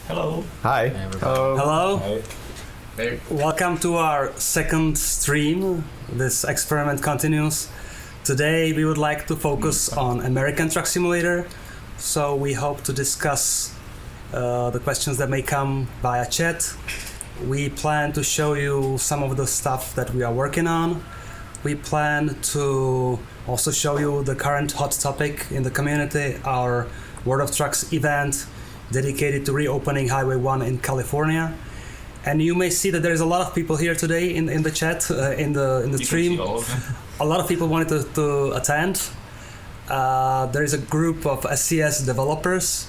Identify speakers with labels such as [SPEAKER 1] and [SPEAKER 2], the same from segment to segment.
[SPEAKER 1] Hello.
[SPEAKER 2] Hi.
[SPEAKER 3] Hello.
[SPEAKER 1] Hi. Hey.
[SPEAKER 3] Welcome to our second stream. This experiment continues. Today we would like to focus on American Truck Simulator. So we hope to discuss the questions that may come via chat. We plan to show you some of the stuff that we are working on. We plan to also show you the current hot topic in the community, our World of Trucks event dedicated to reopening Highway 1 in California. And you may see that there is a lot of people here today in the chat, in the stream. A lot of people wanted to attend. There is a group of SCS developers.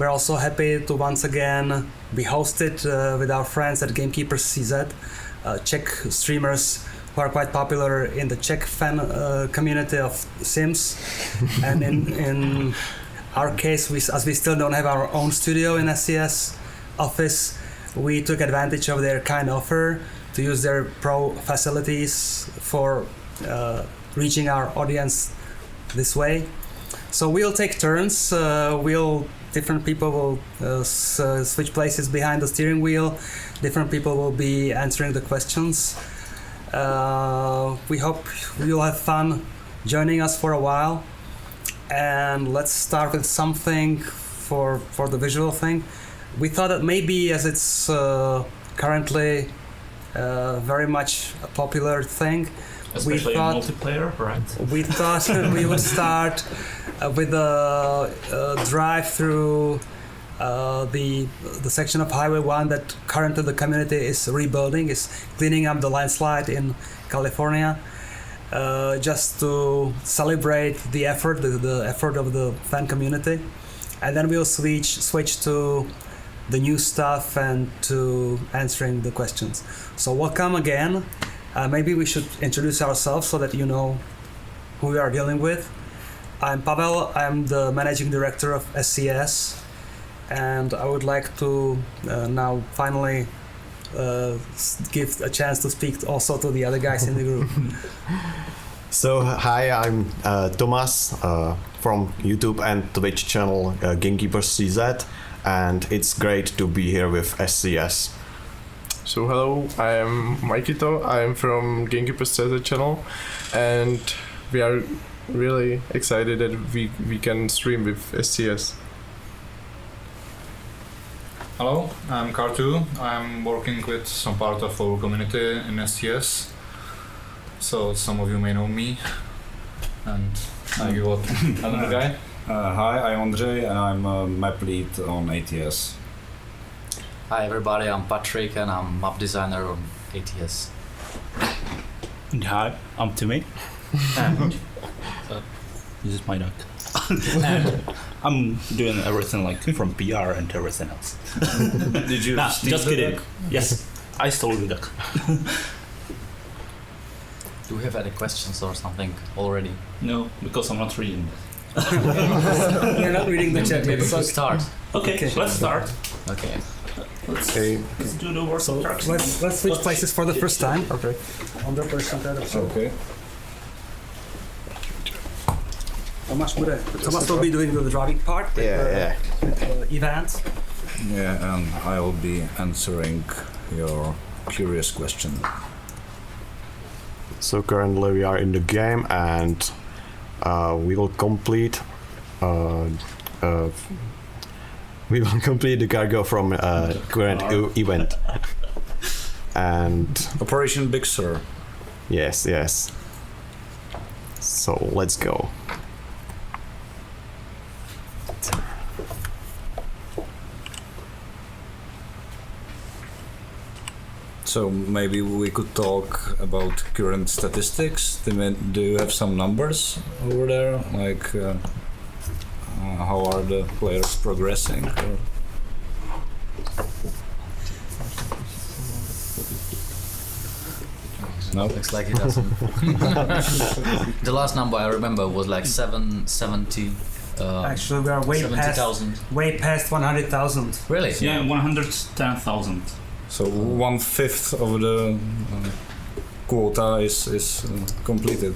[SPEAKER 3] We're also happy to once again be hosted with our friends at Gamekeepers CZ, Czech streamers who are quite popular in the Czech fan community of Sims. And in our case, as we still don't have our own studio in SCS office, we took advantage of their kind offer to use their pro facilities for reaching our audience this way. So we'll take turns. Different people will switch places behind the steering wheel. Different people will be answering the questions. We hope you'll have fun joining us for a while. And let's start with something for the visual thing. We thought that maybe, as it's currently very much a popular thing,
[SPEAKER 1] Especially in multiplayer, right?
[SPEAKER 3] We thought we would start with a drive through the section of Highway 1 that currently the community is rebuilding, is cleaning up the landslide in California, just to celebrate the effort, the effort of the fan community. And then we'll switch to the new stuff and to answering the questions. So welcome again. Maybe we should introduce ourselves so that you know who we are dealing with. I'm Pavel, I'm the managing director of SCS, and I would like to now finally give a chance to speak also to the other guys in the group.
[SPEAKER 2] So hi, I'm Thomas from YouTube and Twitch channel Gamekeepers CZ, and it's great to be here with SCS.
[SPEAKER 4] So hello, I am Markito, I am from Gamekeepers CZ channel, and we are really excited that we can stream with SCS.
[SPEAKER 1] Hello, I'm Kartu. I'm working with some part of our community in SCS. So some of you may know me. And I give up another guy.
[SPEAKER 5] Hi, I'm Andrzej and I'm a map lead on ATS.
[SPEAKER 6] Hi everybody, I'm Patrick and I'm map designer on ATS.
[SPEAKER 7] Hi, I'm Timmy. And this is my dog. And I'm doing everything like from PR and everything else.
[SPEAKER 5] Did you steal
[SPEAKER 7] just
[SPEAKER 5] the
[SPEAKER 7] kidding.
[SPEAKER 5] duck?
[SPEAKER 7] Yes, I stole the duck.
[SPEAKER 6] Do we have any questions or something already?
[SPEAKER 7] No, because I'm not reading.
[SPEAKER 3] You're not reading the chat
[SPEAKER 6] Maybe
[SPEAKER 3] yet.
[SPEAKER 6] we should start.
[SPEAKER 7] Okay, let's start.
[SPEAKER 6] Okay.
[SPEAKER 7] Let's do the work.
[SPEAKER 3] So let's switch places for the first time.
[SPEAKER 2] Okay.
[SPEAKER 3] On the person that
[SPEAKER 5] Okay.
[SPEAKER 3] Thomas will be doing the driving part.
[SPEAKER 2] Yeah.
[SPEAKER 3] Event.
[SPEAKER 5] Yeah, and I will be answering your curious question.
[SPEAKER 2] So currently we are in the game, and we will complete the cargo from current event. And
[SPEAKER 5] Operation Big Sur.
[SPEAKER 2] yes. So let's go.
[SPEAKER 5] So maybe we could talk about current statistics. Do you have some numbers over there? Like how are the players progressing? No?
[SPEAKER 6] Looks like it doesn't. The last number I remember was like 770.
[SPEAKER 3] Actually, we are way
[SPEAKER 6] 70,000.
[SPEAKER 3] past 100,000.
[SPEAKER 6] Really?
[SPEAKER 7] Yeah, 110,000.
[SPEAKER 5] So 1/5 of the quota is completed.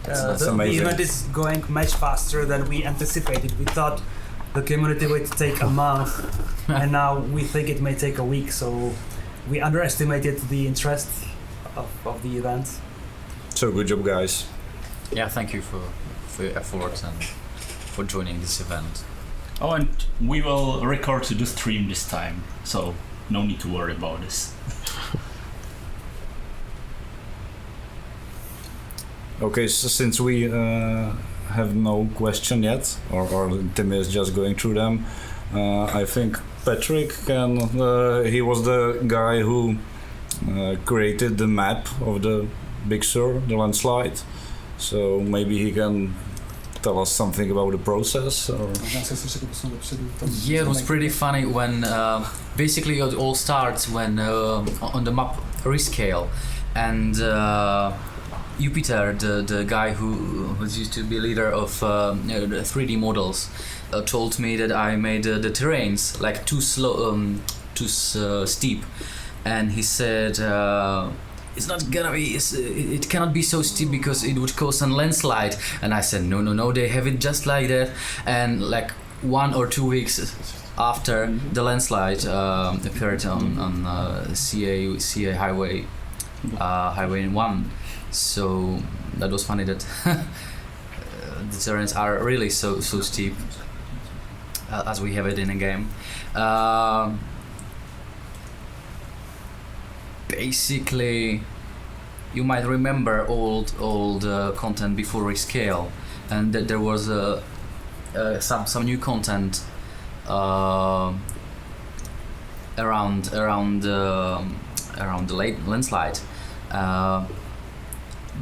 [SPEAKER 5] That's
[SPEAKER 3] The
[SPEAKER 5] amazing.
[SPEAKER 3] event is going much faster than we anticipated. We thought the community would take a month and now we think it may take a week. So we underestimated the interest of the event.
[SPEAKER 5] So good job, guys.
[SPEAKER 6] Yeah, thank you for your efforts and for joining this event.
[SPEAKER 7] Oh, and we will record the stream this time, so no need to worry about this.
[SPEAKER 5] Okay, so since we have no question yet, or Tim is just going through them, I think Patrick can. He was the guy who created the map of the Big Sur, the landslide. So maybe he can tell us something about the process. Or...
[SPEAKER 6] Yeah, it was pretty funny when basically it all starts when on the map rescale, and Jupiter, the guy who was used to be leader of the 3D models, told me that I made the terrains like too slow, too steep, and he said it's not gonna be, it cannot be so steep because it would cause a landslide. And I said no, they have it just like that. And like 1 or 2 weeks after the landslide occurred on CA highway 1. So that was funny that the terrains are really so steep as we have it in a game. Basically, you might remember old content before rescale, and that there was some new content around the landslide.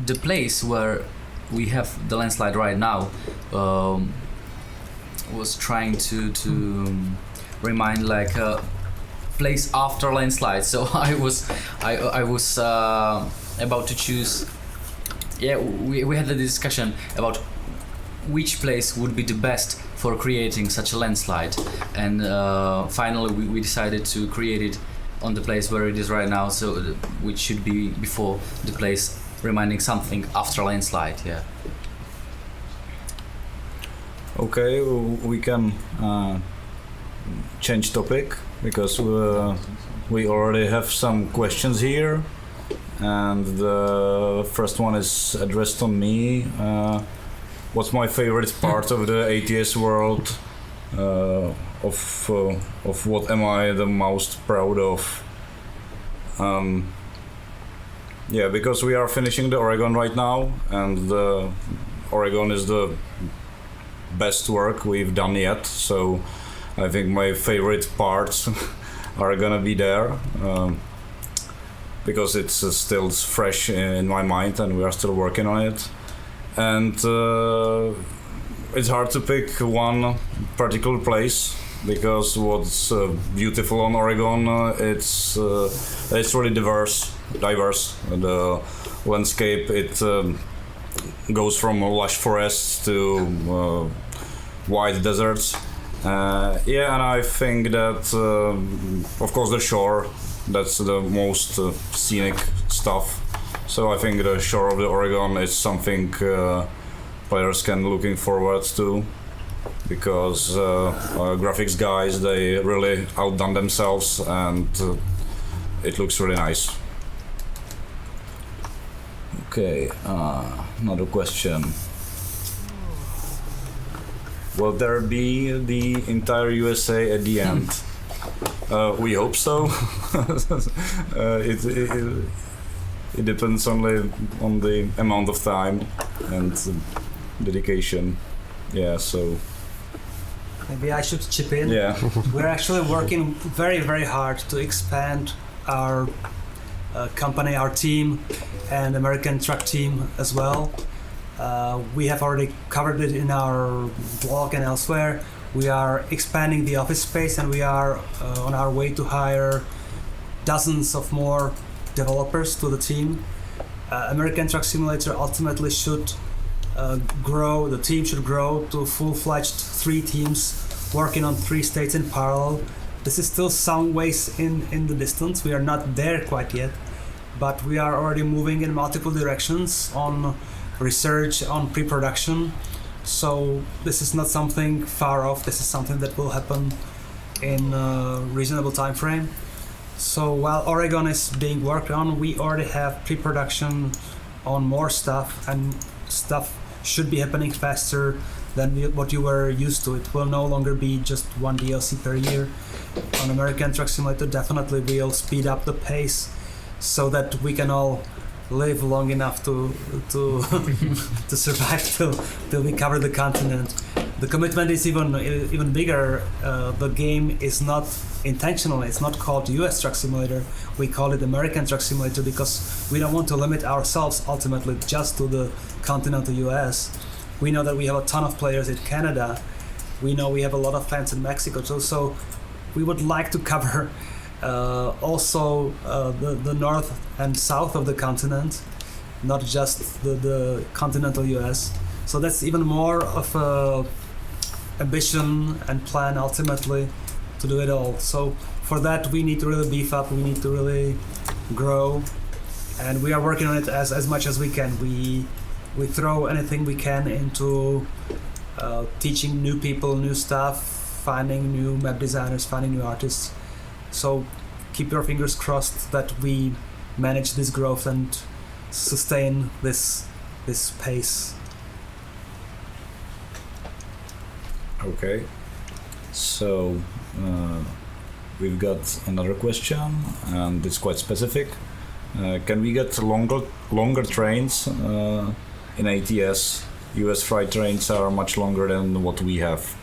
[SPEAKER 6] The place where we have the landslide right now was trying to remind like a place after landslide. So I was about to choose. Yeah, we had a discussion about which place would be the best for creating such a landslide, and finally we decided to create it on the place where it is right now, so which should be before the place reminding something after landslide. Yeah.
[SPEAKER 5] Okay, we can change topic because we already have some questions here, and the first one is addressed on me. What's my favorite part of the ATS world? Of what am I the most proud of? Yeah, because we are finishing the Oregon right now, and the Oregon is the best work we've done yet. So I think my favorite parts are gonna be there, because it's still fresh in my mind, and we are still working on it. And it's hard to pick one particular place, because what's beautiful on Oregon, it's really diverse. The landscape, it goes from lush forests to wide deserts. Yeah, and I think that, of course, the shore, that's the most scenic stuff. So I think the shore of the Oregon is something players can looking forward to, because graphics guys, they really outdone themselves, and it looks really nice. Okay, another question. Will there be the entire USA at the end? We hope so. It depends only on the amount of time and dedication. Yeah, so...
[SPEAKER 3] Maybe I should chip in.
[SPEAKER 5] Yeah.
[SPEAKER 3] We're actually working very, very hard to expand our company, our team, and American Truck team as well. We have already covered it in our blog and elsewhere. We are expanding the office space, and we are on our way to hire dozens of more developers to the team. American Truck Simulator ultimately should grow, the team should grow to full-fledged 3 teams working on 3 states in parallel. This is still some ways in the distance. We are not there quite yet, but we are already moving in multiple directions on research, on pre-production. So this is not something far off. This is something that will happen in a reasonable time frame. So while Oregon is being worked on, we already have pre-production on more stuff, and stuff should be happening faster than what you were used to. It will no longer be just one DLC per year. On American Truck Simulator, definitely we'll speed up the pace so that we can all live long enough to to survive till we cover the continent. The commitment is even bigger. The game is not intentional. It's not called US Truck Simulator. We call it American Truck Simulator because we don't want to limit ourselves ultimately just to the continental US. We know that we have a ton of players in Canada. We know we have a lot of fans in Mexico too. So we would like to cover also the north and south of the continent, not just the continental US. So that's even more of a ambition and plan ultimately to do it all. So for that we need to really beef up, we need to really grow, and we are working on it as much as we can. We throw anything we can into teaching new people new stuff, finding new map designers, finding new artists. So keep your fingers crossed that we manage this growth and sustain this pace.
[SPEAKER 5] Okay, so we've got another question, and it's quite specific. Can we get longer trains in ATS? US freight trains are much longer than what we have.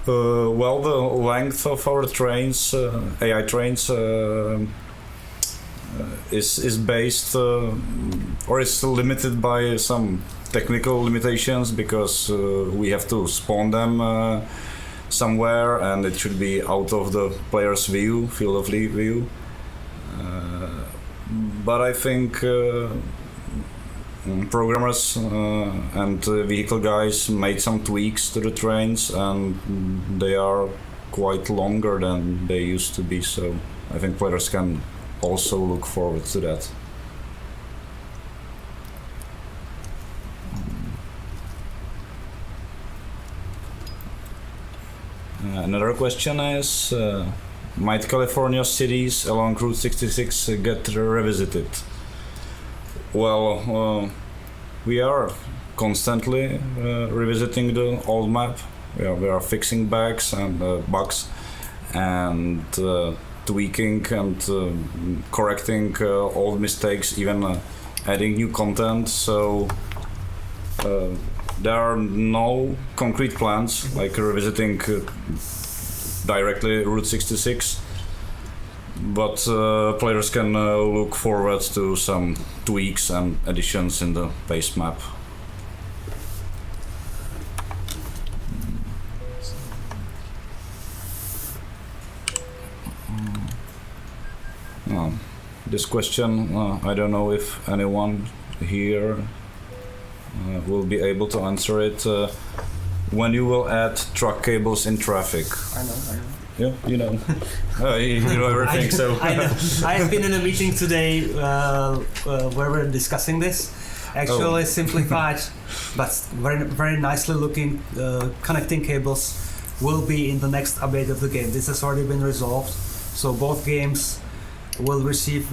[SPEAKER 5] Well, the length of our trains, AI trains, is based or is limited by some technical limitations because we have to spawn them somewhere, and it should be out of the player's view, field of view. But I think programmers and vehicle guys made some tweaks to the trains, and they are quite longer than they used to be, so I think players can also look forward to that. Another question is, might California cities along Route 66 get revisited? Well, we are constantly revisiting the old map. We are fixing bugs and tweaking and correcting old mistakes, even adding new content. So there are no concrete plans like revisiting directly Route 66, but players can look forward to some tweaks and additions in the base map. This question, I don't know if anyone here will be able to answer it. When you will add truck cables in traffic?
[SPEAKER 3] I know.
[SPEAKER 5] Yeah, you know. You know everything, so...
[SPEAKER 3] I know. I have been in a meeting today where we're discussing this. Actually simplified, but very, very nicely looking connecting cables will be in the next update of the game. This has already been resolved. So both games will receive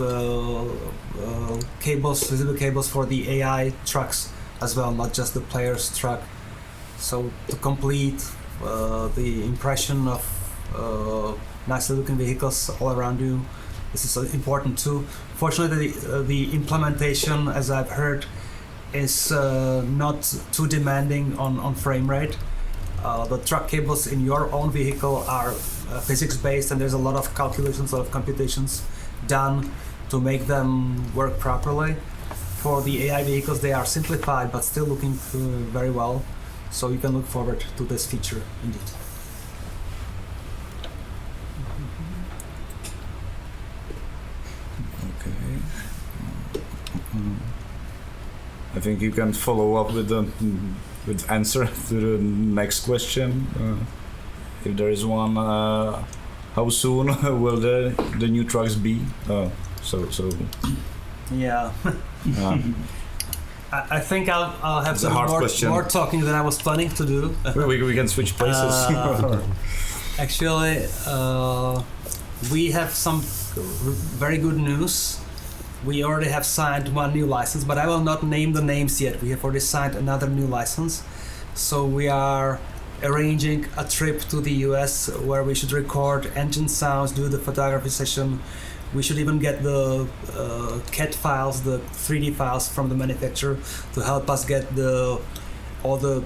[SPEAKER 3] cables, visible cables for the AI trucks as well, not just the player's truck. So to complete the impression of nicely looking vehicles all around you, this is important too. Fortunately, the implementation, as I've heard, is not too demanding on frame rate. The truck cables in your own vehicle are physics based, and there's a lot of calculations, a lot of computations done to make them work properly. For the AI vehicles, they are simplified but still looking very well, so you can look forward to this feature indeed.
[SPEAKER 5] Okay. I think you can follow up with the answer to the next question, if there is one. How soon will the new trucks be?
[SPEAKER 3] Yeah. I think I'll have some more talking than I was planning to do.
[SPEAKER 5] We can switch places.
[SPEAKER 3] Actually, we have some very good news. We already have signed one new license, but I will not name the names yet. We have already signed another new license. So we are arranging a trip to the US where we should record engine sounds, do the photography session. We should even get the CAD files, the 3D files from the manufacturer to help us get all the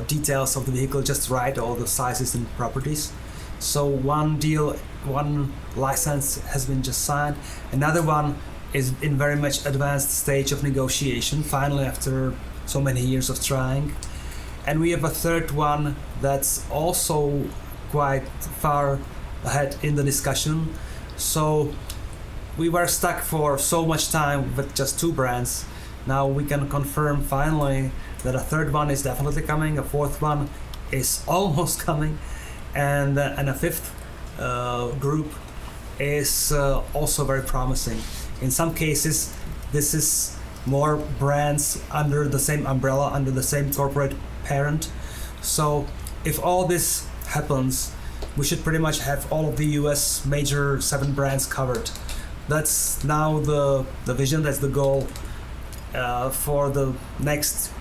[SPEAKER 3] details of the vehicle just right, all the sizes and properties. So one license has been just signed. Another one is in very much advanced stage of negotiation, finally after so many years of trying. And we have a third one that's also quite far ahead in the discussion. So we were stuck for so much time with just two brands. Now we can confirm finally that a third one is definitely coming, a fourth one is almost coming, and a fifth group is also very promising. In some cases, this is more brands under the same umbrella, under the same corporate parent. So if all this happens, we should pretty much have all of the US major 7 brands covered. That's now the vision, that's the goal for the next,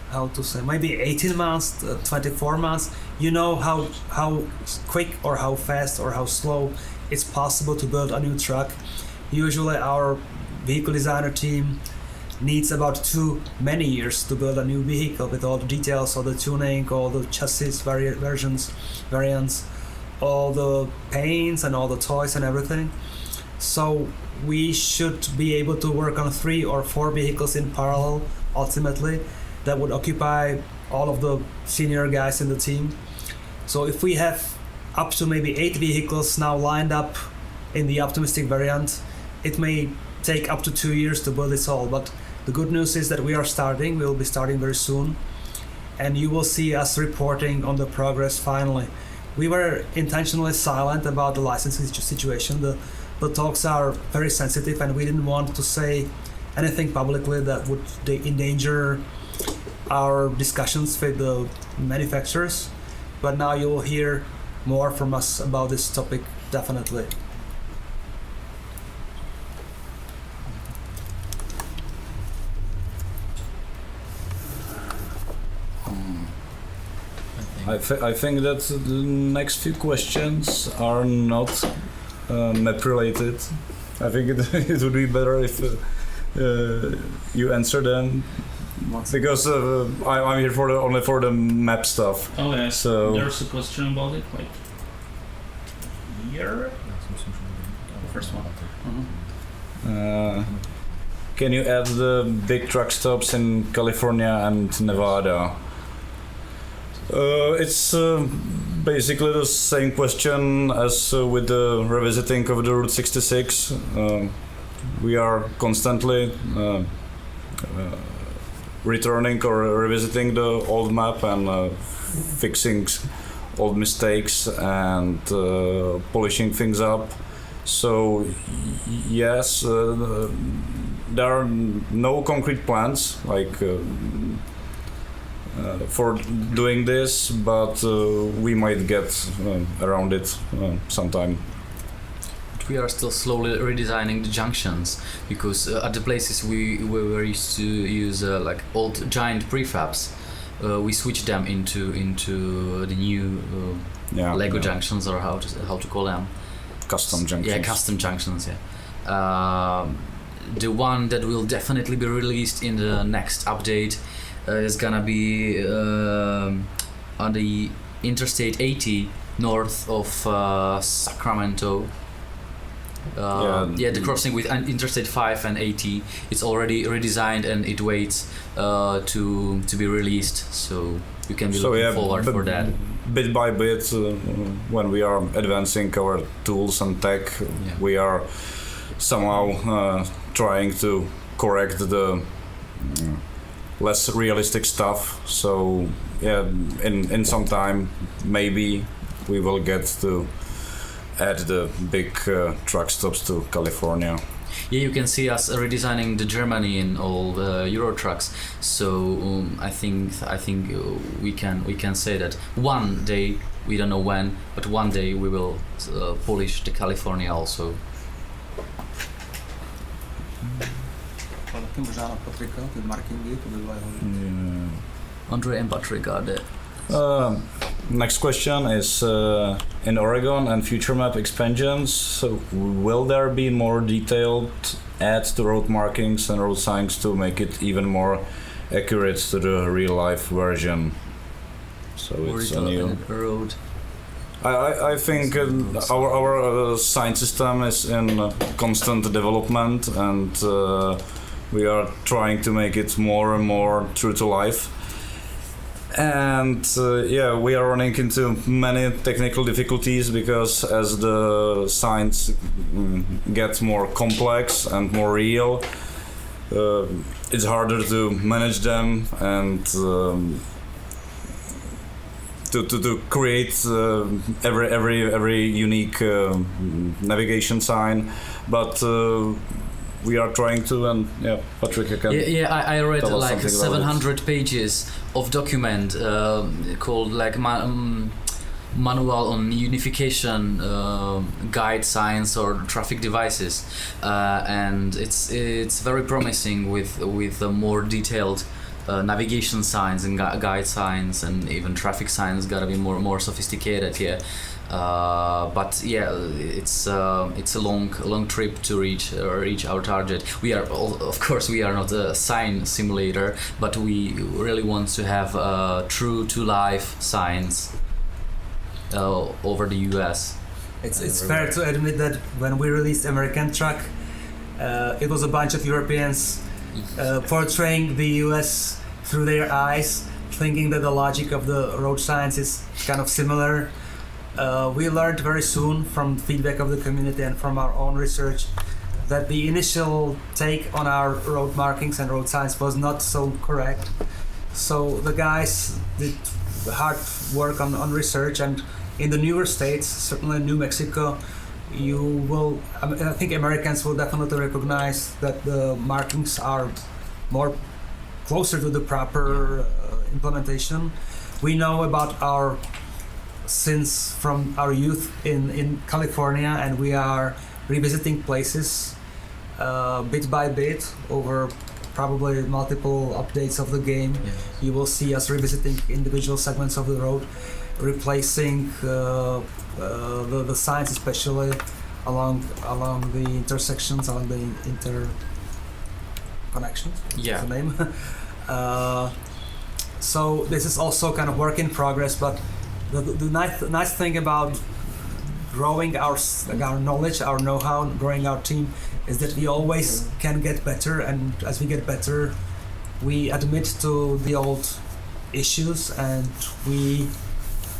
[SPEAKER 3] how to say, maybe 18 months, 24 months. You know how quick or how fast or how slow it's possible to build a new truck. Usually our vehicle designer team needs about too many years to build a new vehicle with all the details, all the tuning, all the chassis variants, all the paints and all the toys and everything. So we should be able to work on 3 or 4 vehicles in parallel ultimately. That would occupy all of the senior guys in the team. So if we have up to maybe 8 vehicles now lined up in the optimistic variant, it may take up to 2 years to build this all, but the good news is that we are starting. We'll be starting very soon, and you will see us reporting on the progress finally. We were intentionally silent about the licensing situation. The talks are very sensitive, and we didn't want to say anything publicly that would endanger our discussions with the manufacturers. But now you will hear more from us about this topic, definitely.
[SPEAKER 5] I think that the next few questions are not map related. I think it would be better if you answer them, because I'm here only for the map stuff.
[SPEAKER 7] Oh yeah.
[SPEAKER 5] So
[SPEAKER 7] there's a question about it, like here. The first one.
[SPEAKER 5] can you add the big truck stops in California and Nevada? It's basically the same question as with the revisiting of the Route 66. We are constantly returning or revisiting the old map and fixing old mistakes and polishing things up. So yes, there are no concrete plans like for doing this, but we might get around it sometime.
[SPEAKER 6] We are still slowly redesigning the junctions, because at the places we were used to use like old giant prefabs, we switched them into the new Lego junctions, or how to call them,
[SPEAKER 5] custom junctions.
[SPEAKER 6] Yeah, custom junctions. Yeah. The one that will definitely be released in the next update is gonna be on the Interstate 80 north of Sacramento. The crossing with Interstate 5 and 80, it's already redesigned and it waits to be released, so you can be looking forward for that.
[SPEAKER 5] Bit by bit, when we are advancing our tools and tech, we are somehow trying to correct the less realistic stuff. So in some time maybe we will get to add the big truck stops to California.
[SPEAKER 6] Yeah, you can see us redesigning the Germany in all Euro trucks. So I think we can say that one day We don't know when, but one day we will polish the California also. Andre and Patrick are there.
[SPEAKER 5] Next question is in Oregon and future map expansions. So will there be more detailed adds to road markings and road signs to make it even more accurate to the real life version? So it's a new
[SPEAKER 6] road.
[SPEAKER 5] I think our sign system is in constant development, and we are trying to make it more and more true to life. And yeah, we are running into many technical difficulties because as the signs get more complex and more real, it's harder to manage them and to create every unique navigation sign. But we are trying to, and yeah, Patrick, you can.
[SPEAKER 6] I read like 700 pages of document called like manual on unification guide signs or traffic devices, and it's very promising with more detailed navigation signs and guide signs, and even traffic signs gotta be more sophisticated here. But yeah, it's a long trip to reach our target. We are of course we are not a sign simulator, but we really want to have true to life signs over the US.
[SPEAKER 3] It's fair to admit that when we released American Truck, it was a bunch of Europeans portraying the US through their eyes, thinking that the logic of the road signs is kind of similar. We learned very soon from feedback of the community and from our own research that the initial take on our road markings and road signs was not so correct. So the guys did hard work on research, and in the newer states, certainly New Mexico, I think Americans will definitely recognize that the markings are more closer to the proper implementation. We know about our sins from our youth in California, and we are revisiting places bit by bit over probably multiple updates of the game.
[SPEAKER 6] Yes.
[SPEAKER 3] You will see us revisiting individual segments of the road, replacing the signs, especially along the intersections, along the interconnections.
[SPEAKER 6] Yeah.
[SPEAKER 3] That's the name. So this is also kind of work in progress, but the nice thing about growing our knowledge, our know-how, growing our team, is that we always can get better, and as we get better, we admit to the old issues and we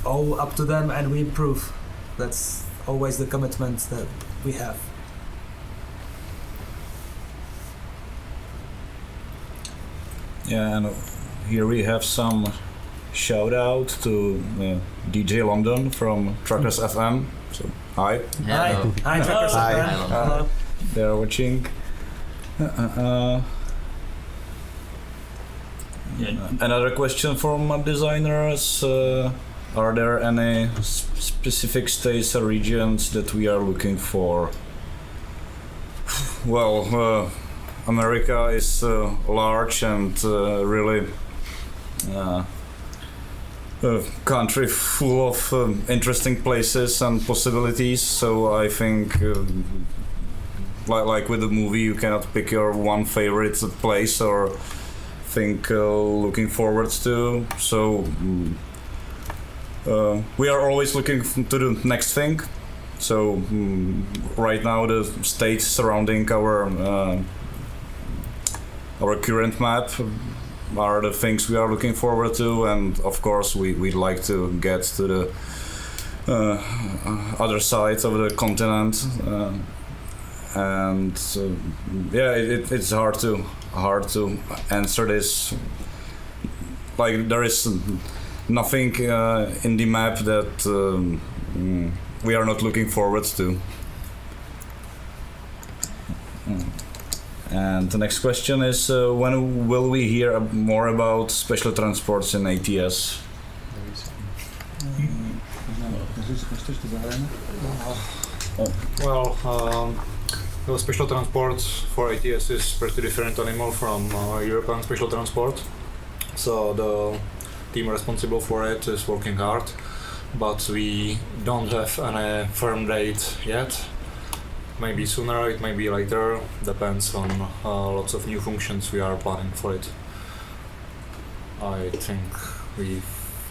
[SPEAKER 3] owe up to them and we improve. That's always the commitment that we have.
[SPEAKER 5] Yeah, and here we have some shout out to DJ London from Truckers FM. So hi.
[SPEAKER 6] Hello.
[SPEAKER 3] Hi, Truckers
[SPEAKER 2] Hi.
[SPEAKER 3] FM. Hello.
[SPEAKER 5] They are watching. Another question from map designers. Are there any specific states or regions that we are looking for? Well, America is large and really a country full of interesting places and possibilities. So I think, like with the movie, you cannot pick your one favorite place or think looking forward to. So we are always looking to the next thing. So right now the states surrounding our current map are the things we are looking forward to, and of course we'd like to get to the other side of the continent, and yeah, it's hard to answer this. Like there is nothing in the map that we are not looking forward to. And the next question is, when will we hear more about special transports in ATS?
[SPEAKER 1] Well, the special transport for ATS is pretty different animal from European special transport. So the team responsible for it is working hard, but we don't have any firm date yet. Maybe sooner, it may be later, depends on lots of new functions we are planning for it. I think we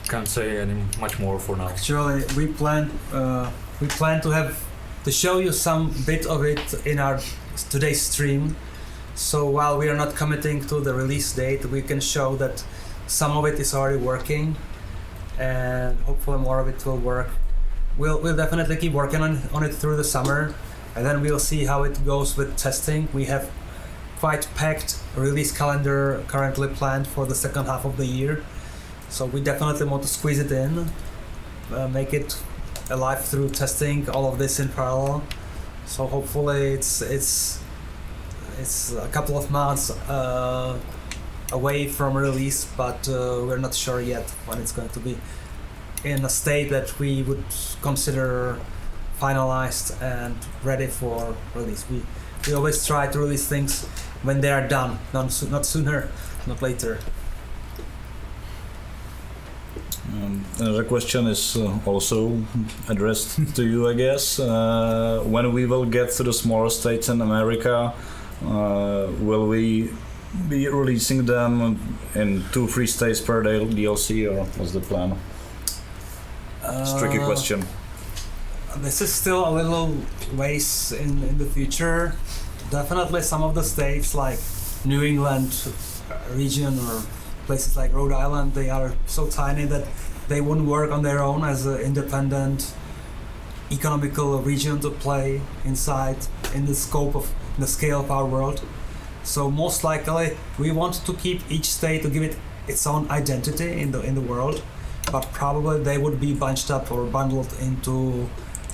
[SPEAKER 1] can't say any much more for now.
[SPEAKER 3] Actually, we plan to show you some bit of it in our today's stream. So while we are not committing to the release date, we can show that some of it is already working, and hopefully more of it will work. We'll definitely keep working on it through the summer, and then we'll see how it goes with testing. We have quite packed release calendar currently planned for the second half of the year, so we definitely want to squeeze it in, make it alive through testing all of this in parallel. So hopefully it's a couple of months away from release, but we're not sure yet when it's going to be in a state that we would consider finalized and ready for release. We always try to release things when they are done, not sooner, not later.
[SPEAKER 5] Another question is also addressed to you, I guess. When we will get to the smaller states in America, will we be releasing them in 2-3 states per DLC, or what's the plan? It's a tricky question.
[SPEAKER 3] This is still a little ways in the future. Definitely some of the states like New England region or places like Rhode Island, they are so tiny that they wouldn't work on their own as an independent economical region to play inside in the scale of our world. So most likely we want to keep each state to give it its own identity in the world, but probably they would be bunched up or bundled into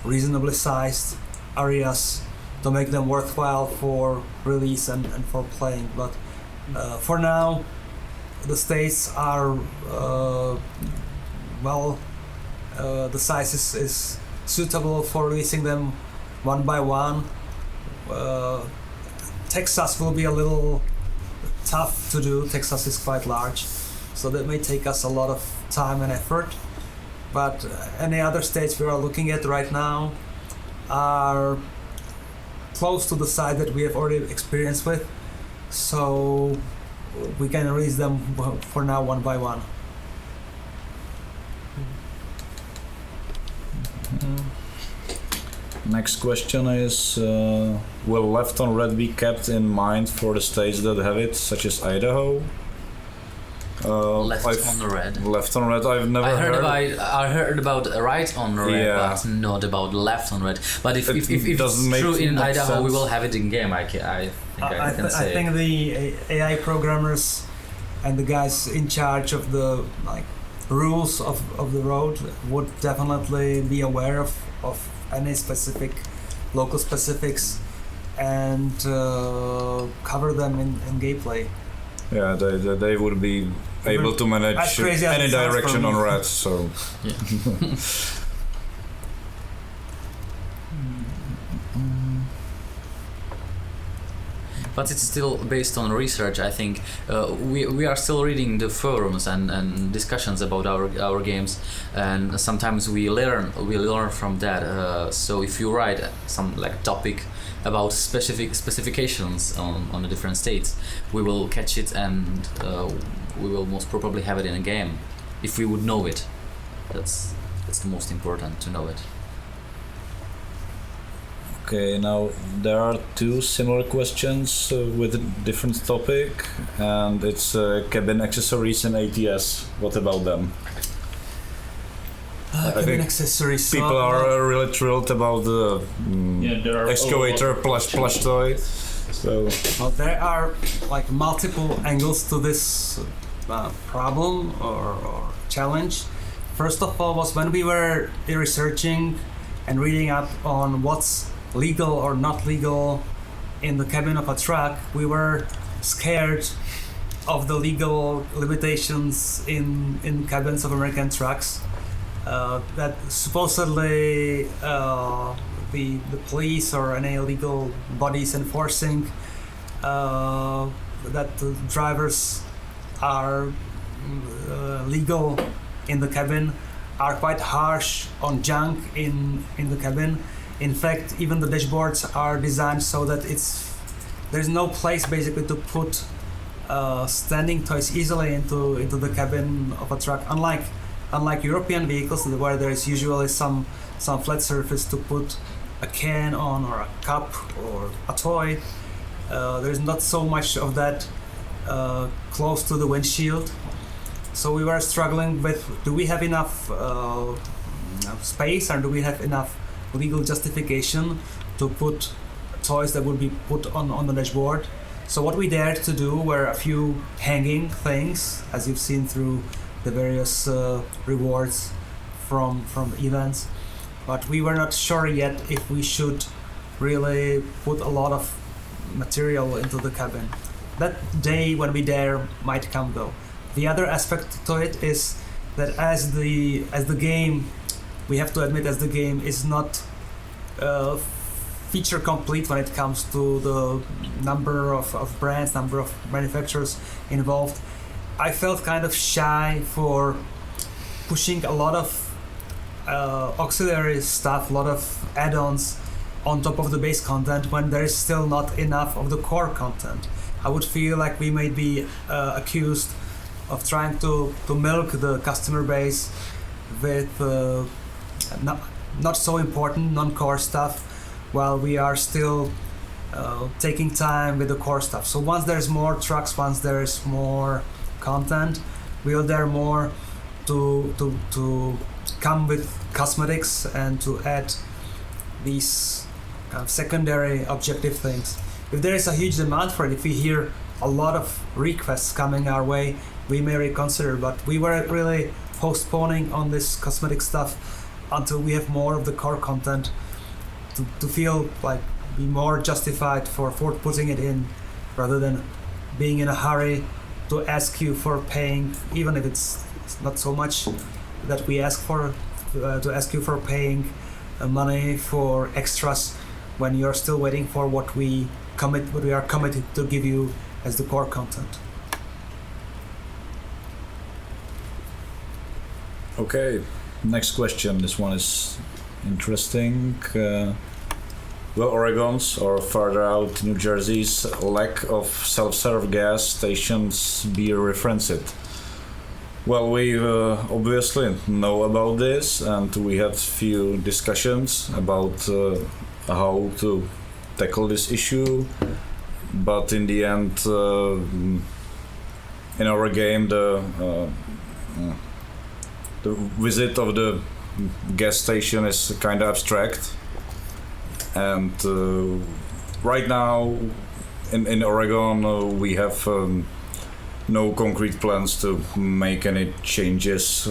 [SPEAKER 3] reasonably sized areas to make them worthwhile for release and for playing. But for now, the states are the size is suitable for releasing them one by one. Texas will be a little tough to do. Texas is quite large, so that may take us a lot of time and effort. But any other states we are looking at right now are close to the size that we have already experienced with, so we can release them for now one by one.
[SPEAKER 5] Next question is, will left on red be kept in mind for the states that have it, such as Idaho?
[SPEAKER 6] Left on the red.
[SPEAKER 5] Left on red, I've never heard.
[SPEAKER 6] I heard about right on red,
[SPEAKER 5] Yeah.
[SPEAKER 6] but not about left on red. But if it's
[SPEAKER 5] doesn't make
[SPEAKER 6] true in
[SPEAKER 5] much
[SPEAKER 6] Idaho,
[SPEAKER 5] sense.
[SPEAKER 6] we will have it in game. I think I can say.
[SPEAKER 3] I think the AI programmers and the guys in charge of the rules of the road would definitely be aware of any specific local specifics and cover them in gameplay.
[SPEAKER 5] Yeah, they would be able to manage
[SPEAKER 3] As crazy as
[SPEAKER 5] any
[SPEAKER 3] it sounds
[SPEAKER 5] direction
[SPEAKER 3] from
[SPEAKER 5] on
[SPEAKER 3] me.
[SPEAKER 5] red, so...
[SPEAKER 6] But it's still based on research. I think we are still reading the forums and discussions about our games, and sometimes we learn from that. So if you write some topic about specific specifications on the different states, we will catch it and we will most probably have it in a game if we would know it. That's the most important, to know it.
[SPEAKER 5] Okay, now there are two similar questions with a different topic, and it's cabin accessories and ATS. What about them? I
[SPEAKER 3] Cabin
[SPEAKER 5] think
[SPEAKER 3] accessories.
[SPEAKER 5] people are really thrilled about the
[SPEAKER 7] there are
[SPEAKER 5] excavator plush toy. So
[SPEAKER 3] Well, there are multiple angles to this problem or challenge. First of all, was when we were researching and reading up on what's legal or not legal in the cabin of a truck, we were scared of the legal limitations in cabins of American trucks. that supposedly the police or any illegal bodies enforcing that the drivers are legal in the cabin are quite harsh on junk in the cabin. In fact, even the dashboards are designed so that there's no place basically to put standing toys easily into the cabin of a truck. Unlike European vehicles where there is usually some flat surface to put a can on or a cup or a toy, there's not so much of that close to the windshield. So we were struggling with, do we have enough space, or do we have enough legal justification to put toys that would be put on the dashboard? So what we dared to do were a few hanging things, as you've seen through the various rewards from events. But we were not sure yet if we should really put a lot of material into the cabin. That day when we dare might come though. The other aspect to it is that as the game, we have to admit, as the game is not feature complete when it comes to the number of brands, number of manufacturers involved, I felt kind of shy for pushing a lot of auxiliary stuff, a lot of add-ons on top of the base content when there is still not enough of the core content. I would feel like we may be accused of trying to milk the customer base with not so important non-core stuff, while we are still taking time with the core stuff. So once there's more trucks, once there's more content, we'll dare more to come with cosmetics and to add these kind of secondary objective things. If there is a huge demand for it, if we hear a lot of requests coming our way, we may reconsider, but we were really postponing on this cosmetic stuff until we have more of the core content to feel like be more justified for putting it in, rather than being in a hurry to ask you for paying, even if it's not so much that we ask for, to ask you for paying money for extras when you're still waiting for what we are committed to give you as the core content.
[SPEAKER 5] Okay, next question. This one is interesting. Will Oregon's or further out New Jersey's lack of self-serve gas stations be referenced? Well, we obviously know about this, and we had few discussions about how to tackle this issue, but in the end, in our game, the visit of the gas station is kind of abstract, and right now in Oregon we have no concrete plans to make any changes.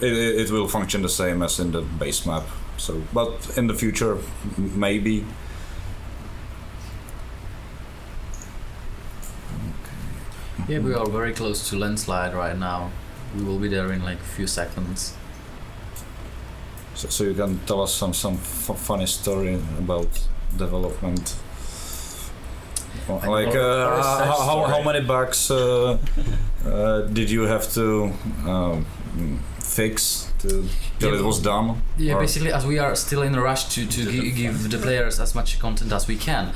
[SPEAKER 5] It will function the same as in the base map. So, but in the future, maybe.
[SPEAKER 6] Yeah, we are very close to landslide right now. We will be there in like a few seconds.
[SPEAKER 5] So you can tell us some funny story about development. Like how many bugs did you have to fix till it was done?
[SPEAKER 6] Yeah,
[SPEAKER 5] or?
[SPEAKER 6] Basically, as we are still in a rush to give the players as much content as we can.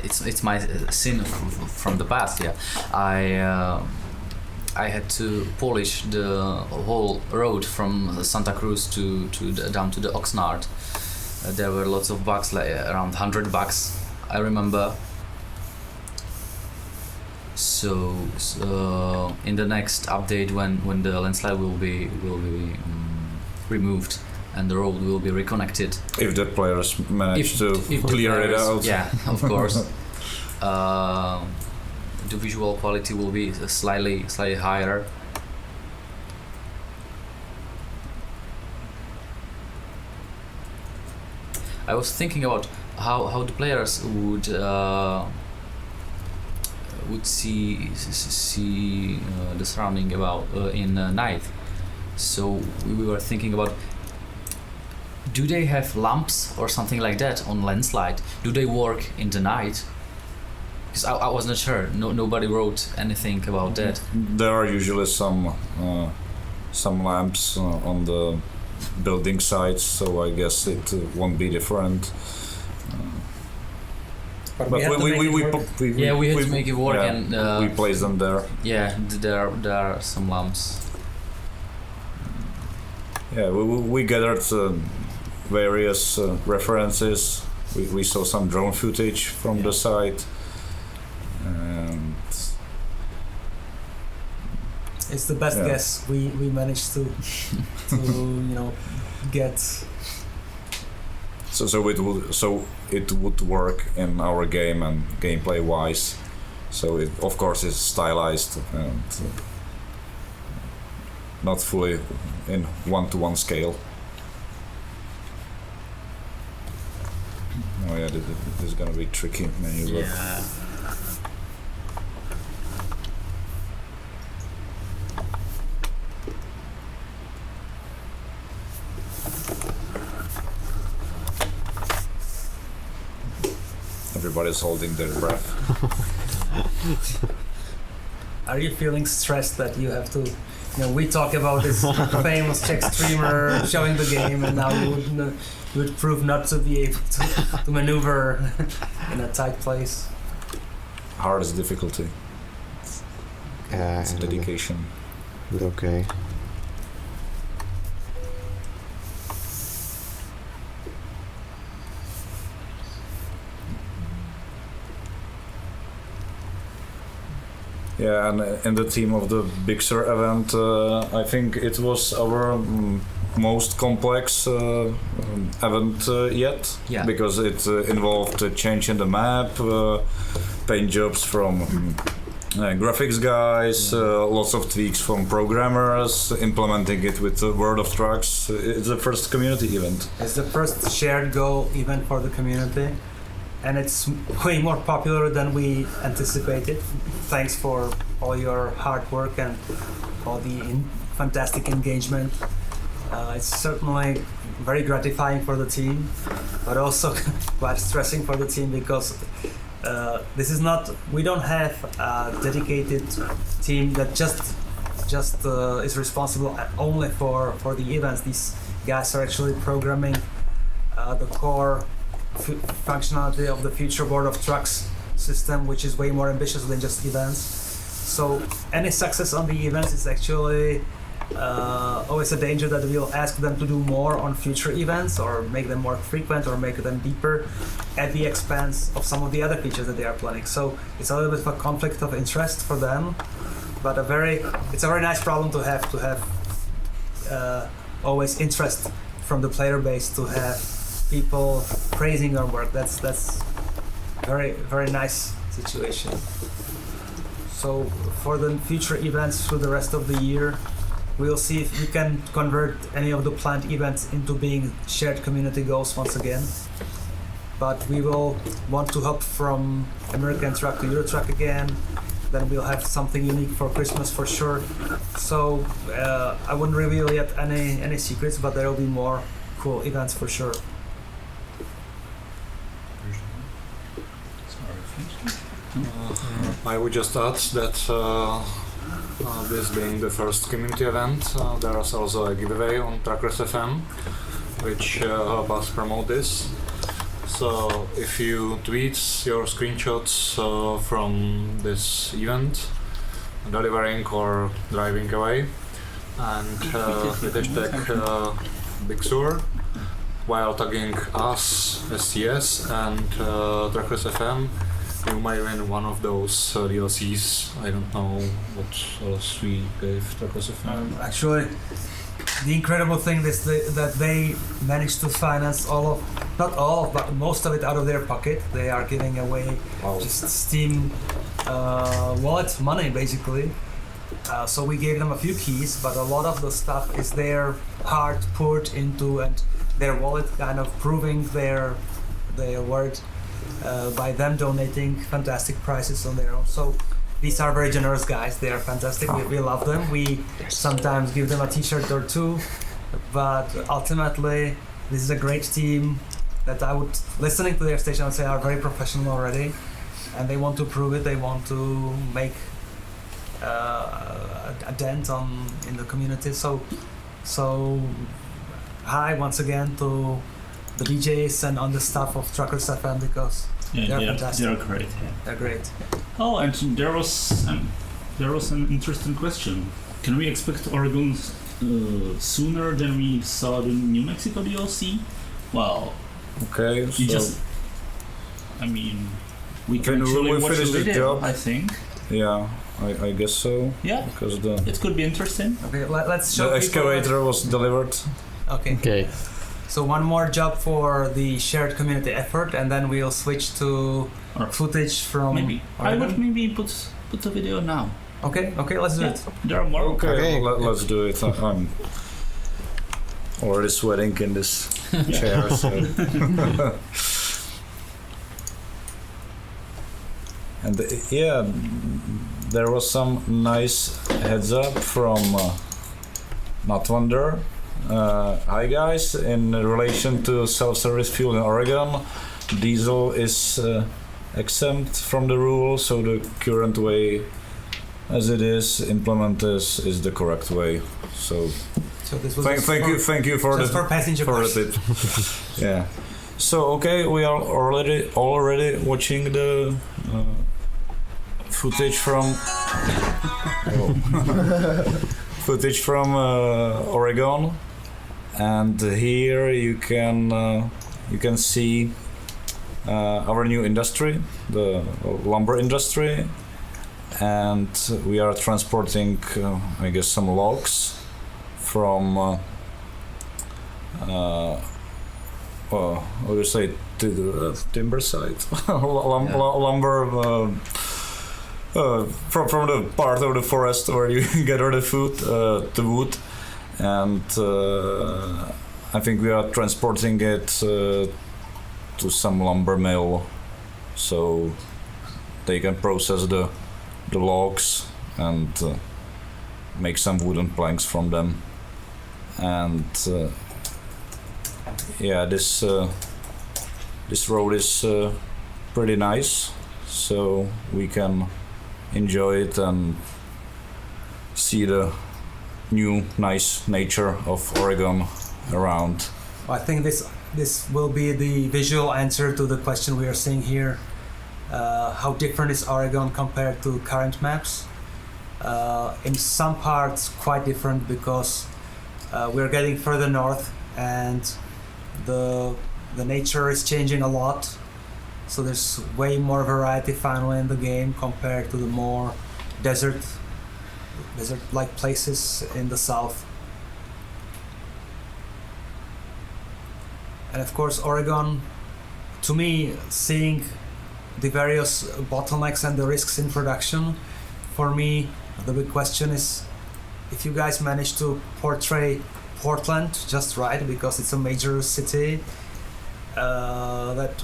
[SPEAKER 6] It's my sin from the past. Yeah, I had to polish the whole road from Santa Cruz to down to the Oxnard. There were lots of bugs, like around 100 bugs, I remember. So in the next update, when the landslide will be removed and the road will be reconnected,
[SPEAKER 5] if the players manage to clear it out.
[SPEAKER 6] Yeah, of course. The visual quality will be slightly higher. I was thinking about how the players would see the surrounding about in night. So we were thinking about, do they have lamps or something like that on landslide? Do they work in the night? Because I was not sure. Nobody wrote anything about that.
[SPEAKER 5] There are usually some lamps on the building sites, so I guess it won't be different.
[SPEAKER 3] But we had to make it work.
[SPEAKER 6] We had to make it work,
[SPEAKER 5] yeah,
[SPEAKER 6] and
[SPEAKER 5] we place them there.
[SPEAKER 6] yeah, there are some lamps.
[SPEAKER 5] Yeah, we gathered various references. We saw some drone footage from the site, and
[SPEAKER 3] It's the best guess we managed to get.
[SPEAKER 5] So it would work in our game and gameplay wise. So it of course is stylized and not fully in 1-to-1 scale. Oh yeah, this is gonna be tricky maneuver.
[SPEAKER 6] Yeah.
[SPEAKER 5] Everybody's holding their breath.
[SPEAKER 3] Are you feeling stressed that you have to? We talk about this famous Czech streamer showing the game, and now you would prove not to be able to maneuver in a tight place.
[SPEAKER 5] Hardest difficulty. It's dedication.
[SPEAKER 2] Okay.
[SPEAKER 5] Yeah, and in the team of the Big Sur event, I think it was our most complex event yet.
[SPEAKER 6] Yeah.
[SPEAKER 5] Because it involved a change in the map, paint jobs from graphics guys, lots of tweaks from programmers, implementing it with the World of Trucks. It's the first community event.
[SPEAKER 3] It's the first shared goal event for the community, and it's way more popular than we anticipated. Thanks for all your hard work and all the fantastic engagement. It's certainly very gratifying for the team, but also quite stressing for the team because we don't have a dedicated team that just is responsible only for the events. These guys are actually programming the core functionality of the future World of Trucks system, which is way more ambitious than just events. So any success on the events is actually always a danger that we'll ask them to do more on future events or make them more frequent or make them deeper at the expense of some of the other features that they are planning. So it's a little bit of a conflict of interest for them, but it's a very nice problem to have always interest from the player base, to have people praising our work. That's very, very nice situation. So for the future events through the rest of the year, we'll see if we can convert any of the planned events into being shared community goals once again. But we will want to hop from American Truck to Euro Truck again. Then we'll have something unique for Christmas for sure. So I wouldn't reveal yet any secrets, but there will be more cool events for sure.
[SPEAKER 1] I would just add that this being the first community event, there is also a giveaway on Truckers FM, which help us promote this. So if you tweet your screenshots from this event, delivering or driving away, and with hashtag Big Sur, while tagging us, SCS, and Truckers FM, you might win one of those DLCs. I don't know what else we gave Truckers FM.
[SPEAKER 3] Actually, the incredible thing is that they managed to finance not all of, but most of it out of their pocket. They are giving away just Steam wallet money, basically. So we gave them a few keys, but a lot of the stuff is their heart poured into, and their wallet kind of proving their word by them donating fantastic prices on their own. So these are very generous guys. They are fantastic. We love them. We sometimes give them a t-shirt or two, but ultimately this is a great team that I would, listening to their station, I would say are very professional already, and they want to prove it. They want to make a dent in the community. So hi once again to the DJs and on the staff of Truckers FM, because they're fantastic.
[SPEAKER 7] They're great. Yeah.
[SPEAKER 3] They're great.
[SPEAKER 7] Oh, and there was an interesting question. Can we expect Oregon sooner than we saw the New Mexico DLC? Well,
[SPEAKER 5] Okay,
[SPEAKER 7] we can
[SPEAKER 5] When
[SPEAKER 7] actually
[SPEAKER 5] we
[SPEAKER 7] watch
[SPEAKER 5] finish
[SPEAKER 7] the
[SPEAKER 5] the
[SPEAKER 7] video,
[SPEAKER 5] job.
[SPEAKER 7] I think.
[SPEAKER 5] yeah, I guess so.
[SPEAKER 7] Yeah,
[SPEAKER 5] Because
[SPEAKER 7] it could be interesting.
[SPEAKER 3] Okay, let's show
[SPEAKER 5] the
[SPEAKER 3] people-
[SPEAKER 5] excavator was delivered.
[SPEAKER 3] Okay.
[SPEAKER 8] Okay.
[SPEAKER 3] So one more job for the shared community effort, and then we'll switch to
[SPEAKER 7] Or
[SPEAKER 3] footage from.
[SPEAKER 7] maybe I
[SPEAKER 3] Oregon.
[SPEAKER 7] would maybe put the video now.
[SPEAKER 3] Okay, let's do
[SPEAKER 7] Yeah,
[SPEAKER 3] it.
[SPEAKER 7] there are more.
[SPEAKER 2] Okay.
[SPEAKER 5] Let's do it. I'm already sweating in this chair. So. And there was some nice heads up from Not Wonder. Hi guys, in relation to self-service fuel in Oregon, diesel is exempt from the rule, so the current way as it is implemented is the correct way. So
[SPEAKER 3] So this was
[SPEAKER 5] thank you for
[SPEAKER 3] just
[SPEAKER 5] the
[SPEAKER 3] for passenger
[SPEAKER 5] for the
[SPEAKER 3] cars.
[SPEAKER 5] tip. Yeah. So okay, we are already watching the footage from footage from Oregon, and here you can see our new industry, the lumber industry, and we are transporting I guess some logs from what do you say, to the timber site, lumber from the part of the forest where you gather the food, the wood, and I think we are transporting it to some lumber mill, so they can process the logs and make some wooden planks from them. And this road is pretty nice, so we can enjoy it and see the new nice nature of Oregon around.
[SPEAKER 3] I think this will be the visual answer to the question we are seeing here. How different is Oregon compared to current maps? In some parts quite different, because we're getting further north and the nature is changing a lot, so there's way more variety finally in the game compared to the more desert like places in the south. And of course Oregon, to me, seeing the various bottlenecks and the risks in production, for me the big question is if you guys manage to portray Portland just right, because it's a major city that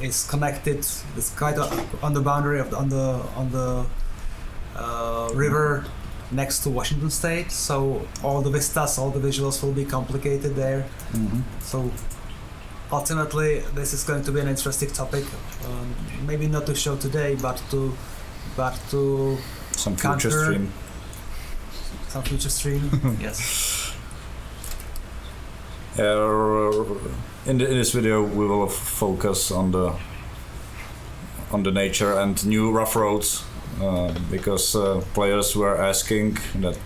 [SPEAKER 3] is connected, it's quite on the boundary of on the river next to Washington State, so all the vistas, all the visuals will be complicated there.
[SPEAKER 5] Mm-hmm.
[SPEAKER 3] So ultimately this is going to be an interesting topic, maybe not to show today, but to
[SPEAKER 5] Some future
[SPEAKER 3] counter-
[SPEAKER 5] stream.
[SPEAKER 3] some future stream. Yes.
[SPEAKER 5] In this video we will focus on the nature and new rough roads, because players were asking that,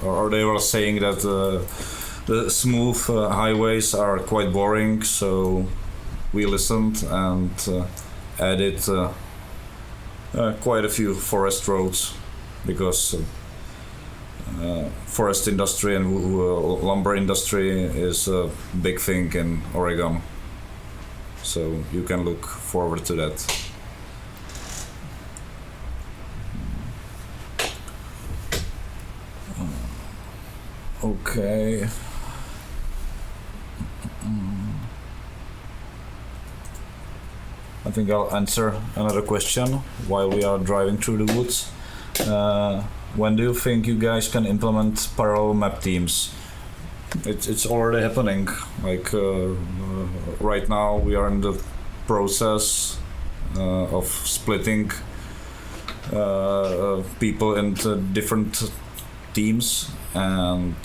[SPEAKER 5] or they were saying that the smooth highways are quite boring, so we listened and added quite a few forest roads, because forest industry and lumber industry is a big thing in Oregon, so you can look forward to that. Okay. I think I'll answer another question while we are driving through the woods. when do you think you guys can implement parallel map teams? It's already happening. Like right now, we are in the process of splitting people into different teams, and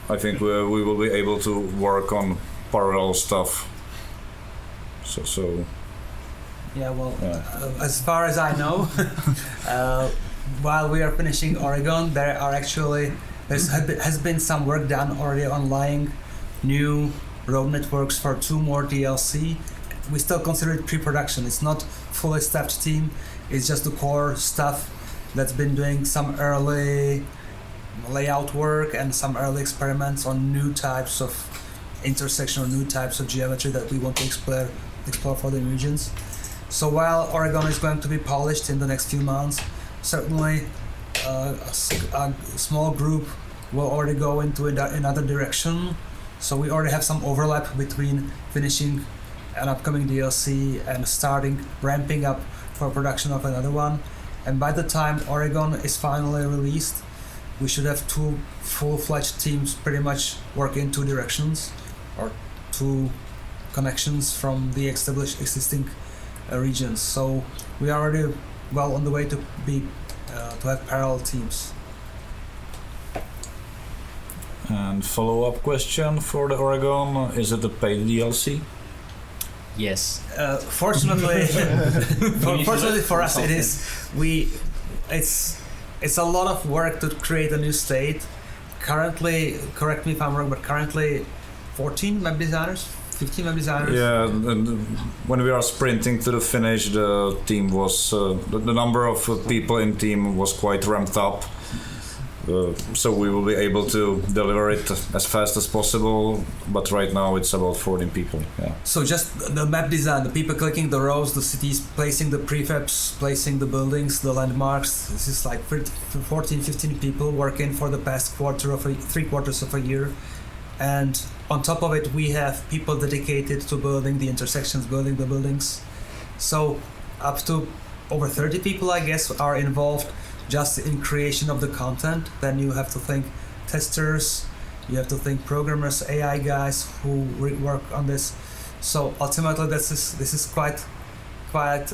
[SPEAKER 5] I think we will be able to work on parallel stuff. So
[SPEAKER 3] Yeah, well, as far as I know, while we are finishing Oregon, has been some work done already on laying new road networks for 2 more DLC. We still consider it pre-production. It's not fully staffed team. It's just the core stuff that's been doing some early layout work and some early experiments on new types of intersection or new types of geometry that we want to explore for the regions. So while Oregon is going to be polished in the next few months, certainly a small group will already go into another direction. So we already have some overlap between finishing an upcoming DLC and ramping up for production of another one. And by the time Oregon is finally released, we should have 2 full-fledged teams pretty much work in 2 directions, or 2 connections from the existing regions. So we are already well on the way to have parallel teams.
[SPEAKER 5] And follow-up question for the Oregon: is it a paid DLC?
[SPEAKER 6] Yes.
[SPEAKER 3] Fortunately, fortunately for us, it is. It's a lot of work to create a new state. Currently, correct me if I'm wrong, but currently 14 map designers, 15 map designers.
[SPEAKER 5] Yeah, and when we are sprinting to the finish, the team was the number of people in team was quite ramped up. So we will be able to deliver it as fast as possible, but right now it's about 14 people. Yeah.
[SPEAKER 3] So just the map design, the people clicking the roads, the cities, placing the prefabs, placing the buildings, the landmarks. This is like 14, 15 people working for the past 3 quarters of a year. And on top of it, we have people dedicated to building the intersections, building the buildings. So up to over 30 people, I guess, are involved just in creation of the content. Then you have to think testers, you have to think programmers, AI guys who work on this. So ultimately, this is quite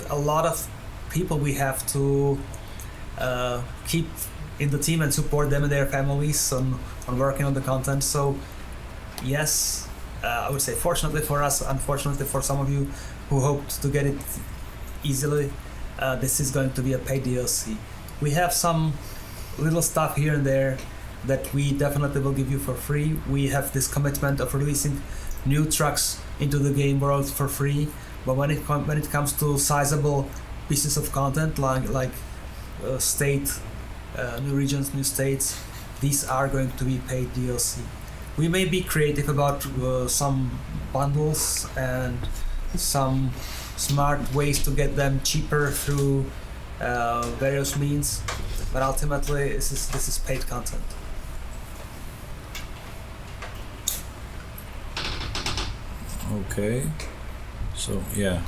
[SPEAKER 3] a lot of people we have to keep in the team and support them and their families on working on the content. So yes, I would say fortunately for us, unfortunately for some of you who hoped to get it easily, this is going to be a paid DLC. We have some little stuff here and there that we definitely will give you for free. We have this commitment of releasing new trucks into the game world for free, but when it comes to sizable pieces of content like state, new regions, new states, these are going to be paid DLC. We may be creative about some bundles and some smart ways to get them cheaper through various means, but ultimately this is paid content.
[SPEAKER 5] Okay, so yeah,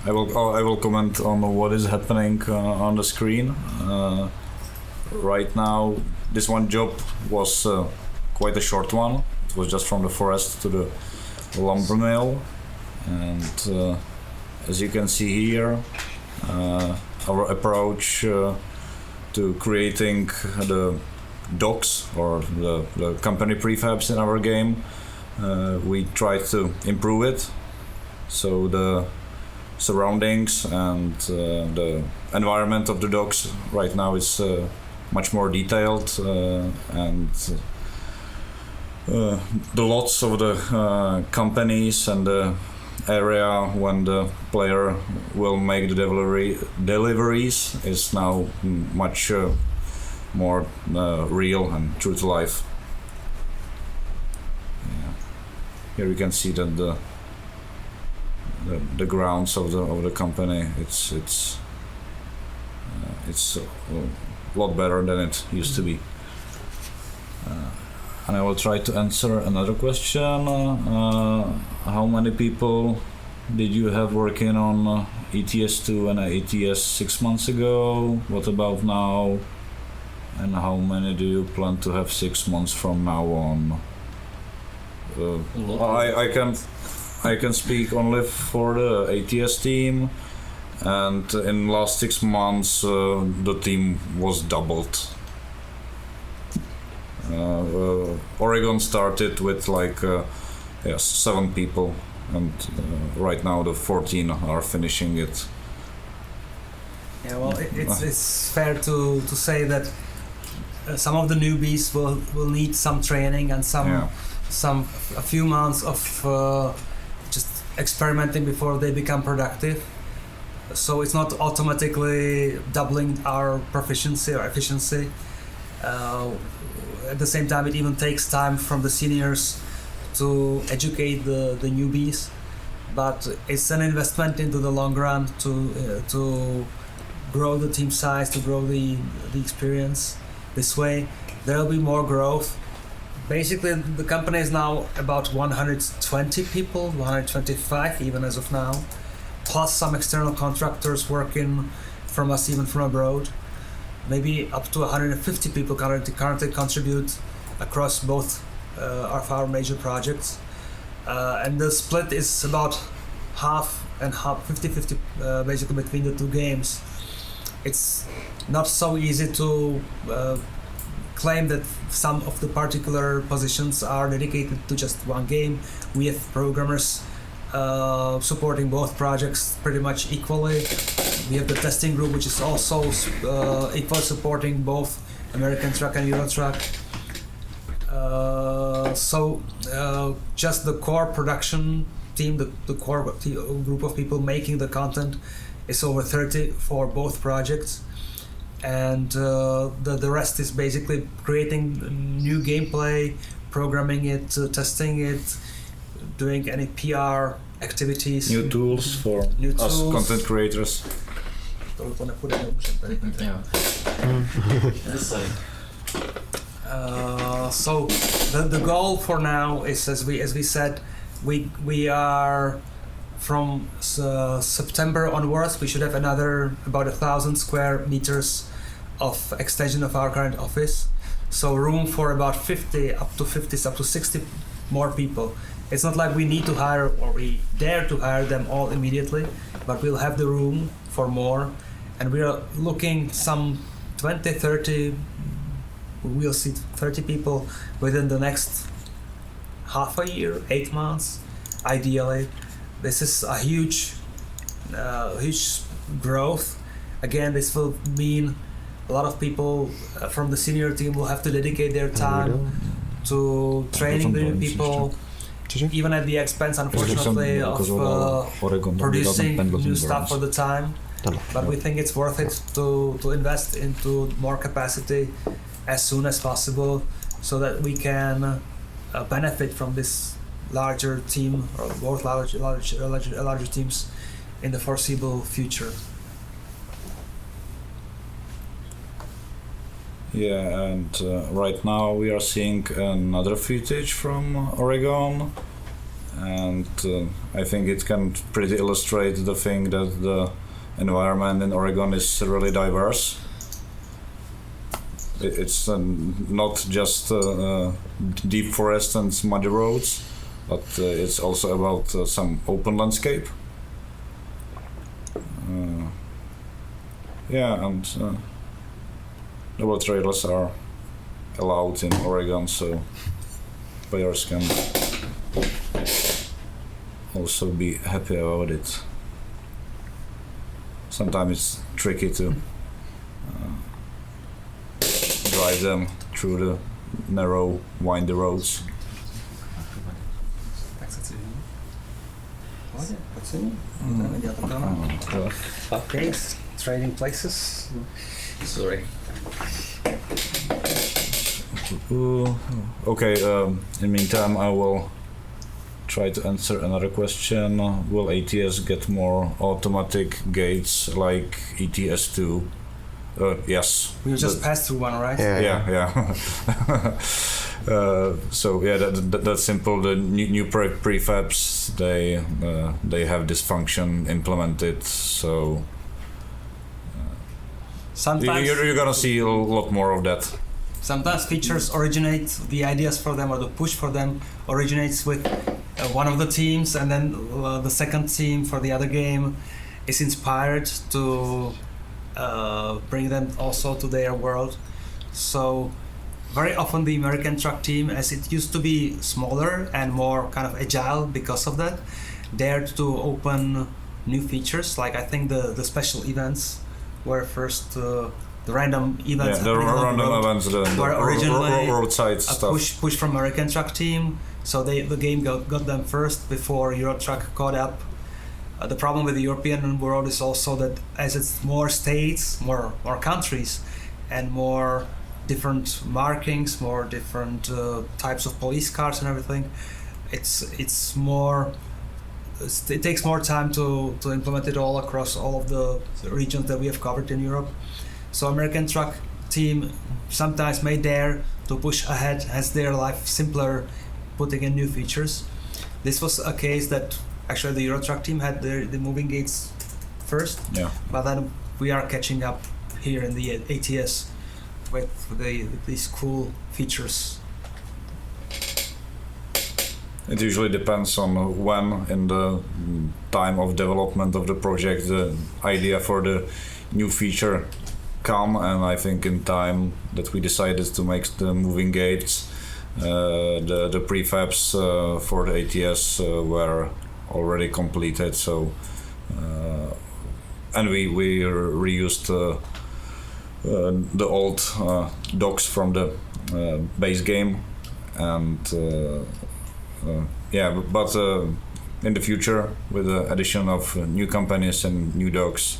[SPEAKER 5] I will comment on what is happening on the screen. Right now, this one job was quite a short one. It was just from the forest to the lumber mill, and as you can see here, our approach to creating the docks or the company prefabs in our game, we tried to improve it. So the surroundings and the environment of the docks right now is much more detailed, and the lots of the companies and the area when the player will make the deliveries is now much more real and true to life. Yeah. Here you can see that the grounds of the company, it's a lot better than it used to be. And I will try to answer another question. How many people did you have working on ETS2 and ETS 6 months ago. What about now? And how many do you plan to have 6 months from now on? I can speak only for the ATS team, and in last 6 months the team was doubled. Oregon started with like 7 people, and right now the 14 are finishing it.
[SPEAKER 3] Yeah, well, it's fair to say that some of the newbies will need some training and a few months of just experimenting before they become productive. So it's not automatically doubling our proficiency or efficiency. At the same time, it even takes time from the seniors to educate the newbies, but it's an investment into the long run to grow the team size, to grow the experience. This way there will be more growth. Basically the company is now about 120 people, 125 even as of now, plus some external contractors working from us, even from abroad. Maybe up to 150 people currently contribute across both of our major projects, and the split is about half and half, 50-50 basically between the two games. It's not so easy to claim that some of the particular positions are dedicated to just one game. We have programmers supporting both projects pretty much equally. We have the testing group, which is also equally supporting both American Truck and Euro Truck. Just the core production team, the core group of people making the content is over 30 for both projects, and the rest is basically creating new gameplay, programming it, testing it, doing any PR activities,
[SPEAKER 5] new tools for us content creators.
[SPEAKER 3] So the goal for now is, as we said, we are from September onwards, we should have another about 1,000 square meters of extension of our current office. So room for about 50 up to 60 more people. It's not like we need to hire or we dare to hire them all immediately, but we'll have the room for more. And we are looking some 20, 30, we'll see 30 people within the next half a year, 8 months, ideally. This is a huge growth. Again, this will mean a lot of people from the senior team will have to dedicate their time to training the new people, even at the expense, unfortunately, of producing new stuff for the time. But we think it's worth it to invest into more capacity as soon as possible, so that we can benefit from this larger team, or both larger teams, in the foreseeable future.
[SPEAKER 5] Yeah, and right now we are seeing another footage from Oregon, and I think it can pretty illustrate the thing that the environment in Oregon is really diverse. It's not just deep forest and muddy roads, but it's also about some open landscape. And double trailers are allowed in Oregon, so players can also be happy about it. Sometimes it's tricky to drive them through the narrow, windy roads.
[SPEAKER 3] Okay, trading places.
[SPEAKER 6] Sorry.
[SPEAKER 5] Okay, in the meantime I will try to answer another question. Will ATS get more automatic gates like ETS2? Yes.
[SPEAKER 3] We just passed through one, right?
[SPEAKER 5] Yeah. So yeah, that's simple. The new prefabs, they have this function implemented. So
[SPEAKER 3] Sometimes
[SPEAKER 5] you're gonna see a lot more of that.
[SPEAKER 3] Sometimes features originate, the ideas for them or the push for them originates with one of the teams, and then the second team for the other game is inspired to bring them also to their world. So very often the American truck team, as it used to be smaller and more kind of agile because of that, dared to open new features. Like I think the special events were first the random events.
[SPEAKER 5] Yeah, the random events, the
[SPEAKER 3] originally
[SPEAKER 5] roadside
[SPEAKER 3] a
[SPEAKER 5] stuff.
[SPEAKER 3] push from American truck team. So the game got them first before Euro Truck caught up. The problem with the European world is also that as it's more states, more countries, and more different markings, more different types of police cars and everything, it takes more time to implement it all across all of the regions that we have covered in Europe. So American truck team sometimes may dare to push ahead as their life simpler, putting in new features. This was a case that actually the Euro Truck team had the moving gates first,
[SPEAKER 5] Yeah.
[SPEAKER 3] but then we are catching up here in the ATS with these cool features.
[SPEAKER 5] It usually depends on when in the time of development of the project the idea for the new feature come, and I think in time that we decided to make the moving gates, the prefabs for the ATS were already completed. So and we reused the old docs from the base game, and yeah, but in the future with the addition of new companies and new docs,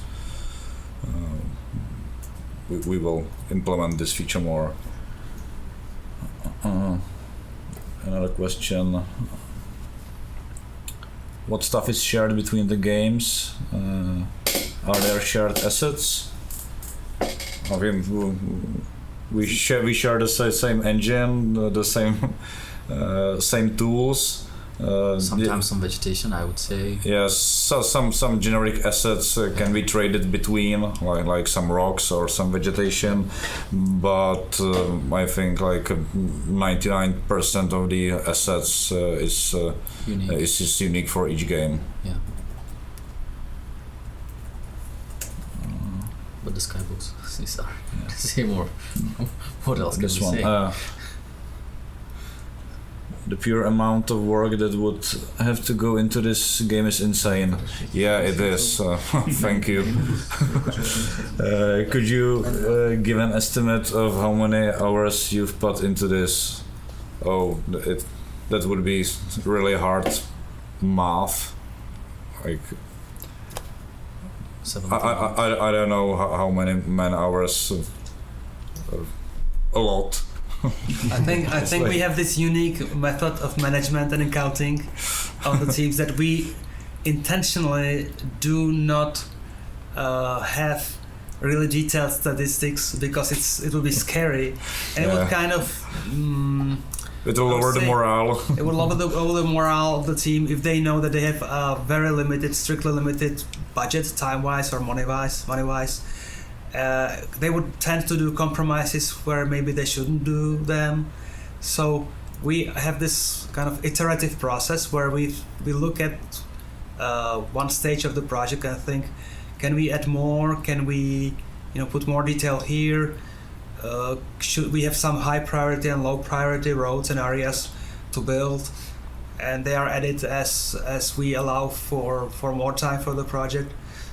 [SPEAKER 5] we will implement this feature more. Another question: what stuff is shared between the games? Are there shared assets? I mean, we share the same engine, the same tools.
[SPEAKER 6] Sometimes some vegetation, I would say.
[SPEAKER 5] Yes, so some generic assets can be traded between, like some rocks or some vegetation, but I think like 99% of the assets is unique for each game.
[SPEAKER 6] Yeah. But the skybooks, these are say more. What else can we say?
[SPEAKER 5] The pure amount of work that would have to go into this game is insane. Yeah, it is. Thank you. Could you give an estimate of how many hours you've put into this? Oh, that would be really hard math. Like, I don't know how many man hours. A lot.
[SPEAKER 3] I think we have this unique method of management and accounting on the teams that we intentionally do not have really detailed statistics, because it will be scary, and it would kind of
[SPEAKER 5] it will lower the morale.
[SPEAKER 3] It will lower the morale of the team if they know that they have a very limited, strictly limited budget, time-wise or money-wise. They would tend to do compromises where maybe they shouldn't do them. So we have this kind of iterative process where we look at one stage of the project and think, can we add more? Can we put more detail here? Should we have some high priority and low priority roads and areas to build? And they are added as we allow for more time for the project.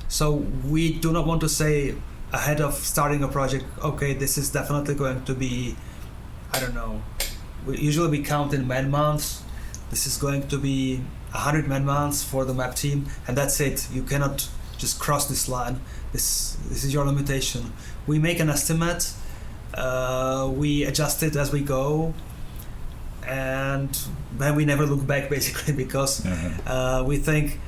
[SPEAKER 3] So we do not want to say ahead of starting a project, okay, this is definitely going to be, I don't know, we count in man months. This is going to be 100 man months for the map team, and that's it. You cannot just cross this line. This is your limitation. We make an estimate, we adjust it as we go, and then we never look back, basically, because we think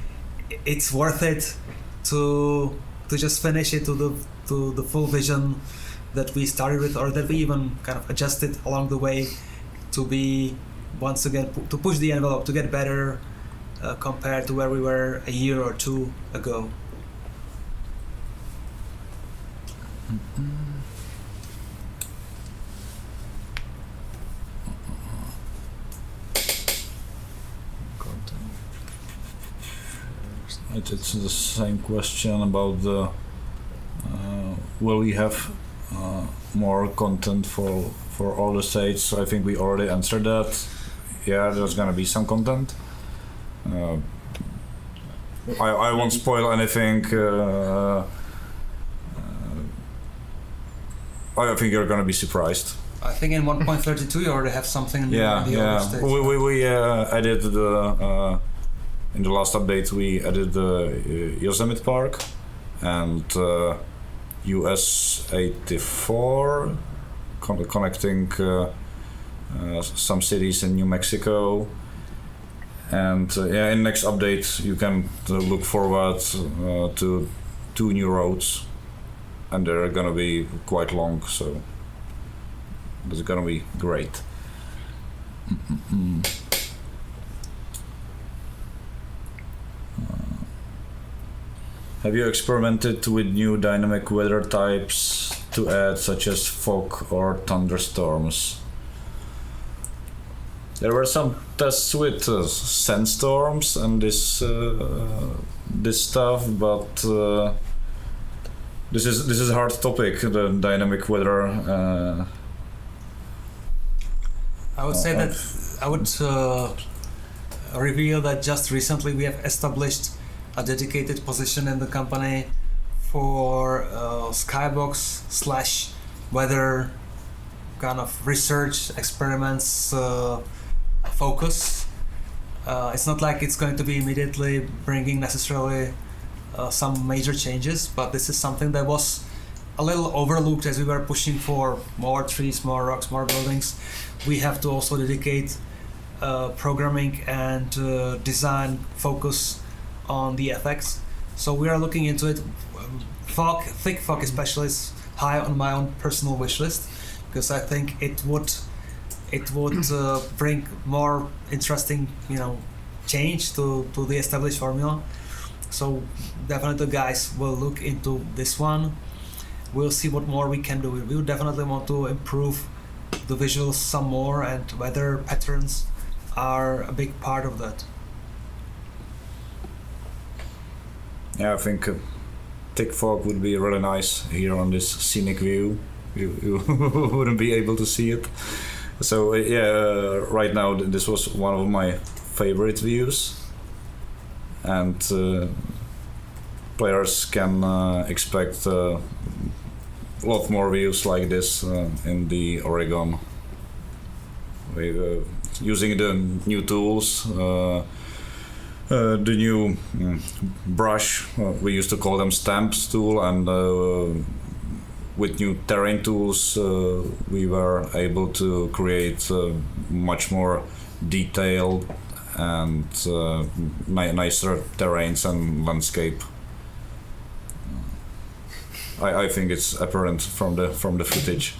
[SPEAKER 3] it's worth it to just finish it to the full vision that we started with, or that we even kind of adjusted along the way to be once again to push the envelope to get better compared to where we were a year or two ago.
[SPEAKER 5] It's the same question about the will we have more content for all the states. I think we already answered that. Yeah, there's gonna be some content. I won't spoil anything. I think you're gonna be surprised.
[SPEAKER 3] I think in 1.32 you already have something in the other states.
[SPEAKER 5] We added the in the last update we added the Yosemite Park and US 84 connecting some cities in New Mexico, and in next update you can look forward to 2 new roads, and they're gonna be quite long, so it's gonna be great. Have you experimented with new dynamic weather types to add, such as fog or thunderstorms? There were some tests with sandstorms and this stuff, but this is a hard topic, the dynamic weather.
[SPEAKER 3] I would say that I would reveal that just recently we have established a dedicated position in the company for skybox / weather kind of research experiments focus. It's not like it's going to be immediately bringing necessarily some major changes, but this is something that was a little overlooked as we were pushing for more trees, more rocks, more buildings. We have to also dedicate programming and design focus on the effects. So we are looking into it. Fog, thick fog especially, is high on my own personal wish list, because I think it would bring more interesting, change to the established formula. So definitely, guys, will look into this one. We'll see what more we can do. We would definitely want to improve the visuals some more, and weather patterns are a big part of that.
[SPEAKER 5] Yeah, I think thick fog would be really nice here on this scenic view. You wouldn't be able to see it. So right now this was one of my favorite views, and players can expect a lot more views like this in the Oregon. Using the new tools. The new brush, we used to call them stamps tool, and with new terrain tools we were able to create much more detailed and nicer terrains and landscape. I think it's apparent from the footage.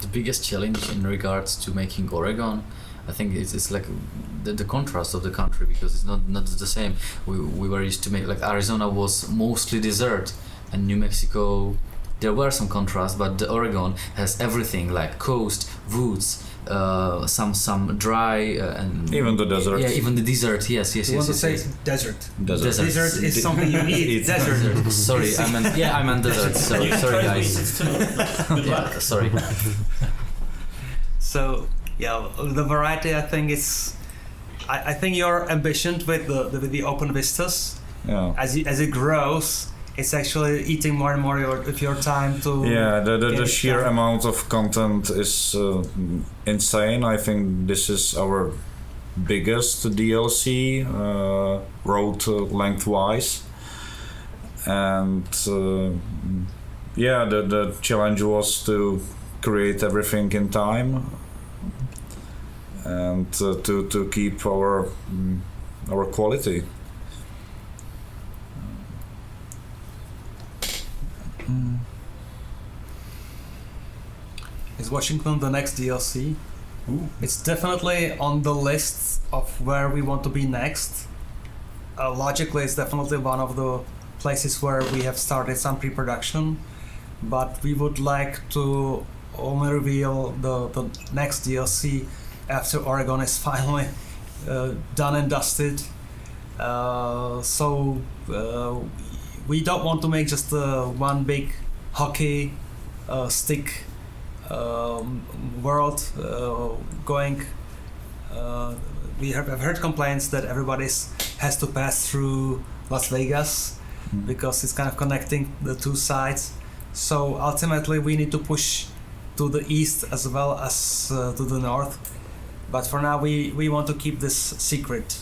[SPEAKER 6] The biggest challenge in regards to making Oregon, I think it's like the contrast of the country, because it's not the same. We were used to make, like, Arizona was mostly desert, and New Mexico there were some contrast, but the Oregon has everything, like coast, woods, some dry and
[SPEAKER 5] even the desert.
[SPEAKER 6] Yeah, even the desert. Yes.
[SPEAKER 3] You want to say desert?
[SPEAKER 6] Desert
[SPEAKER 3] is something you eat. Desert.
[SPEAKER 6] Sorry, I meant desert. Sorry, guys. Yeah, sorry.
[SPEAKER 3] So the variety, I think is, I think your ambition with the open vistas, as it grows, it's actually eating more and more of your time to.
[SPEAKER 5] Yeah, the sheer amount of content is insane. I think this is our biggest DLC road lengthwise, and the challenge was to create everything in time and to keep our quality.
[SPEAKER 3] Is Washington the next DLC?
[SPEAKER 7] Ooh.
[SPEAKER 3] It's definitely on the list of where we want to be next. Logically, it's definitely one of the places where we have started some pre-production, but we would like to only reveal the next DLC after Oregon is finally done and dusted. So we don't want to make just one big hockey stick world going. We have heard complaints that everybody has to pass through Las Vegas because it's kind of connecting the two sides. So ultimately we need to push to the east as well as to the north. But for now we want to keep this secret.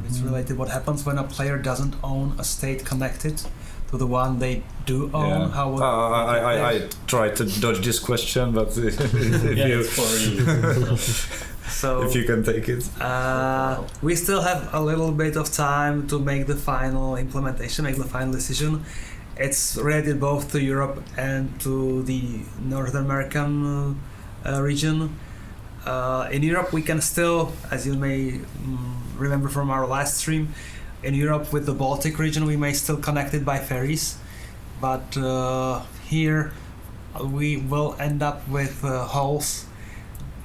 [SPEAKER 3] It's related what happens when a player doesn't own a state connected to the one they do own.
[SPEAKER 5] Yeah.
[SPEAKER 3] How would
[SPEAKER 5] I tried to dodge this question, but if
[SPEAKER 7] Yeah,
[SPEAKER 5] you
[SPEAKER 7] it's for you.
[SPEAKER 3] so
[SPEAKER 5] if you can take it.
[SPEAKER 3] we still have a little bit of time to make the final implementation, make the final decision. It's related both to Europe and to the North American region. In Europe, we can still, as you may remember from our last stream, in Europe with the Baltic region, we may still connect it by ferries, but here we will end up with holes,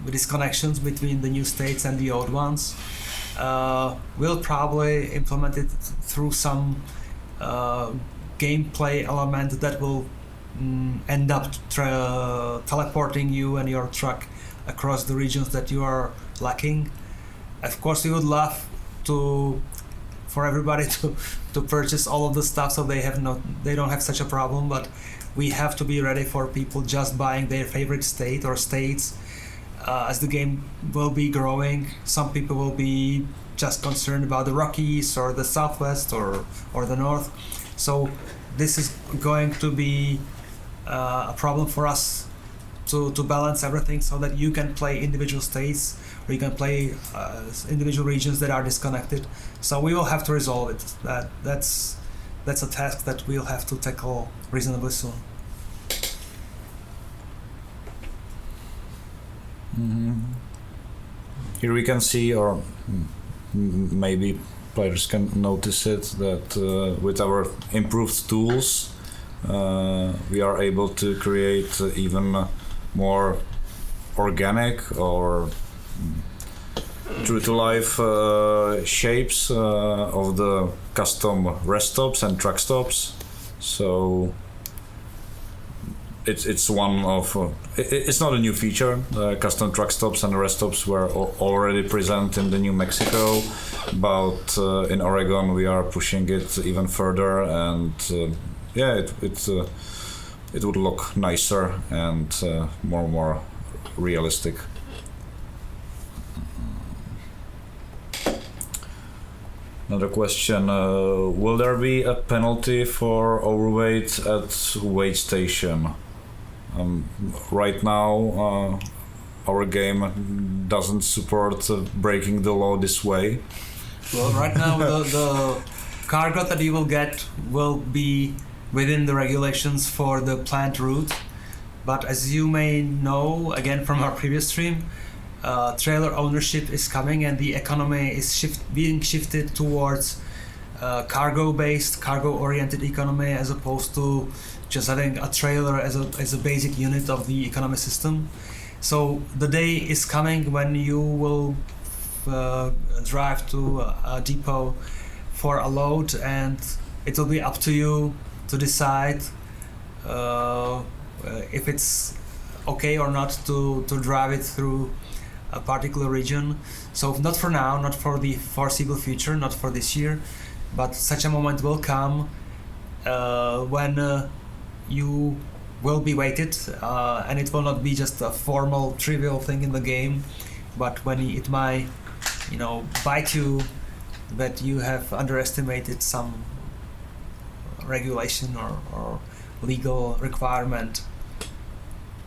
[SPEAKER 3] with these connections between the new states and the old ones. We'll probably implement it through some gameplay element that will end up teleporting you and your truck across the regions that you are lacking. Of course, we would love for everybody to purchase all of the stuff so they don't have such a problem, but we have to be ready for people just buying their favorite state or states. As the game will be growing, some people will be just concerned about the Rockies or the Southwest or the North. So this is going to be a problem for us to balance everything so that you can play individual states or you can play individual regions that are disconnected. So we will have to resolve it. That's a task that we'll have to tackle reasonably soon.
[SPEAKER 5] Here we can see, or maybe players can notice it, that with our improved tools we are able to create even more organic or true to life shapes of the custom rest stops and truck stops. So it's one of it's not a new feature. Custom truck stops and rest stops were already present in the New Mexico, but in Oregon we are pushing it even further, and it would look nicer and more realistic. Another question, will there be a penalty for overweight at weight station? Right now our game doesn't support breaking the law this way.
[SPEAKER 3] Well, right now the cargo that you will get will be within the regulations for the planned route, but as you may know again from our previous stream, trailer ownership is coming and the economy is being shifted towards cargo-based, cargo-oriented economy as opposed to just having a trailer as a basic unit of the economy system. So the day is coming when you will drive to a depot for a load, and it will be up to you to decide if it's okay or not to drive it through a particular region. So not for now, not for the foreseeable future, not for this year, but such a moment will come when you will be weighted, and it will not be just a formal trivial thing in the game, but when it might bite you that you have underestimated some regulation or legal requirement.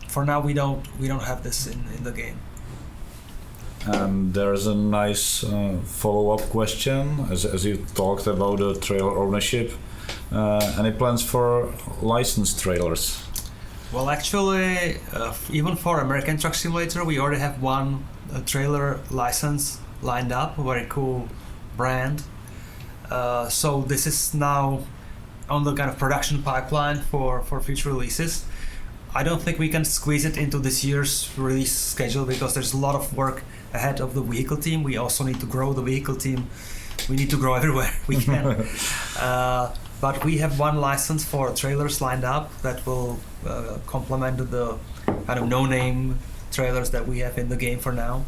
[SPEAKER 3] For now we don't have this in the game.
[SPEAKER 5] And there's a nice follow-up question, as you talked about the trailer ownership. Any plans for licensed trailers?
[SPEAKER 3] Well, actually, even for American Truck Simulator, we already have one trailer license lined up, a very cool brand. So this is now on the kind of production pipeline for future releases. I don't think we can squeeze it into this year's release schedule because there's a lot of work ahead of the vehicle team. We also need to grow the vehicle team. We need to grow everywhere we can. But we have one license for trailers lined up that will complement the kind of no-name trailers that we have in the game for now.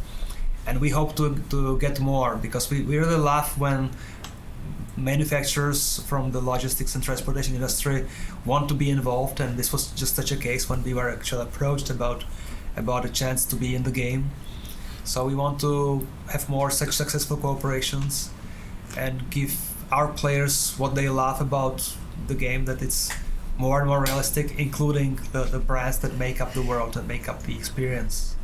[SPEAKER 3] And we hope to get more because we really love when manufacturers from the logistics and transportation industry want to be involved, and this was just such a case when we were actually approached about a chance to be in the game. So we want to have more such successful cooperations and give our players what they love about the game, that it's more and more realistic, including the brands that make up the world and make up the experience.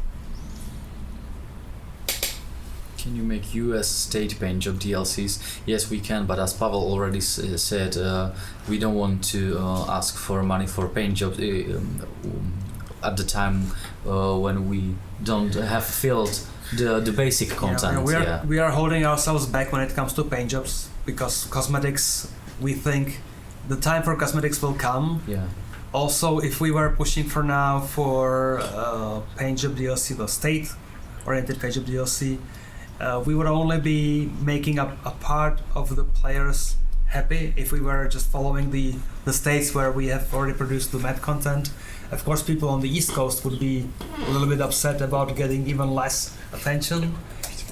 [SPEAKER 6] Can you make US state paint job DLCs? Yes, we can, but as Pavel already said, we don't want to ask for money for paint job at the time when we don't have filled the basic content.
[SPEAKER 3] We are holding ourselves back when it comes to paint jobs because cosmetics, we think the time for cosmetics will come.
[SPEAKER 6] Yeah.
[SPEAKER 3] Also, if we were pushing for now for paint job DLC, the state-oriented paint job DLC, we would only be making a part of the players happy if we were just following the states where we have already produced the map content. Of course, people on the East Coast would be a little bit upset about getting even less attention.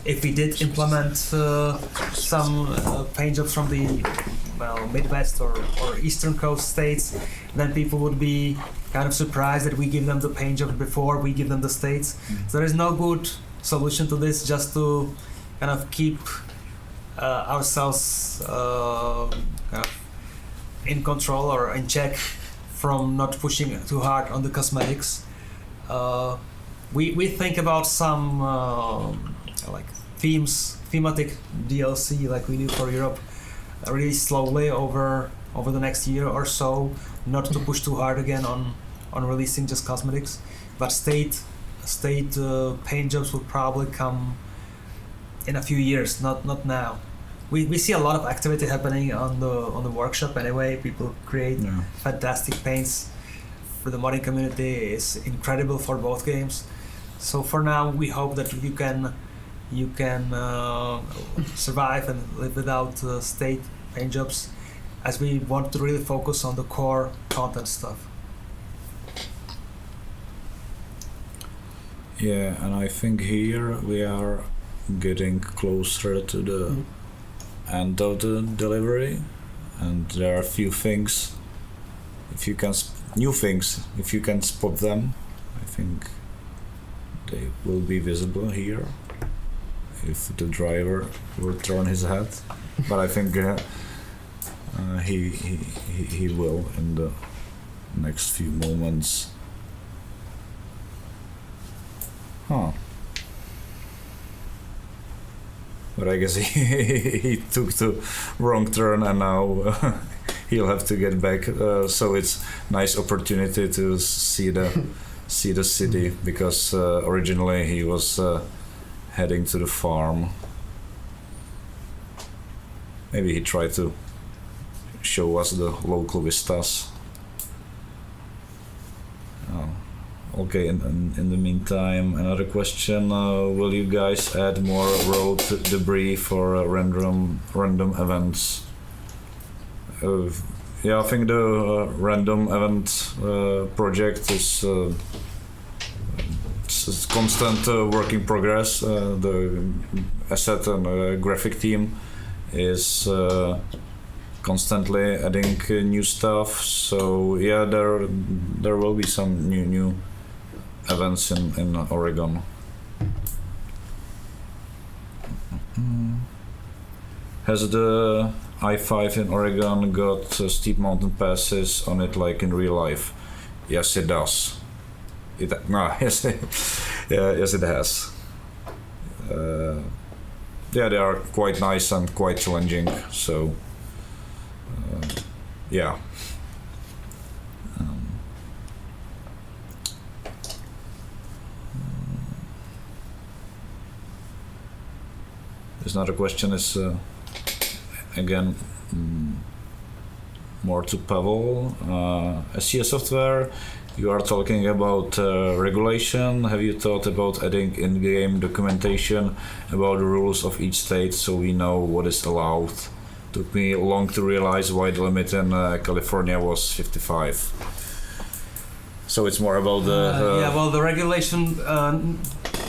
[SPEAKER 3] If we did implement some paint jobs from the Midwest or Eastern Coast states, then people would be kind of surprised that we give them the paint job before we give them the states. So there is no good solution to this, just to kind of keep ourselves kind of in control or in check from not pushing too hard on the cosmetics. We think about some like thematic DLC like we do for Europe really slowly over the next year or so, not to push too hard again on releasing just cosmetics, but state paint jobs will probably come in a few years, not now. We see a lot of activity happening on the workshop anyway. People create fantastic paints. For the modding community is incredible for both games. So for now, we hope that you can survive and live without state paint jobs, as we want to really focus on the core content stuff.
[SPEAKER 5] Yeah, and I think here we are getting closer to the end of the delivery, and there are a few things. If you can new things, if you can spot them, I think they will be visible here. If the driver will turn his head, but I think he will in the next few moments. Huh. But I guess he took the wrong turn, and now he'll have to get back. So it's nice opportunity to see the city, because originally he was heading to the farm. Maybe he tried to show us the local vistas. Oh. Okay, in the meantime, another question: will you guys add more road debris for random events? Yeah, I think the random event project is it's constant work in progress. The asset and graphic team is constantly adding new stuff. So yeah, there will be some new events in Oregon. Has the I-5 in Oregon got steep mountain passes on it like in real life? Yes, it does. Yes, it has. yeah, they are quite nice and quite challenging. So yeah. There's another question is again more to Pavel. SCS Software, you are talking about regulation. Have you thought about adding in-game documentation about the rules of each state so we know what is allowed? Took me long to realize why the limit in California was 55. So it's more about the...
[SPEAKER 3] yeah, well, the regulation,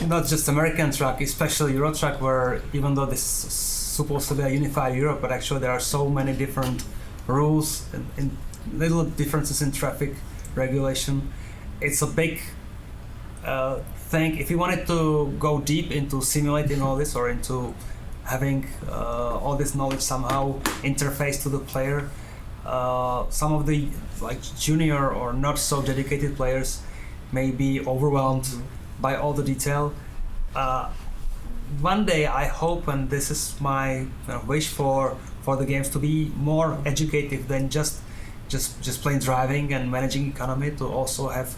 [SPEAKER 3] not just American track, especially Euro track, where even though this is supposed to be a unified Europe, but actually there are so many different rules and little differences in traffic regulation. It's a big thing. If you wanted to go deep into simulating all this or into having all this knowledge somehow interface to the player, some of the like junior or not so dedicated players may be overwhelmed by all the detail. One day I hope, and this is my wish for the games to be more educative than just plain driving and managing economy, to also have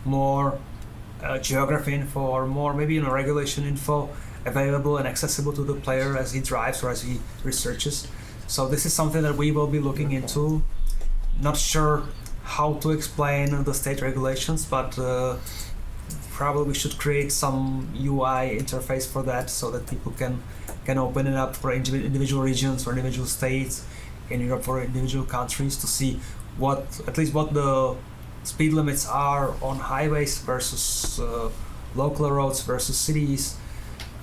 [SPEAKER 3] more geography info or more maybe regulation info available and accessible to the player as he drives or as he researches. So this is something that we will be looking into. Not sure how to explain the state regulations, but probably we should create some UI interface for that so that people can open it up for individual regions or individual states in Europe, for individual countries, to see at least what the speed limits are on highways versus local roads versus cities.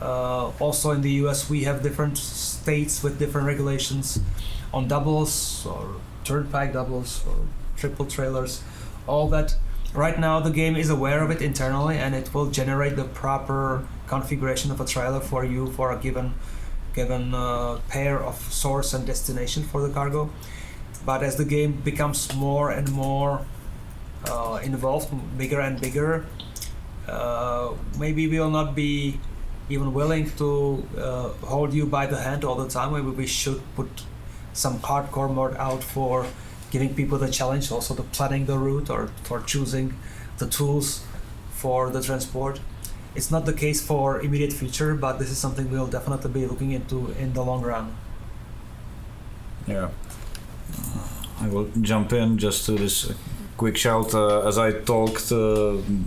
[SPEAKER 3] Also in the US we have different states with different regulations on doubles or turnpike doubles or triple trailers, all that. Right now the game is aware of it internally, and it will generate the proper configuration of a trailer for you for a given pair of source and destination for the cargo. But as the game becomes more and more involved, bigger and bigger, maybe we will not be even willing to hold you by the hand all the time. Maybe we should put some hardcore mode out for giving people the challenge, also to planning the route or for choosing the tools for the transport. It's not the case for immediate future, but this is something we'll definitely be looking into in the long run.
[SPEAKER 5] Yeah. I will jump in just to this quick shout. As I talked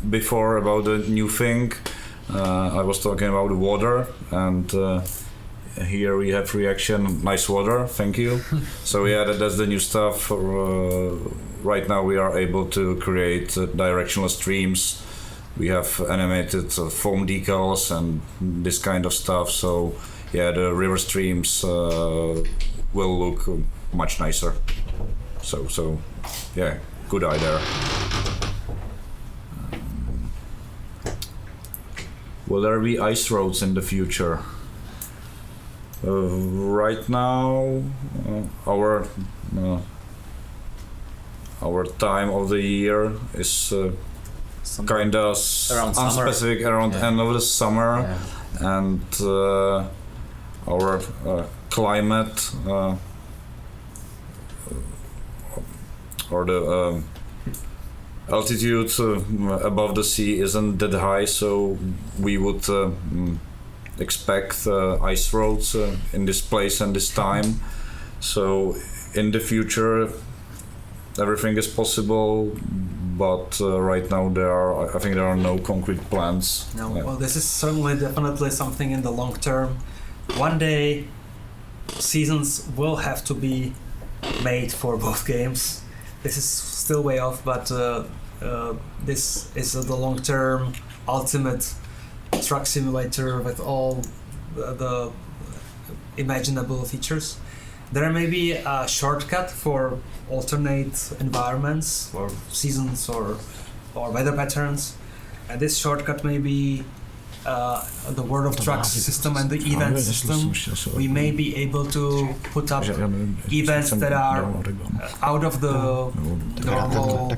[SPEAKER 5] before about the new thing, I was talking about the water, and here we have reaction, nice water, thank you. So yeah, that's the new stuff. Right now we are able to create directional streams. We have animated foam decals and this kind of stuff. So yeah, the river streams will look much nicer. So yeah, good eye there. Will there be ice roads in the future? Right now, our time of the year is kind of unspecific, around end of the summer, and our climate or the altitude above the sea isn't that high, so we would expect ice roads in this place and this time. So in the future everything is possible, but right now I think there are no concrete plans.
[SPEAKER 3] No, well, this is certainly definitely something in the long term. One day seasons will have to be made for both games. This is still way off, but this is the long-term ultimate truck simulator with all the imaginable features. There may be a shortcut for alternate environments or seasons or weather patterns, and this shortcut may be the World of Trucks system and the event system. We may be able to put up events that are out of the normal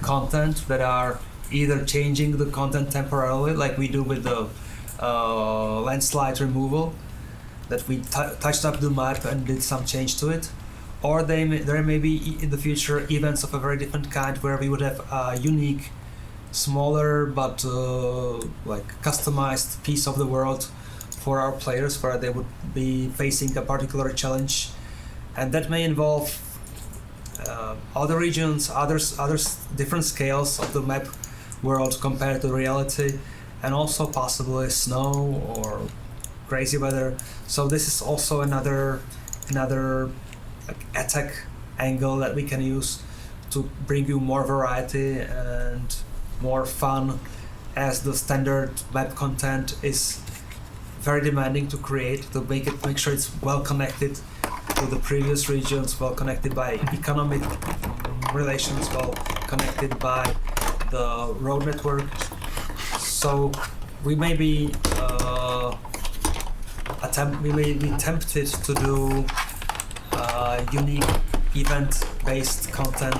[SPEAKER 3] content, that are either changing the content temporarily, like we do with the landslide removal, that we touched up the map and did some change to it. Or there may be in the future events of a very different kind where we would have a unique, smaller but like customized piece of the world for our players, where they would be facing a particular challenge, and that may involve other regions, others different scales of the map world compared to reality, and also possibly snow or crazy weather. So this is also another attack angle that we can use to bring you more variety and more fun, as the standard map content is very demanding to create, to make sure it's well connected to the previous regions, well connected by economic relations, well connected by the road network. So we may be tempted to do unique event-based content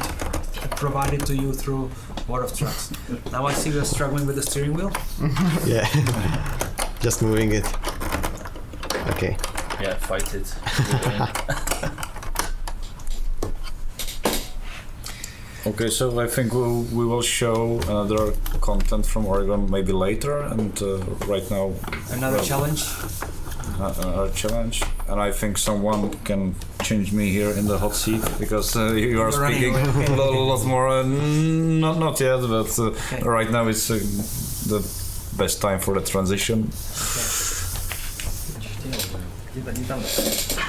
[SPEAKER 3] and provide it to you through World of Trucks. Now I see you're struggling with the steering wheel.
[SPEAKER 2] Yeah, just moving it. Okay.
[SPEAKER 6] Yeah, fight it.
[SPEAKER 5] Okay, so I think we will show another content from Oregon maybe later, and right now
[SPEAKER 3] Another challenge.
[SPEAKER 5] Another challenge, and I think someone can change me here in the hot seat, because you are speaking a lot more. Not yet, but
[SPEAKER 3] Okay.
[SPEAKER 5] right now it's the best time for the transition.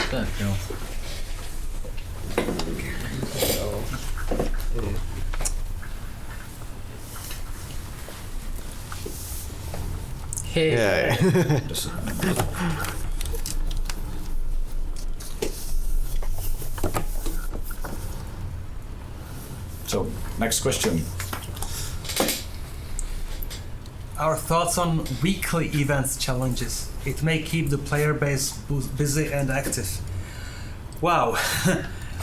[SPEAKER 6] Tak, jo. Hey.
[SPEAKER 2] Yeah.
[SPEAKER 5] So, next question.
[SPEAKER 3] Our thoughts on weekly events challenges. It may keep the player base busy and active. Wow.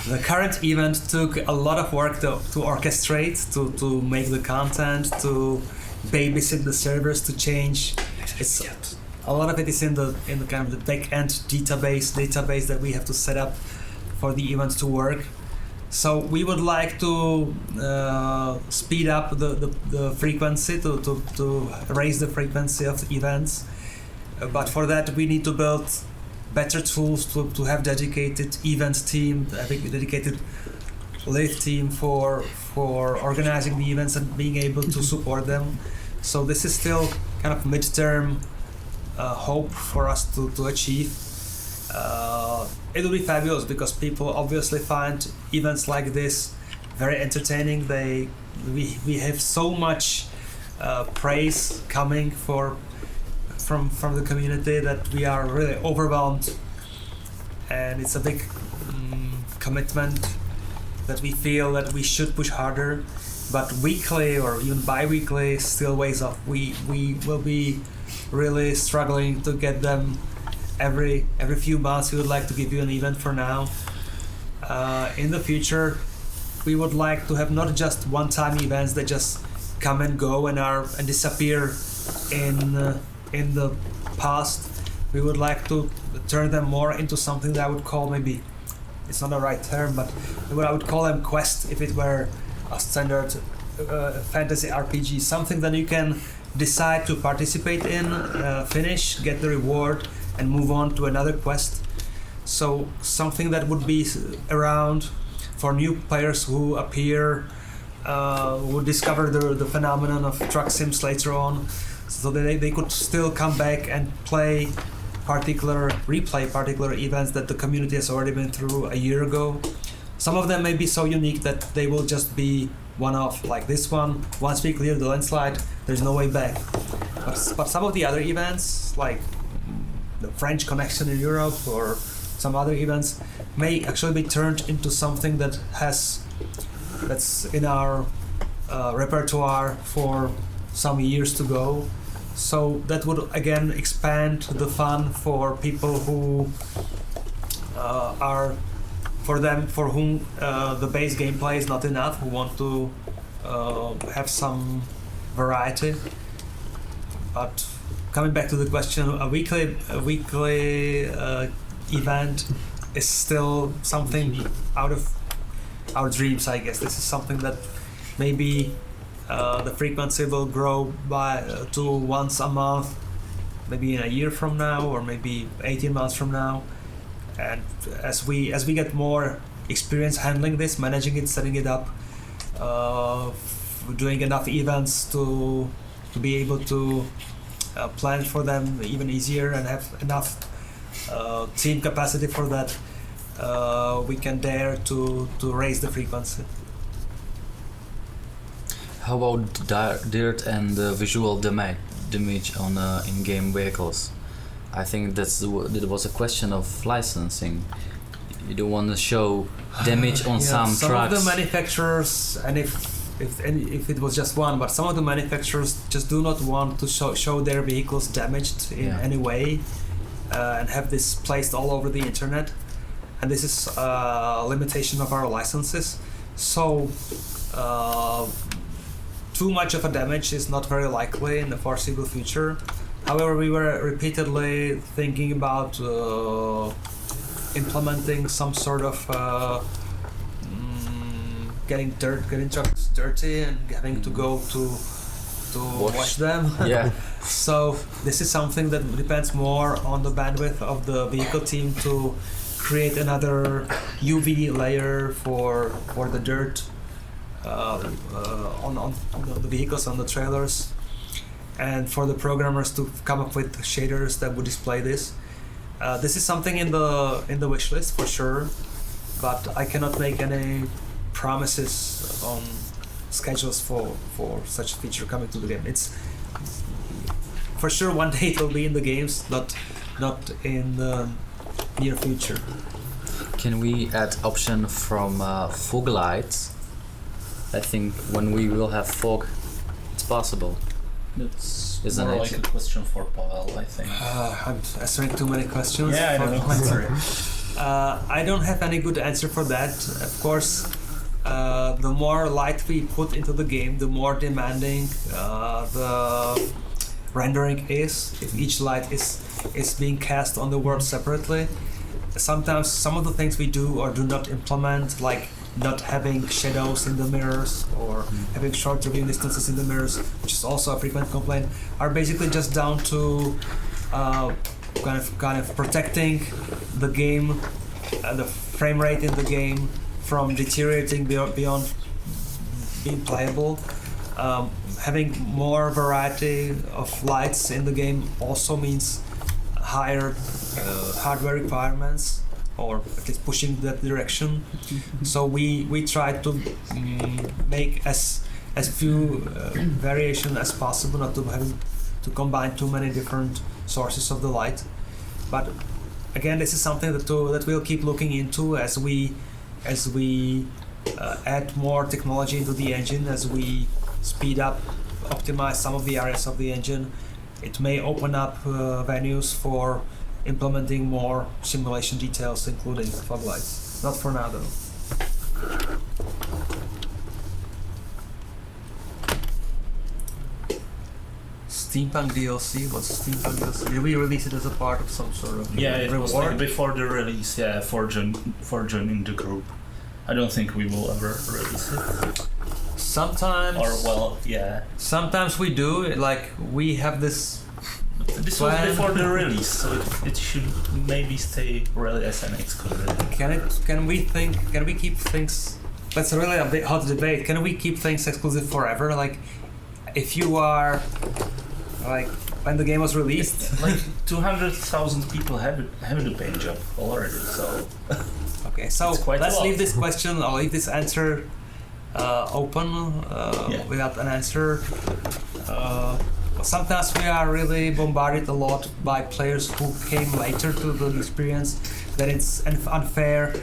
[SPEAKER 3] The current event took a lot of work to orchestrate, to make the content, to babysit the servers, to change. It's a lot of it is in the kind of the back-end database that we have to set up for the event to work. So we would like to speed up the frequency, to raise the frequency of the events. But for that we need to build better tools to have dedicated event team, dedicated live team for organizing the events and being able to support them. So this is still kind of midterm hope for us to achieve. It will be fabulous because people obviously find events like this very entertaining. We have so much praise coming from the community that we are really overwhelmed, and it's a big commitment that we feel that we should push harder. But weekly or even bi-weekly still ways off. We will be really struggling to get them every few months. We would like to give you an event for now. In the future, we would like to have not just one-time events that just come and go and disappear in the past. We would like to turn them more into something that I would call, maybe it's not the right term, but what I would call them quests if it were a standard fantasy RPG, something that you can decide to participate in, finish, get the reward, and move on to another quest. So something that would be around for new players who appear, who discover the phenomenon of truck sims later on, so that they could still come back and replay particular events that the community has already been through a year ago. Some of them may be so unique that they will just be one-off, like this one. Once we clear the landslide, there's no way back. But some of the other events, like the French Connection in Europe or some other events, may actually be turned into something that's in our repertoire for some years to go. So that would again expand the fun for people who for whom the base gameplay is not enough, who want to have some variety. But coming back to the question, a weekly event is still something out of our dreams, I guess. This is something that maybe the frequency will grow to once a month, maybe in a year from now, or maybe 18 months from now. And as we get more experience handling this, managing it, setting it up, doing enough events to be able to plan for them even easier and have enough team capacity for that, we can dare to raise the frequency.
[SPEAKER 6] How about dirt and visual damage on in-game vehicles? I think that was a question of licensing. You don't want to show damage on some trucks.
[SPEAKER 3] Some of the manufacturers, and if it was just one, but some of the manufacturers just do not want to show their vehicles damaged in any way, and have this placed all over the internet. And this is a limitation of our licenses. So too much of a damage is not very likely in the foreseeable future. However, we were repeatedly thinking about implementing some sort of getting trucks dirty and having to go to wash them.
[SPEAKER 6] Yeah.
[SPEAKER 3] So this is something that depends more on the bandwidth of the vehicle team to create another UV layer for the dirt on the vehicles, on the trailers, and for the programmers to come up with shaders that would display this. This is something in the wish list for sure, but I cannot make any promises on schedules for such a feature coming to the game. It's for sure one day it will be in the games, not in the near future.
[SPEAKER 6] Can we add option from fog lights? I think when we will have fog, it's possible.
[SPEAKER 7] That's
[SPEAKER 6] Isn't
[SPEAKER 7] more
[SPEAKER 6] it?
[SPEAKER 7] like a question for Pavel, I think.
[SPEAKER 3] I'm answering too many questions.
[SPEAKER 7] Yeah, I know. Sorry.
[SPEAKER 3] I don't have any good answer for that. Of course, the more light we put into the game, the more demanding the rendering is. If each light is being cast on the world separately, sometimes some of the things we do or do not implement, like not having shadows in the mirrors or having short viewing distances in the mirrors, which is also a frequent complaint, are basically just down to kind of protecting the game, the frame rate in the game from deteriorating beyond being playable. Having more variety of lights in the game also means higher hardware requirements, or at least pushing that direction. So we try to make as few variation as possible, not to having to combine too many different sources of the light. But again, this is something that we'll keep looking into as we add more technology into the engine, as we speed up, optimize some of the areas of the engine. It may open up venues for implementing more simulation details, including fog lights. Not for now, though. Steampunk DLC? What's Steampunk DLC? Did we release it as a part of some sort of
[SPEAKER 7] It was like
[SPEAKER 3] reward?
[SPEAKER 7] before the release, for joining the group. I don't think we will ever release it.
[SPEAKER 3] Sometimes. Sometimes we do. Like we have this.
[SPEAKER 7] This was before the release, so it should maybe stay really as an exclusive.
[SPEAKER 3] Can we keep things? That's really a bit hot debate. Can we keep things exclusive forever? Like, if you are, like, when the game was released,
[SPEAKER 7] Like 200,000 people have the paint job already. So
[SPEAKER 3] okay. So
[SPEAKER 7] It's quite a
[SPEAKER 3] let's
[SPEAKER 7] lot.
[SPEAKER 3] leave this question. I'll leave this answer open without an answer. Sometimes we are really bombarded a lot by players who came later to the experience, that it's unfair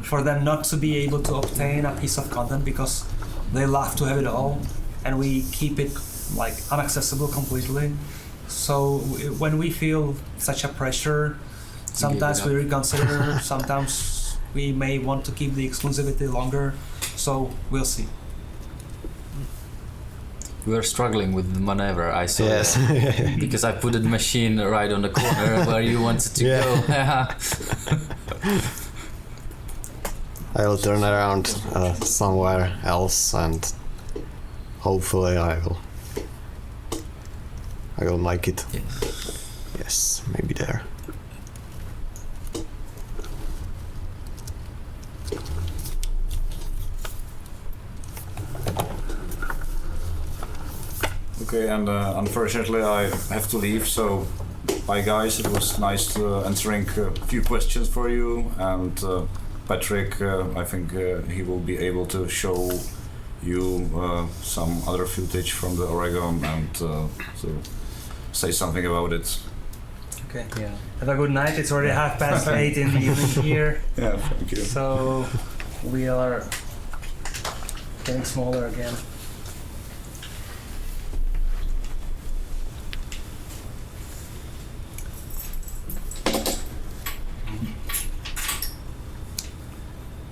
[SPEAKER 3] for them not to be able to obtain a piece of content because they love to have it all, and we keep it like inaccessible completely. So when we feel such a pressure, sometimes we reconsider, sometimes we may want to keep the exclusivity longer, so we'll see.
[SPEAKER 6] we were struggling with the maneuver. I saw
[SPEAKER 2] Yes.
[SPEAKER 6] that. Because I put the machine right on the corner where you wanted to
[SPEAKER 2] Yeah.
[SPEAKER 6] go.
[SPEAKER 2] I'll turn around somewhere else and hopefully I will make it.
[SPEAKER 6] Yes.
[SPEAKER 2] Yes, maybe there.
[SPEAKER 5] Okay, and unfortunately I have to leave, so bye guys, it was nice answering a few questions for you, and Patrick, I think he will be able to show you some other footage from the Oregon and so say something about it.
[SPEAKER 3] Okay. Yeah. Have a good night. It's already 8:30 in the evening here,
[SPEAKER 5] Yeah, thank you.
[SPEAKER 3] so we are getting smaller again.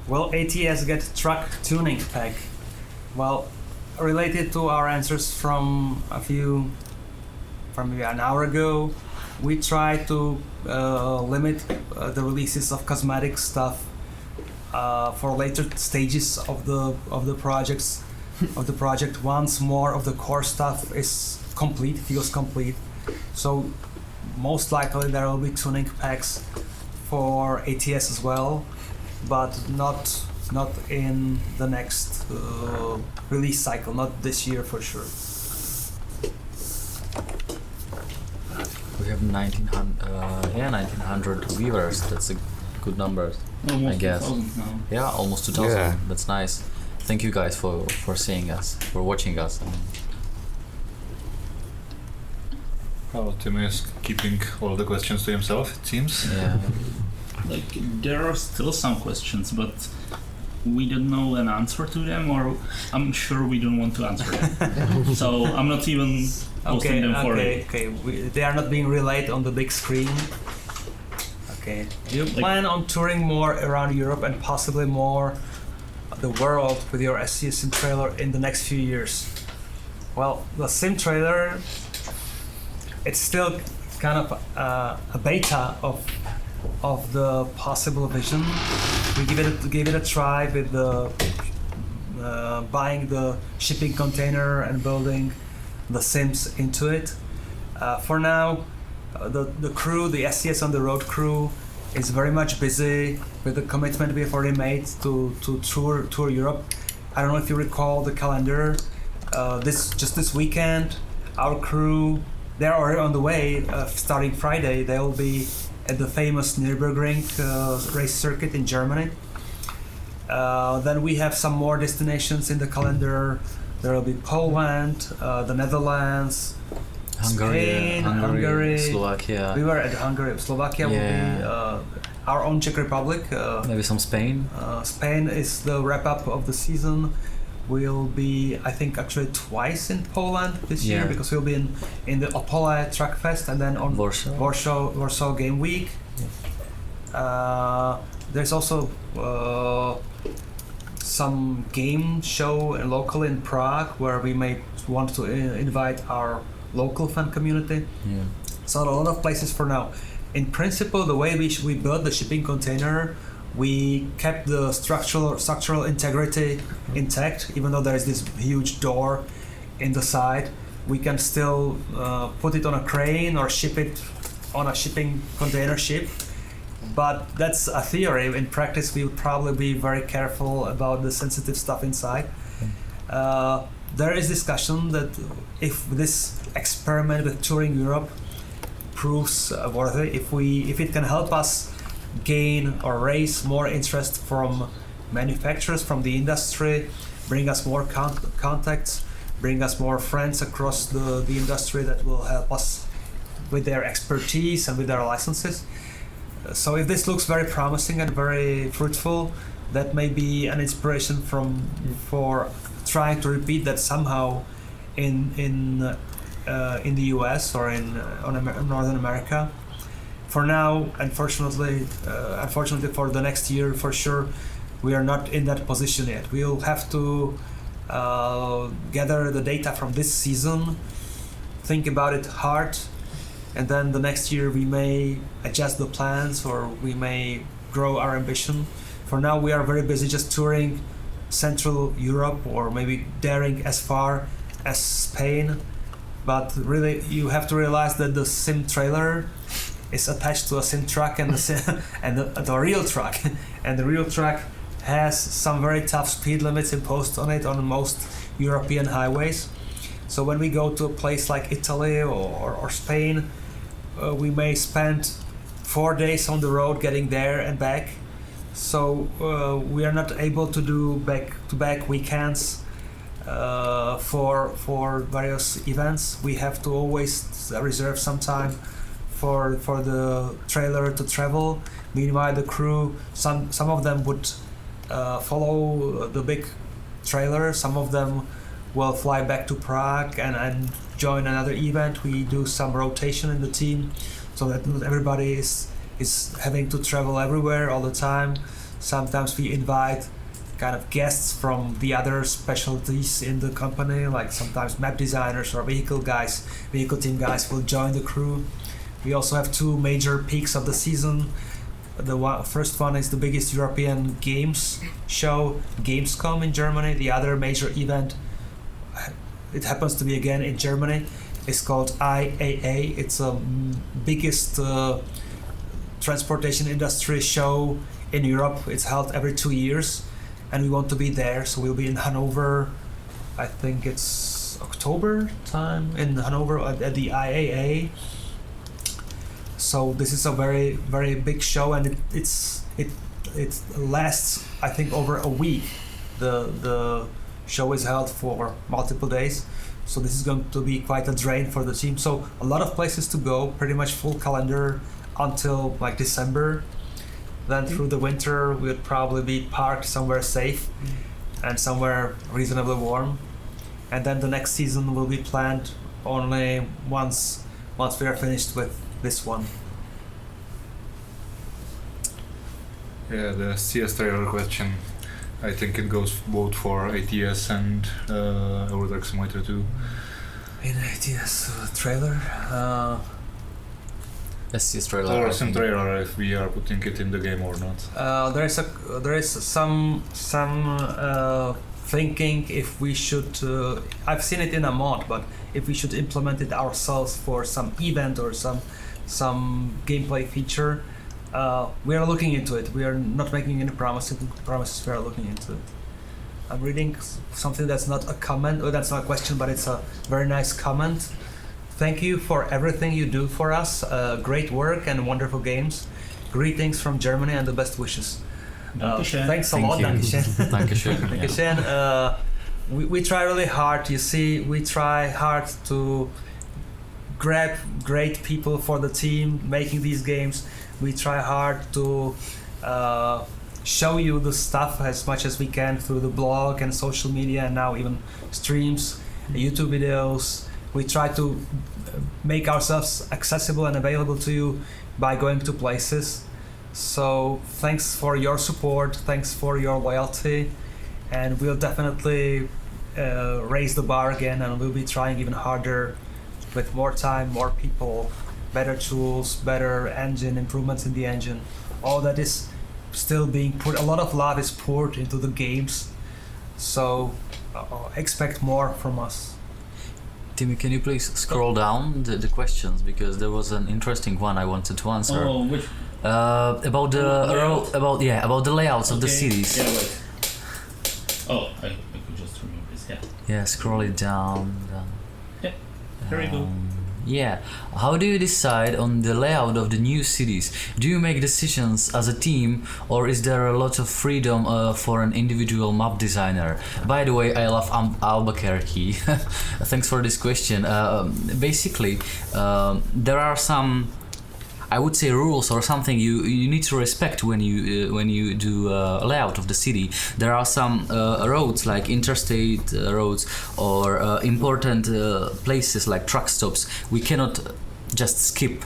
[SPEAKER 3] Will ATS get truck tuning pack? Well, related to our answers from maybe an hour ago, we try to limit the releases of cosmetic stuff for later stages of the projects of the project. Once more of the core stuff is complete, feels complete. So most likely there will be tuning packs for ATS as well, but not in the next release cycle, not this year for sure.
[SPEAKER 6] We have 1900 viewers. That's a good number.
[SPEAKER 7] Almost
[SPEAKER 6] I guess.
[SPEAKER 7] 2,000 now.
[SPEAKER 6] Yeah, almost 2000.
[SPEAKER 2] Yeah.
[SPEAKER 6] That's nice. Thank you guys for seeing us, for watching us.
[SPEAKER 1] Well, Tim is keeping all the questions to himself, it seems.
[SPEAKER 6] Yeah.
[SPEAKER 7] Like, there are still some questions, but we don't know an answer to them, or I'm sure we don't want to answer them. So I'm not even posting them for you.
[SPEAKER 3] Okay. They are not being relayed on the big screen. Okay. Do you plan on touring more around Europe and possibly more the world with your SCS Sim trailer in the next few years? Well, the Sim trailer, it's still kind of a beta of the possible vision. We gave it a try with the buying the shipping container and building the Sims into it. For now, the crew, the SCS on the road crew, is very much busy with the commitment we have already made to tour Europe. I don't know if you recall the calendar. This weekend, our crew, they're already on the way. Starting Friday, they will be at the famous Nürburgring race circuit in Germany. Then we have some more destinations in the calendar. There will be Poland, the Netherlands, Spain, Hungary,
[SPEAKER 6] Slovakia.
[SPEAKER 3] We were at Hungary. Slovakia will be our own Czech Republic.
[SPEAKER 6] Maybe some Spain.
[SPEAKER 3] Spain is the wrap-up of the season. We'll be, I think, actually twice in Poland this year, because we'll be in the Opole Track Fest and then on Warsaw Game Week. There's also some game show locally in Prague where we may want to invite our local fan community.
[SPEAKER 6] Yeah.
[SPEAKER 3] So a lot of places for now. In principle, the way we built the shipping container, we kept the structural integrity intact, even though there is this huge door in the side. We can still put it on a crane or ship it on a shipping container ship. But that's a theory. In practice, we would probably be very careful about the sensitive stuff inside. There is discussion that if this experiment with touring Europe proves worthy, if it can help us gain or raise more interest from manufacturers, from the industry, bring us more contacts, bring us more friends across the industry that will help us with their expertise and with their licenses. So if this looks very promising and very fruitful, that may be an inspiration for trying to repeat that somehow in the US or in Northern America. For now, unfortunately for the next year, for sure, we are not in that position yet. We'll have to gather the data from this season, think about it hard, and then the next year we may adjust the plans or we may grow our ambition. For now we are very busy just touring Central Europe or maybe daring as far as Spain, but really you have to realize that the sim trailer is attached to a sim truck and the real truck and the real truck has some very tough speed limits imposed on it on most European highways. So when we go to a place like Italy or Spain, we may spend 4 days on the road getting there and back. So we are not able to do back-to-back weekends for various events. We have to always reserve some time for the trailer to travel. Meanwhile, the crew, some of them would follow the big trailer. Some of them will fly back to Prague and join another event. We do some rotation in the team so that not everybody is having to travel everywhere all the time. Sometimes we invite kind of guests from the other specialties in the company, like sometimes map designers or vehicle team guys will join the crew. We also have 2 major peaks of the season. The first one is the biggest European games show, Gamescom in Germany. The other major event, it happens to be again in Germany, is called IAA. It's the biggest transportation industry show in Europe. It's held every 2 years and we want to be there, so we'll be in Hanover. I think it's October time in Hanover at the IAA. So this is a very, very big show and it lasts, I think, over a week. The show is held for multiple days, so this is going to be quite a drain for the team. So a lot of places to go, pretty much full calendar until like December. Then through the winter we would probably be parked somewhere safe and somewhere reasonably warm. And then the next season will be planned only once we are finished with this one.
[SPEAKER 1] Yeah, the CS trailer question. I think it goes both for ATS and Overweight Simulator 2.
[SPEAKER 3] In ATS trailer?
[SPEAKER 6] SCS trailer.
[SPEAKER 1] Or sim trailer if we are putting it in the game or not.
[SPEAKER 3] There is some thinking if we should. I've seen it in a mod, but if we should implement it ourselves for some event or some gameplay feature, we are looking into it. We are not making any promises. We are looking into it. I'm reading something that's not a comment, or that's not a question, but it's a very nice comment. Thank you for everything you do for us. Great work and wonderful games. Greetings from Germany and the best wishes. Thanks a lot, Dankeschön. Dankeschön. We try really hard. You see, we try hard to grab great people for the team making these games. We try hard to show you the stuff as much as we can through the blog and social media, and now even streams, YouTube videos. We try to make ourselves accessible and available to you by going to places. So thanks for your support, thanks for your loyalty, and we'll definitely raise the bar again, and we'll be trying even harder with more time, more people, better tools, better engine, improvements in the engine. All that is still being put, a lot of love is poured into the games, so expect more from us.
[SPEAKER 6] Timmy, can you please scroll down the questions, because there was an interesting one I wanted to answer.
[SPEAKER 7] Oh, which?
[SPEAKER 6] About the layouts of the cities.
[SPEAKER 7] Yeah, wait. Oh, I could just remove this. Yeah.
[SPEAKER 6] Yeah, scroll it down.
[SPEAKER 7] Yeah. Very good.
[SPEAKER 6] Yeah. How do you decide on the layout of the new cities? Do you make decisions as a team, or is there a lot of freedom for an individual map designer? By the way, I love Albuquerque. Thanks for this question. Basically, there are some, I would say, rules or something you need to respect when you do a layout of the city. There are some roads, like interstate roads, or important places like truck stops we cannot just skip.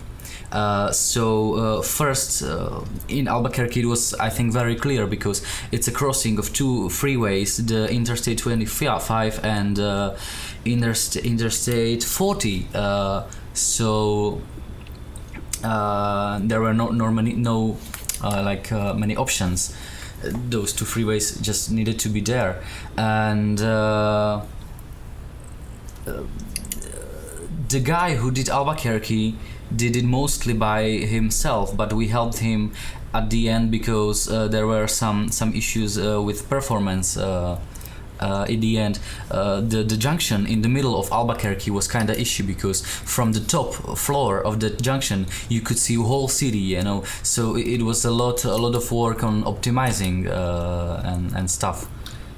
[SPEAKER 6] First, in Albuquerque, it was, I think, very clear because it's a crossing of two freeways, the Interstate 25 and Interstate 40. There were many options. Those two freeways just needed to be there, and the guy who did Albuquerque did it mostly by himself, but we helped him at the end because there were some issues with performance. In the end, the junction in the middle of Albuquerque was kind of issue because from the top floor of the junction you could see whole city, you know. So it was a lot of work on optimizing and stuff.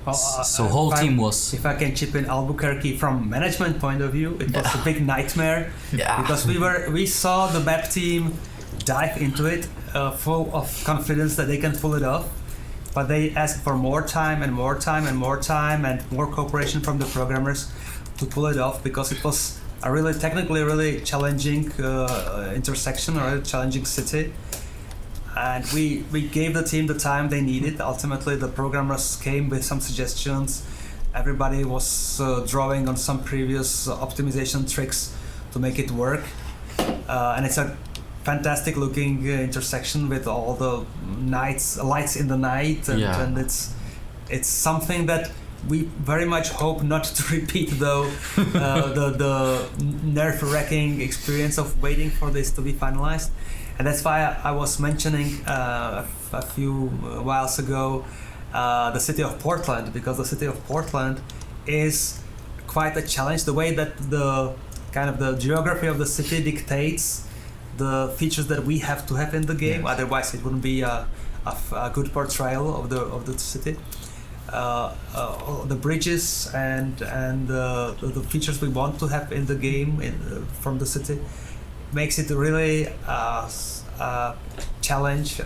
[SPEAKER 3] Well,
[SPEAKER 6] so whole team was.
[SPEAKER 3] If I can chip in, Albuquerque from management point of view, it was a big nightmare because we saw the map team dive into it full of confidence that they can pull it off. But they asked for more time and more time and more time and more cooperation from the programmers to pull it off because it was a really technically really challenging intersection or a challenging city. And we gave the team the time they needed. Ultimately, the programmers came with some suggestions. Everybody was drawing on some previous optimization tricks to make it work. And it's a fantastic looking intersection with all the lights in the night, and it's something that we very much hope not to repeat, though. The nerve-wracking experience of waiting for this to be finalized, and that's why I was mentioning a few whiles ago the city of Portland, because the city of Portland is quite a challenge. The way that the geography of the city dictates the features that we have to have in the game, otherwise it wouldn't be a good portrayal of the city. The bridges and the features we want to have in the game from the city makes it really a challenge,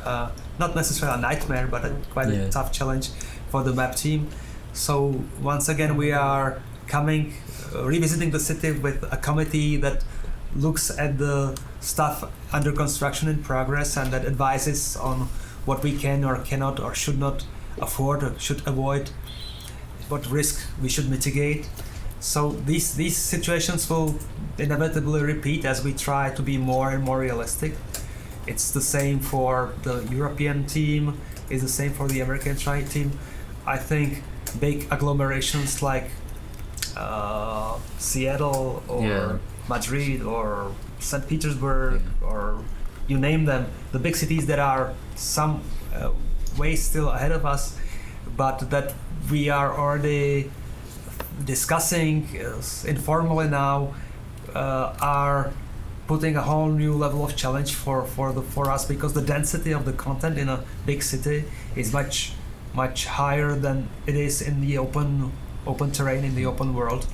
[SPEAKER 3] not necessarily a nightmare, but quite a tough challenge for the map team. So once again we are revisiting the city with a committee that looks at the stuff under construction in progress and that advises on what we can or cannot or should not afford or should avoid, what risk we should mitigate. So these situations will inevitably repeat as we try to be more and more realistic. It's the same for the European team, it's the same for the American team. I think big agglomerations like Seattle or Madrid or St. Petersburg or you name them, the big cities that are some way still ahead of us, but that we are already discussing informally now, are putting a whole new level of challenge for us, because the density of the content in a big city is much higher than it is in the open terrain, in the open world.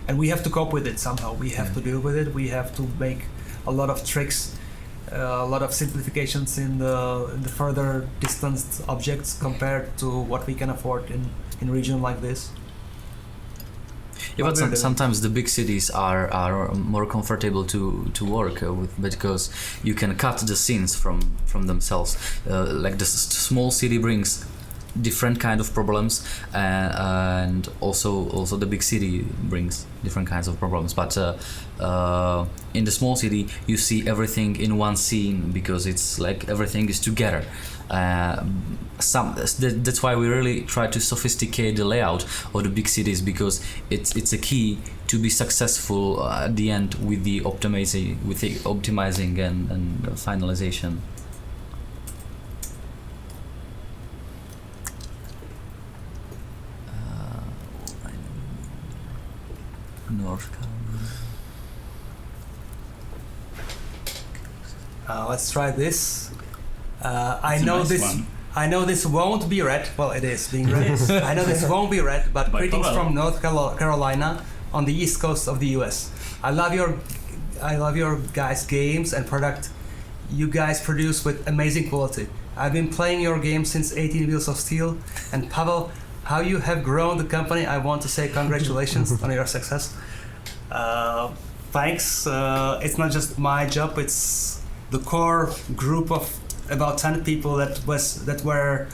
[SPEAKER 3] And we have to cope with it somehow. We have to deal with it. We have to make a lot of tricks, a lot of simplifications in the further distanced objects compared to what we can afford in a region like this.
[SPEAKER 6] Yeah, but sometimes the big cities are more comfortable to work with, because you can cut the scenes from themselves. Like the small city brings different kind of problems, and also the big city brings different kinds of problems. But in the small city, you see everything in one scene because it's like everything is together. That's why we really try to sophisticate the layout of the big cities, because it's a key to be successful at the end with the optimizing and finalization. North
[SPEAKER 3] Carolina. Let's try this. I know this won't be read. Well, it is being read. I know this won't be read, but greetings from North Carolina on the east coast of the US. I love your guys' games and product you guys produce with amazing quality. I've been playing your game since 18 Wheels of Steel, and Pavel, how you have grown the company, I want to say congratulations on your success. Thanks. It's not just my job, it's the core group of about 10 people that were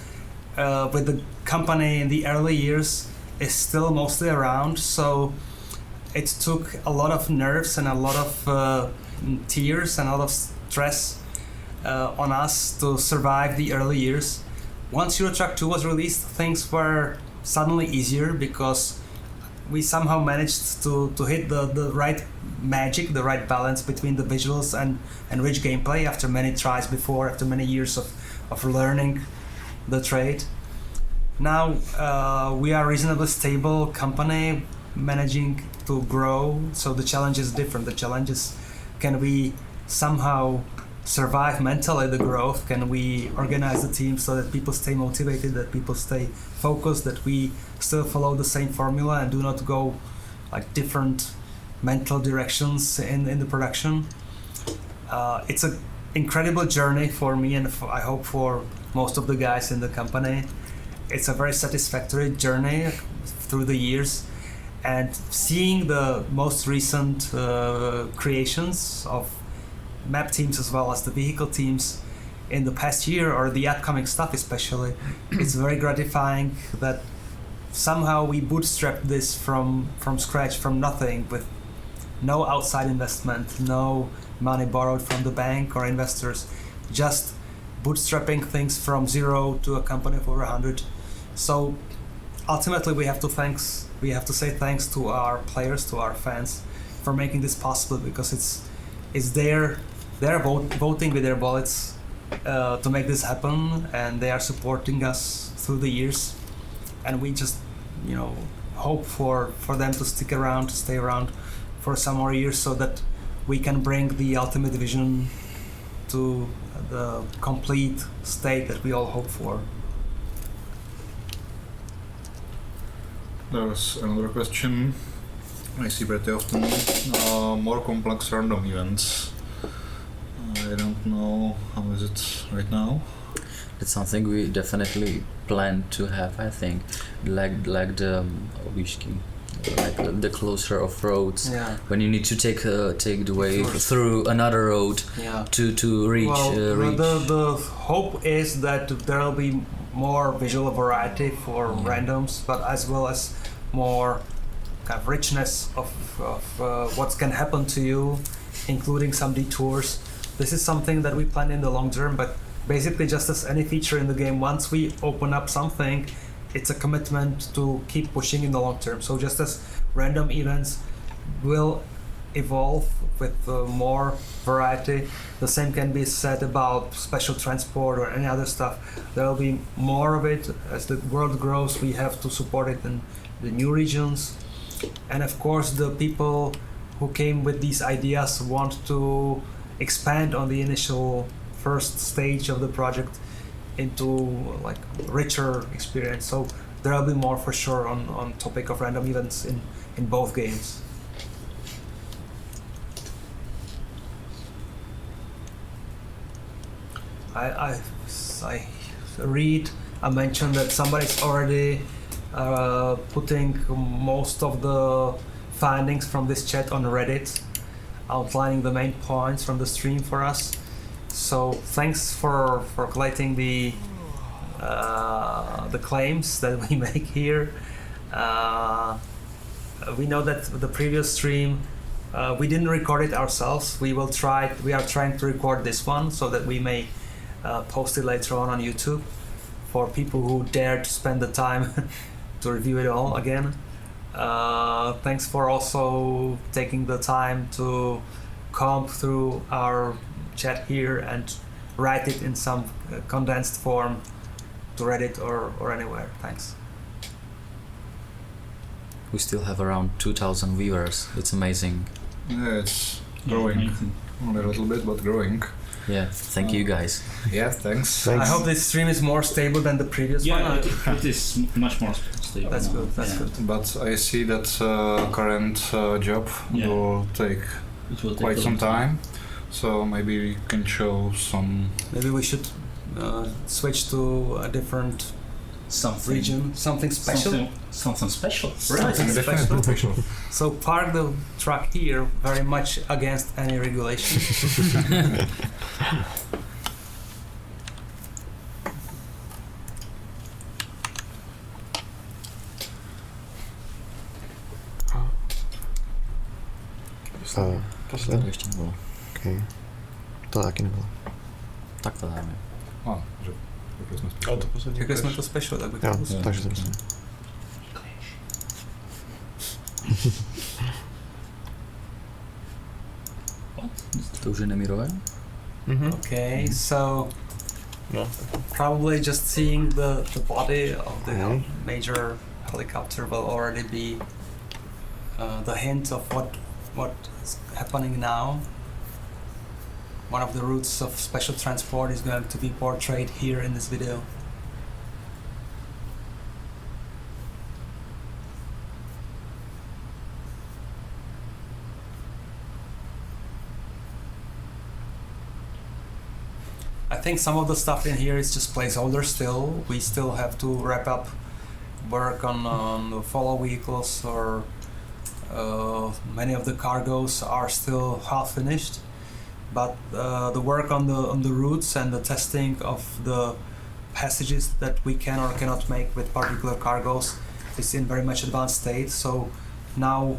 [SPEAKER 3] with the company in the early years is still mostly around. So it took a lot of nerves and a lot of tears and a lot of stress on us to survive the early years. Once Euro Truck 2 was released, things were suddenly easier because we somehow managed to hit the right magic, the right balance between the visuals and rich gameplay after many tries before, after many years of learning the trade. Now we are a reasonably stable company managing to grow, so the challenge is different. The challenge is, can we somehow survive mentally the growth? Can we organize the team so that people stay motivated, that people stay focused, that we still follow the same formula and do not go like different mental directions in the production? It's an incredible journey for me and I hope for most of the guys in the company. It's a very satisfactory journey through the years, and seeing the most recent creations of map teams as well as the vehicle teams in the past year, or the upcoming stuff especially, it's very gratifying that somehow we bootstrapped this from scratch, from nothing, with no outside investment, no money borrowed from the bank or investors, just bootstrapping things from zero to a company of over 100. So ultimately we have to say thanks to our players, to our fans, for making this possible, because it's they're voting with their wallets to make this happen, and they are supporting us through the years, and we just hope for them to stick around, to stay around for some more years, so that we can bring the ultimate vision to the complete state that we all hope for.
[SPEAKER 1] There's another question I see pretty often. More complex random events. I don't know how is it right now.
[SPEAKER 6] It's something we definitely plan to have, I think, like the whisky, like the closure of roads, when you need to take the way through another road to reach.
[SPEAKER 3] The hope is that there will be more visual variety for randoms, but as well as more kind of richness of what can happen to you, including some detours. This is something that we plan in the long term, but basically just as any feature in the game, once we open up something, it's a commitment to keep pushing in the long term. So just as random events will evolve with more variety, the same can be said about special transport or any other stuff. There will be more of it. As the world grows, we have to support it in the new regions. And of course, the people who came with these ideas want to expand on the initial first stage of the project into like richer experience. So there will be more for sure on topic of random events in both games. I read a mention that somebody's already putting most of the findings from this chat on Reddit, outlining the main points from the stream for us. So thanks for collecting the claims that we make here. We know that the previous stream we didn't record it ourselves. We are trying to record this one so that we may post it later on YouTube for people who dare to spend the time to review it all again. Thanks for also taking the time to comb through our chat here and write it in some condensed form to Reddit or anywhere. Thanks.
[SPEAKER 6] We still have around 2,000 viewers. It's amazing.
[SPEAKER 1] Yeah, it's growing. Only a little bit, but growing.
[SPEAKER 6] Yeah, thank you guys.
[SPEAKER 1] Yeah, thanks.
[SPEAKER 3] I hope this stream is more stable than the previous one.
[SPEAKER 7] It is much more stable.
[SPEAKER 3] That's
[SPEAKER 7] now.
[SPEAKER 3] good. That's good.
[SPEAKER 1] But I see that current job will take quite some time. So maybe we can show some.
[SPEAKER 3] Maybe we should switch to a different
[SPEAKER 7] something
[SPEAKER 3] region, something special.
[SPEAKER 7] Something special.
[SPEAKER 3] Something
[SPEAKER 1] Definitely special.
[SPEAKER 3] So park the truck here very much against any regulation.
[SPEAKER 2] To ještě nebylo. Okay. To taky nebylo.
[SPEAKER 5] Tak to dáme.
[SPEAKER 1] Že řekli jsme
[SPEAKER 4] A to poslední.
[SPEAKER 3] Řekli jsme to special, tak bych
[SPEAKER 2] Jo,
[SPEAKER 3] to pustil.
[SPEAKER 2] takže to myslím.
[SPEAKER 6] To už je nemírové?
[SPEAKER 4] Mhm.
[SPEAKER 3] Okay, so
[SPEAKER 4] No.
[SPEAKER 3] probably just seeing the body of the
[SPEAKER 2] Mhm.
[SPEAKER 3] major helicopter will already be the hint of what is happening now. One of the routes of special transport is going to be portrayed here in this video. I think some of the stuff in here is just placeholder still. We still have to wrap up work on the follow vehicles, or many of the cargoes are still half finished. But the work on the routes and the testing of the passages that we can or cannot make with particular cargoes is in very much advanced state. So now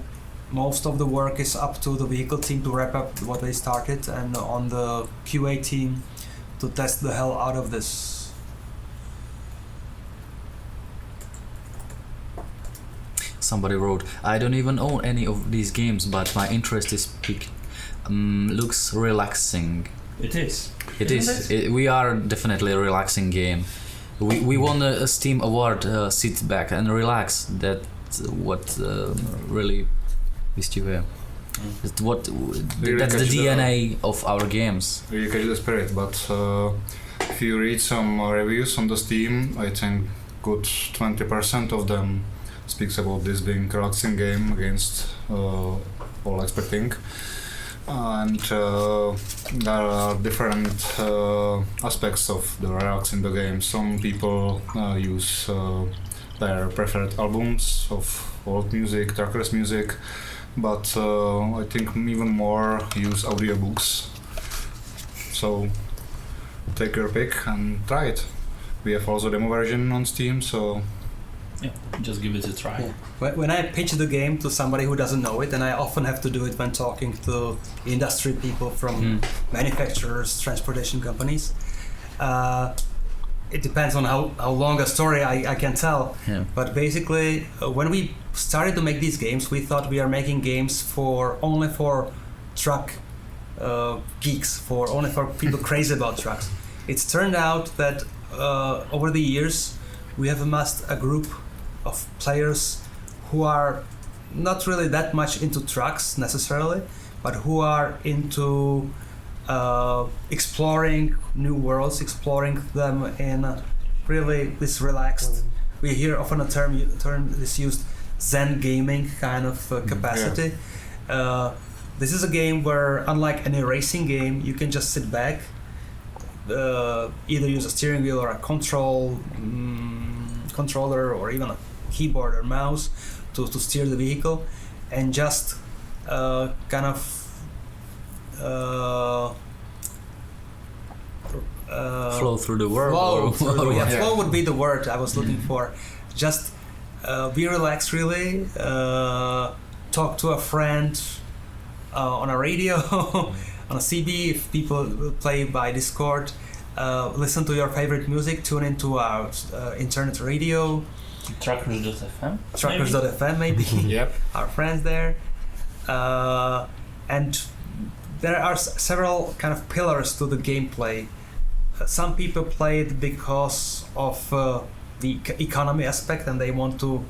[SPEAKER 3] most of the work is up to the vehicle team to wrap up what they started, and on the QA team to test the hell out of this.
[SPEAKER 6] Somebody wrote, I don't even own any of these games, but my interest is peaked. Looks relaxing.
[SPEAKER 7] It is.
[SPEAKER 6] It is. We are definitely a relaxing game. We won a Steam award. Sit back and relax. That's what really is you here. That's what. That's the DNA of our games.
[SPEAKER 1] You catch the spirit, but if you read some reviews on the Steam, I think good 20% of them speaks about this being a relaxing game against all expecting. And there are different aspects of the relax in the game. Some people use their preferred albums of old music, trackers music, but I think even more use audiobooks. So take your pick and try it. We have also demo version on Steam, so
[SPEAKER 7] Yeah, just give it a try.
[SPEAKER 3] Yeah. When I pitch the game to somebody who doesn't know it, and I often have to do it when talking to industry people from manufacturers, transportation companies, it depends on how long a story I can tell.
[SPEAKER 6] Yeah.
[SPEAKER 3] But basically, when we started to make these games, we thought we are making games only for truck geeks, only for people crazy about trucks. It's turned out that over the years, we have amassed a group of players who are not really that much into trucks necessarily, but who are into exploring new worlds, exploring them in really this relaxed. We hear often a term is used, Zen gaming kind of capacity. This is a game where, unlike any racing game, you can just sit back, either use a steering wheel or a controller or even a keyboard or mouse to steer the vehicle, and just kind of
[SPEAKER 6] Flow through the world.
[SPEAKER 3] Flow would be the word I was looking for. Just be relaxed, really. Talk to a friend on a radio, on a CD if people play by Discord. Listen to your favorite music. Tune into our internet radio.
[SPEAKER 7] Truckers.fm.
[SPEAKER 3] Truckers.fm maybe.
[SPEAKER 1] Yep.
[SPEAKER 3] Our friends there. And there are several kind of pillars to the gameplay. Some people play it because of the economy aspect, and they want to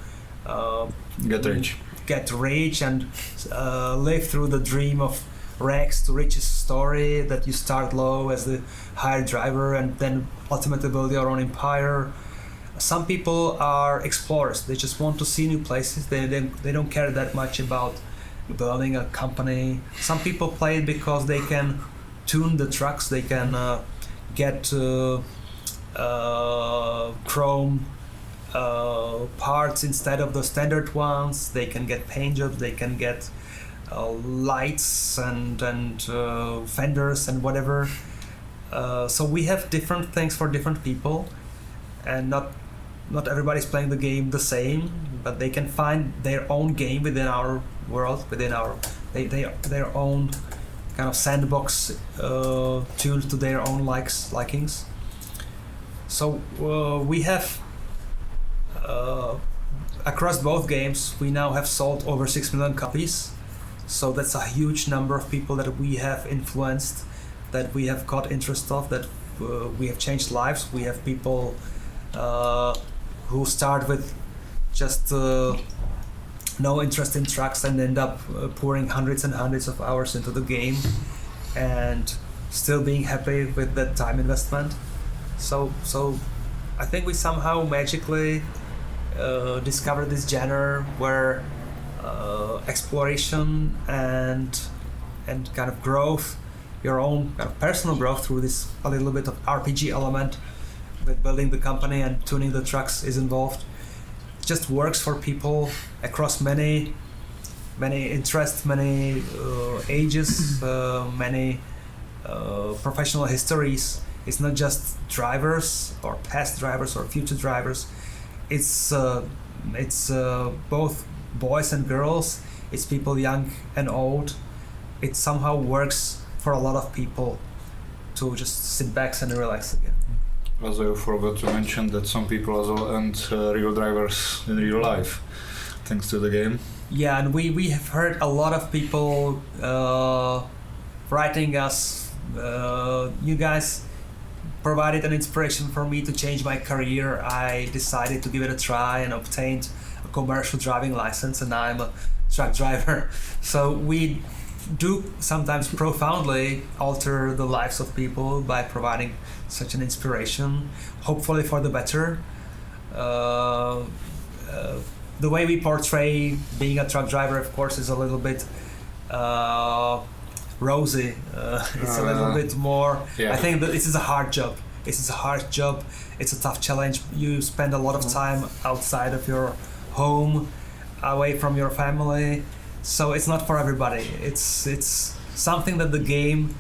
[SPEAKER 3] get rich and live through the dream of rags to riches story, that you start low as the hired driver and then ultimately build your own empire. Some people are explorers. They just want to see new places. They don't care that much about building a company. Some people play it because they can tune the trucks. They can get chrome parts instead of the standard ones. They can get paint jobs, they can get lights and fenders and whatever. So we have different things for different people, and not everybody's playing the game the same, but they can find their own game within our world, within our their own kind of sandbox tuned to their own likings. So we have across both games we now have sold over 6 million copies. So that's a huge number of people that we have influenced, that we have caught interest of, that we have changed lives. We have people who start with just no interest in trucks and end up pouring hundreds and hundreds of hours into the game and still being happy with that time investment. So I think we somehow magically discovered this genre where exploration and kind of growth, your own kind of personal growth through this a little bit of RPG element with building the company and tuning the trucks is involved. It just works for people across many interests, many ages, many professional histories. It's not just drivers or past drivers or future drivers. It's both boys and girls. It's people young and old. It somehow works for a lot of people to just sit back and relax again.
[SPEAKER 1] Also, you forgot to mention that some people also aren't real drivers in real life, thanks to the game.
[SPEAKER 3] Yeah, and we have heard a lot of people writing us, you guys provided an inspiration for me to change my career. I decided to give it a try and obtained a commercial driving license, and now I'm a truck driver. So we do sometimes profoundly alter the lives of people by providing such an inspiration, hopefully for the better. The way we portray being a truck driver, of course, is a little bit rosy. It's a little bit more. Yeah. I think that this is a hard job. It's a tough challenge. You spend a lot of time outside of your home, away from your family. So it's not for everybody. It's something that the game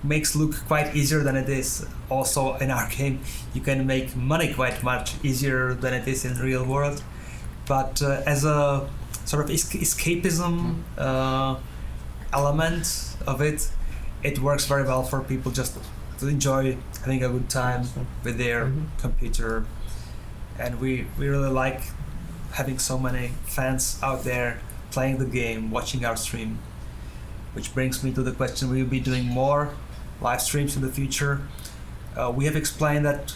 [SPEAKER 3] makes look quite easier than it is. Also, in our game, you can make money quite much easier than it is in the real world. But as a sort of escapism element of it, it works very well for people just to enjoy having a good time with their computer. And we really like having so many fans out there playing the game, watching our stream. Which brings me to the question, will you be doing more live streams in the future? We have explained that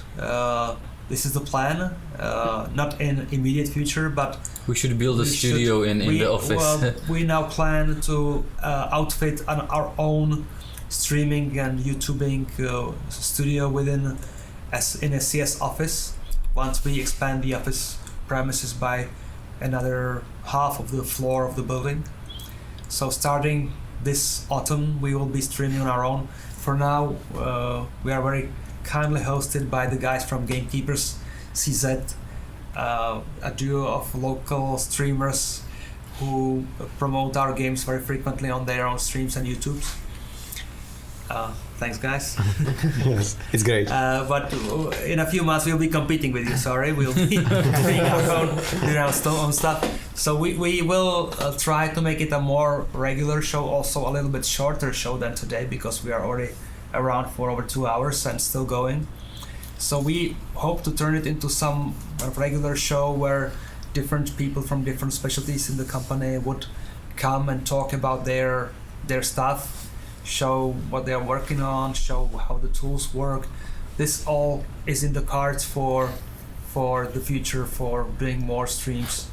[SPEAKER 3] this is the plan, not in immediate future, but
[SPEAKER 6] we should build a studio in the office.
[SPEAKER 3] Well, we now plan to outfit our own streaming and YouTubing studio within SCS office. Once we expand the office premises by another half of the floor of the building. So starting this autumn, we will be streaming on our own. For now, we are very kindly hosted by the guys from Gamekeepers CZ, a duo of local streamers who promote our games very frequently on their own streams and YouTubes. Thanks, guys.
[SPEAKER 2] Yes, it's great.
[SPEAKER 3] But in a few months we'll be competing with you. Sorry, we'll be doing our own stuff. So we will try to make it a more regular show, also a little bit shorter show than today, because we are already around for over 2 hours and still going. So we hope to turn it into some regular show where different people from different specialties in the company would come and talk about their stuff, show what they are working on, show how the tools work. This all is in the cards for the future, for doing more streams.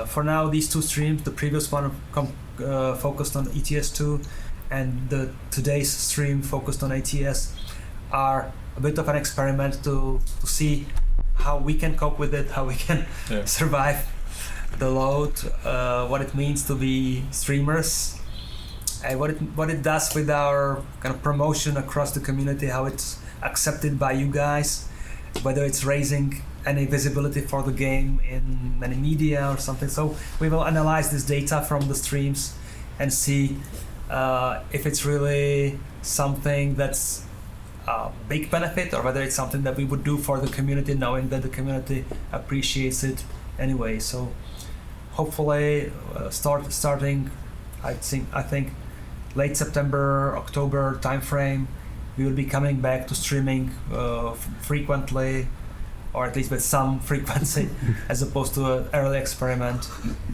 [SPEAKER 3] For now, these two streams, the previous one focused on ETS2 and today's stream focused on ATS, are a bit of an experiment to see how we can cope with it, how we can survive the load, what it means to be streamers, and what it does with our kind of promotion across the community, how it's accepted by you guys, whether it's raising any visibility for the game in any media or something. So we will analyze this data from the streams and see if it's really something that's a big benefit, or whether it's something that we would do for the community, knowing that the community appreciates it anyway. So hopefully starting I think late September, October timeframe, we will be coming back to streaming frequently, or at least with some frequency, as opposed to an early experiment,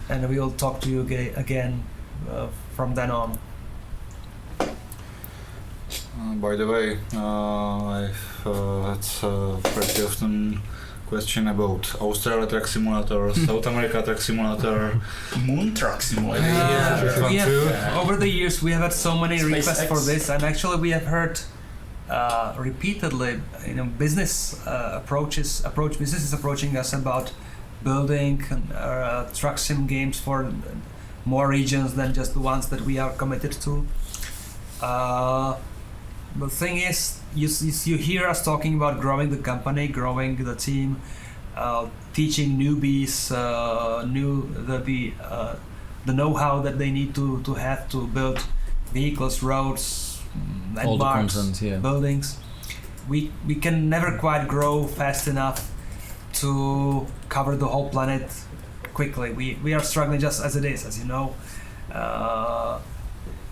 [SPEAKER 3] and we will talk to you again from then on.
[SPEAKER 1] By the way, I've had pretty often question about Australia Truck Simulator, South America Truck Simulator,
[SPEAKER 7] Moon Truck Simulator.
[SPEAKER 3] Over the years we have had so many requests for this, and actually we have heard repeatedly, businesses approaching us about building truck sim games for more regions than just the ones that we are committed to. The thing is, you hear us talking about growing the company, growing the team, teaching newbies the know-how that they need to have to build vehicles, roads, landmarks, buildings. We can never quite grow fast enough to cover the whole planet quickly. We are struggling just as it is, as you know.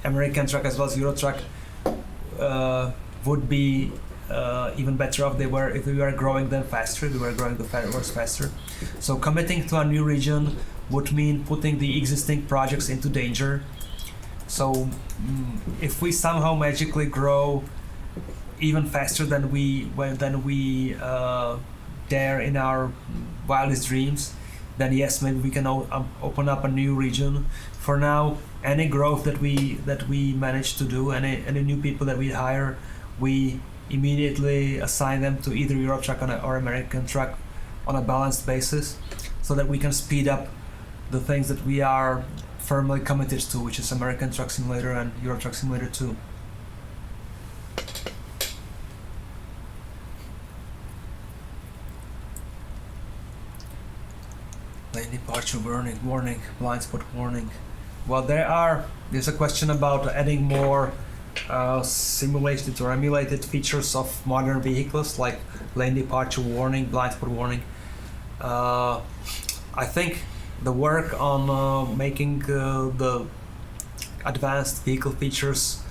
[SPEAKER 3] American truck as well as Euro truck would be even better off if we were growing them faster. We were growing the works faster. So committing to a new region would mean putting the existing projects into danger. So if we somehow magically grow even faster than we dare in our wildest dreams, then yes, maybe we can open up a new region. For now, any growth that we manage to do, any new people that we hire, we immediately assign them to either Euro Truck or American Truck on a balanced basis, so that we can speed up the things that we are firmly committed to, which is American Truck Simulator and Euro Truck Simulator 2. Lane departure warning, blind spot warning. Well, there's a question about adding more simulated or emulated features of modern vehicles, like lane departure warning, blind spot warning. I think the work on making the advanced vehicle features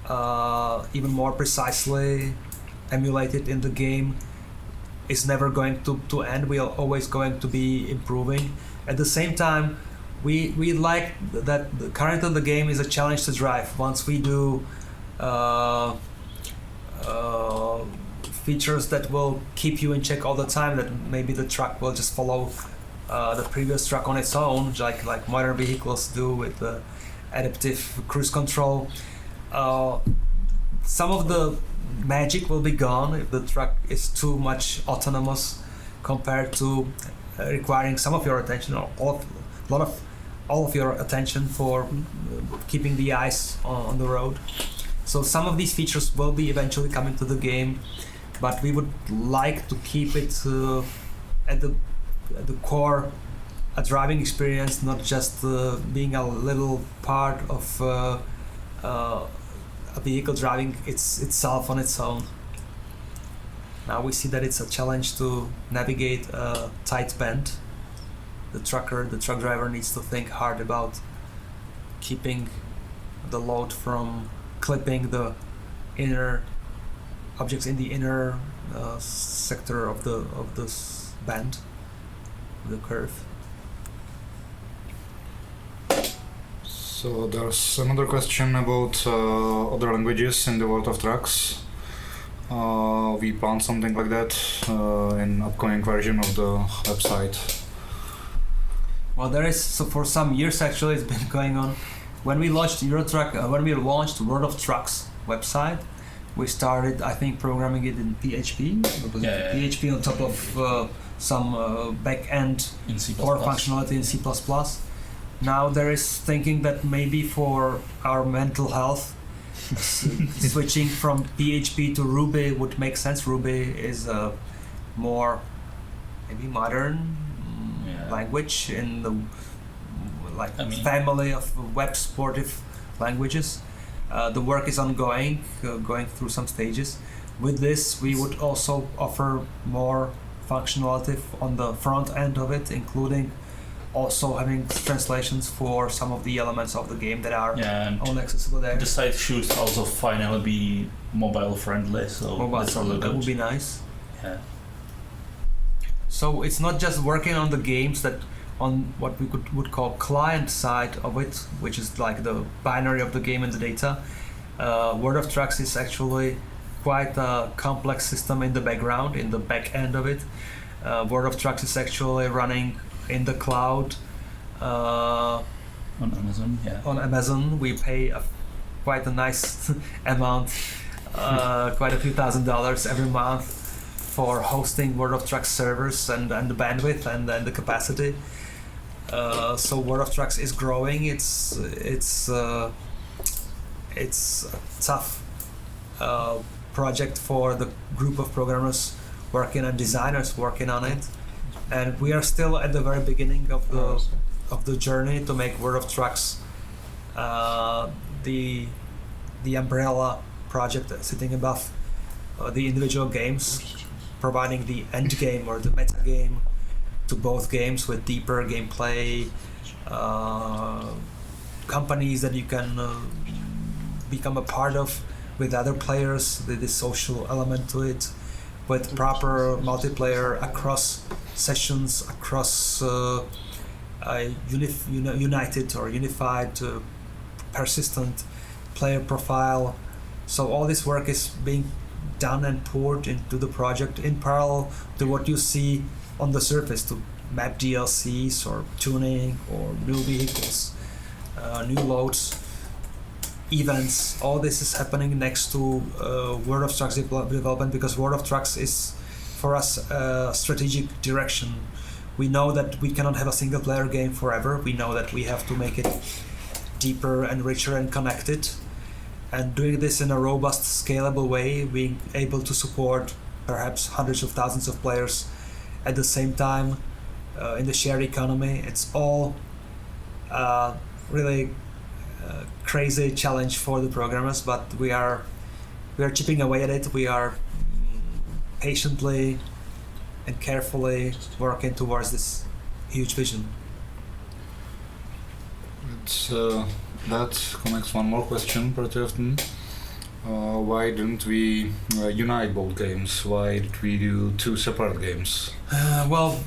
[SPEAKER 3] even more precisely emulated in the game is never going to end. We are always going to be improving. At the same time, we like that currently the game is a challenge to drive. Once we do features that will keep you in check all the time, that maybe the truck will just follow the previous truck on its own, like modern vehicles do with the adaptive cruise control. Some of the magic will be gone if the truck is too much autonomous compared to requiring some of your attention, or all of your attention for keeping the eyes on the road. So some of these features will be eventually coming to the game, but we would like to keep it at the core, a driving experience, not just being a little part of a vehicle driving itself on its own. Now we see that it's a challenge to navigate a tight bend. The truck driver needs to think hard about keeping the load from clipping the inner objects in the inner sector of the bend, the curve.
[SPEAKER 1] So there's another question about other languages in the world of trucks. We plan something like that in upcoming version of the website.
[SPEAKER 3] Well, for some years actually it's been going on. When we launched when we launched World of Trucks website, we started, I think, programming it in PHP. PHP on top of some back-end core functionality in C++. Now there is thinking that maybe for our mental health, switching from PHP to Ruby would make sense. Ruby is more
[SPEAKER 8] maybe modern language in the family of web sportive languages. The work is ongoing, going through some stages. With this, we would also offer more functionality on the front end of it, including also having translations for some of the elements of the game that are only accessible there.
[SPEAKER 7] The site should also finally be mobile friendly, so
[SPEAKER 8] that would be nice.
[SPEAKER 7] Yeah.
[SPEAKER 8] So it's not just working on the games that on what we would call client side of it, which is like the binary of the game and the data. World of Trucks is actually quite a complex system in the background, in the back end of it. World of Trucks is actually running in the cloud.
[SPEAKER 7] On Amazon,
[SPEAKER 8] On Amazon, we pay quite a nice amount, quite a few $1,000s every month for hosting World of Trucks servers and the bandwidth and the capacity. So World of Trucks is growing. It's a tough project for the group of programmers working and designers working on it, and we are still at the very beginning of the journey to make World of Trucks the umbrella project sitting above the individual games, providing the end game or the meta game to both games with deeper gameplay, companies that you can become a part of with other players, the social element to it, with proper multiplayer across sessions, across united or unified persistent player profile. So all this work is being done and poured into the project in parallel to what you see on the surface, to map DLCs or tuning or new vehicles, new loads, events. All this is happening next to World of Trucks development, because World of Trucks is for us a strategic direction. We know that we cannot have a single player game forever. We know that we have to make it deeper and richer and connected, and doing this in a robust, scalable way, being able to support perhaps hundreds of thousands of players at the same time in the shared economy. It's all really crazy challenge for the programmers, but we are chipping away at it. We are patiently and carefully working towards this huge vision.
[SPEAKER 1] That connects one more question pretty often. Why didn't we unite both games? Why did we do two separate games?
[SPEAKER 8] Well,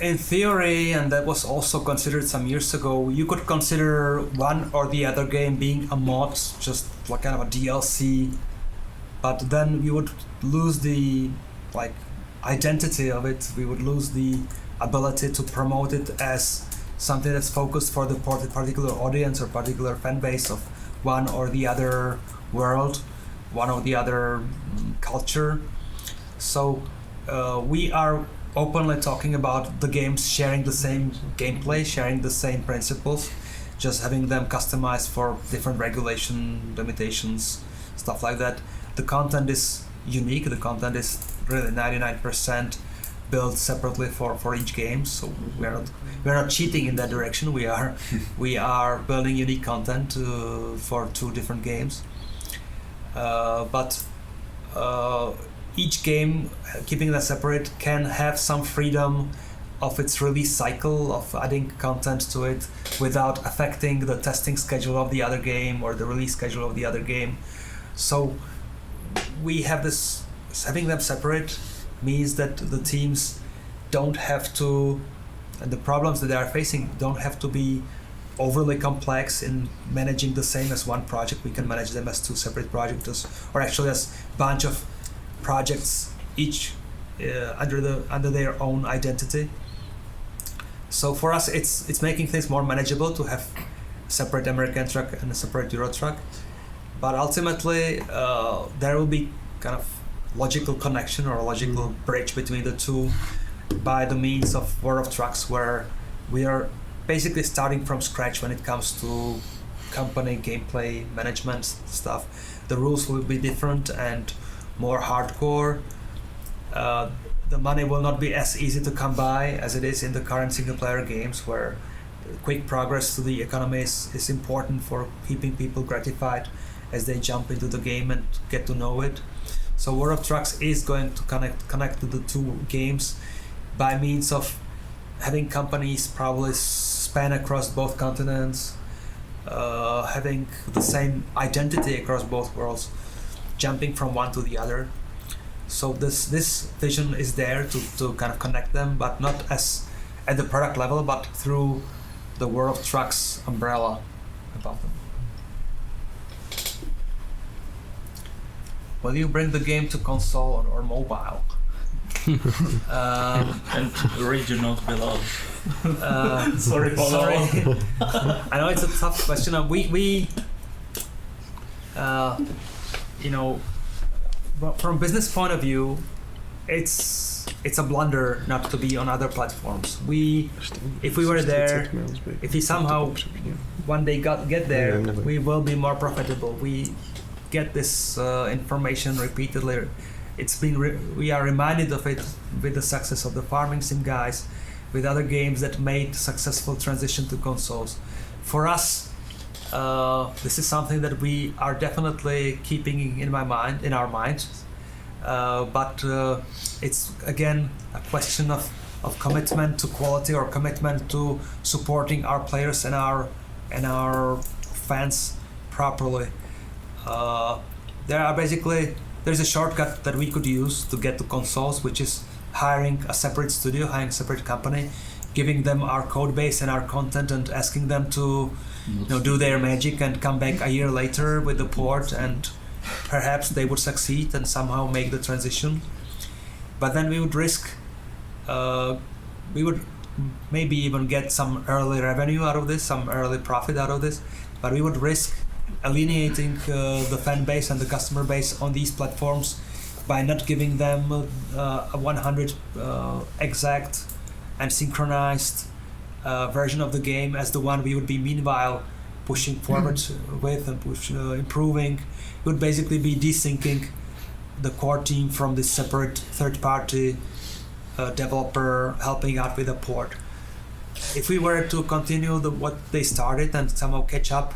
[SPEAKER 8] in theory, and that was also considered some years ago, you could consider one or the other game being a mod, just like kind of a DLC, but then we would lose the identity of it. We would lose the ability to promote it as something that's focused for the particular audience or particular fan base of one or the other world, one or the other culture. So we are openly talking about the games sharing the same gameplay, sharing the same principles, just having them customized for different regulation limitations, stuff like that. The content is unique. The content is really 99% built separately for each game. So we're not cheating in that direction. We are building unique content for two different games. But each game, keeping that separate, can have some freedom of its release cycle, of adding content to it without affecting the testing schedule of the other game or the release schedule of the other game. So we have this, having them separate means that the teams don't have to, and the problems that they are facing don't have to be overly complex in managing the same as one project. We can manage them as two separate projects, or actually as a bunch of projects, each under their own identity. So for us, it's making things more manageable to have separate American truck and a separate Euro truck. But ultimately, there will be kind of logical connection or a logical bridge between the two by the means of World of Trucks, where we are basically starting from scratch when it comes to company gameplay management stuff. The rules will be different and more hardcore. the money will not be as easy to come by as it is in the current single-player games, where quick progress to the economy is important for keeping people gratified as they jump into the game and get to know it. So World of Trucks is going to connect to the two games by means of having companies probably span across both continents, having the same identity across both worlds, jumping from one to the other. So this vision is there to kind of connect them, but not as at the product level, but through the World of Trucks umbrella above them. Will you bring the game to console or mobile?
[SPEAKER 7] And read your note below. Sorry, Paolo.
[SPEAKER 8] Sorry. I know it's a tough question. We from a business point of view, it's a blunder not to be on other platforms. If we were there, if we somehow one day get there, we will be more profitable. We get this information repeatedly. We are reminded of it with the success of the farming sim guys, with other games that made successful transition to consoles. For us, this is something that we are definitely keeping in our minds. But it's again a question of commitment to quality or commitment to supporting our players and our fans properly. There's a shortcut that we could use to get to consoles, which is hiring a separate studio, hiring a separate company, giving them our code base and our content, and asking them to do their magic and come back a year later with the port, and perhaps they would succeed and somehow make the transition. But then we would risk, we would maybe even get some early revenue out of this, some early profit out of this, but we would risk alienating the fan base and the customer base on these platforms by not giving them a 100 exact and synchronized version of the game as the one we would be meanwhile pushing forward with and improving. It would basically be desyncing the core team from this separate third-party developer helping out with a port. If we were to continue what they started and somehow catch up,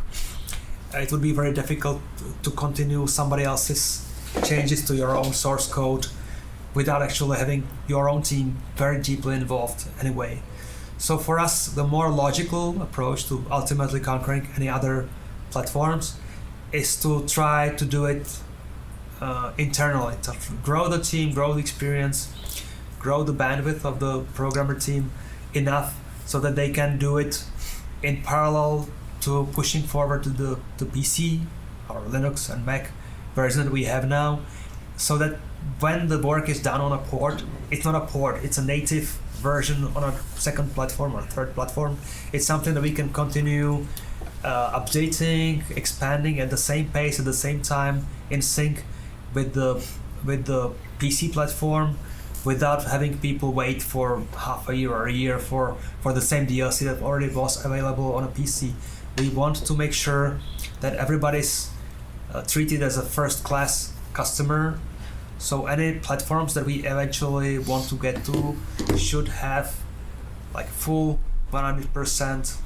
[SPEAKER 8] it would be very difficult to continue somebody else's changes to your own source code without actually having your own team very deeply involved anyway. So for us, the more logical approach to ultimately conquering any other platforms is to try to do it internally, to grow the team, grow the experience, grow the bandwidth of the programmer team enough so that they can do it in parallel to pushing forward to the PC or Linux and Mac version that we have now, so that when the work is done on a port, it's not a port, it's a native version on a second platform or third platform. It's something that we can continue updating, expanding at the same pace, at the same time, in sync with the PC platform, without having people wait for half a year or a year for the same DLC that already was available on a PC. We want to make sure that everybody's treated as a first-class customer. So any platforms that we eventually want to get to should have like full 100%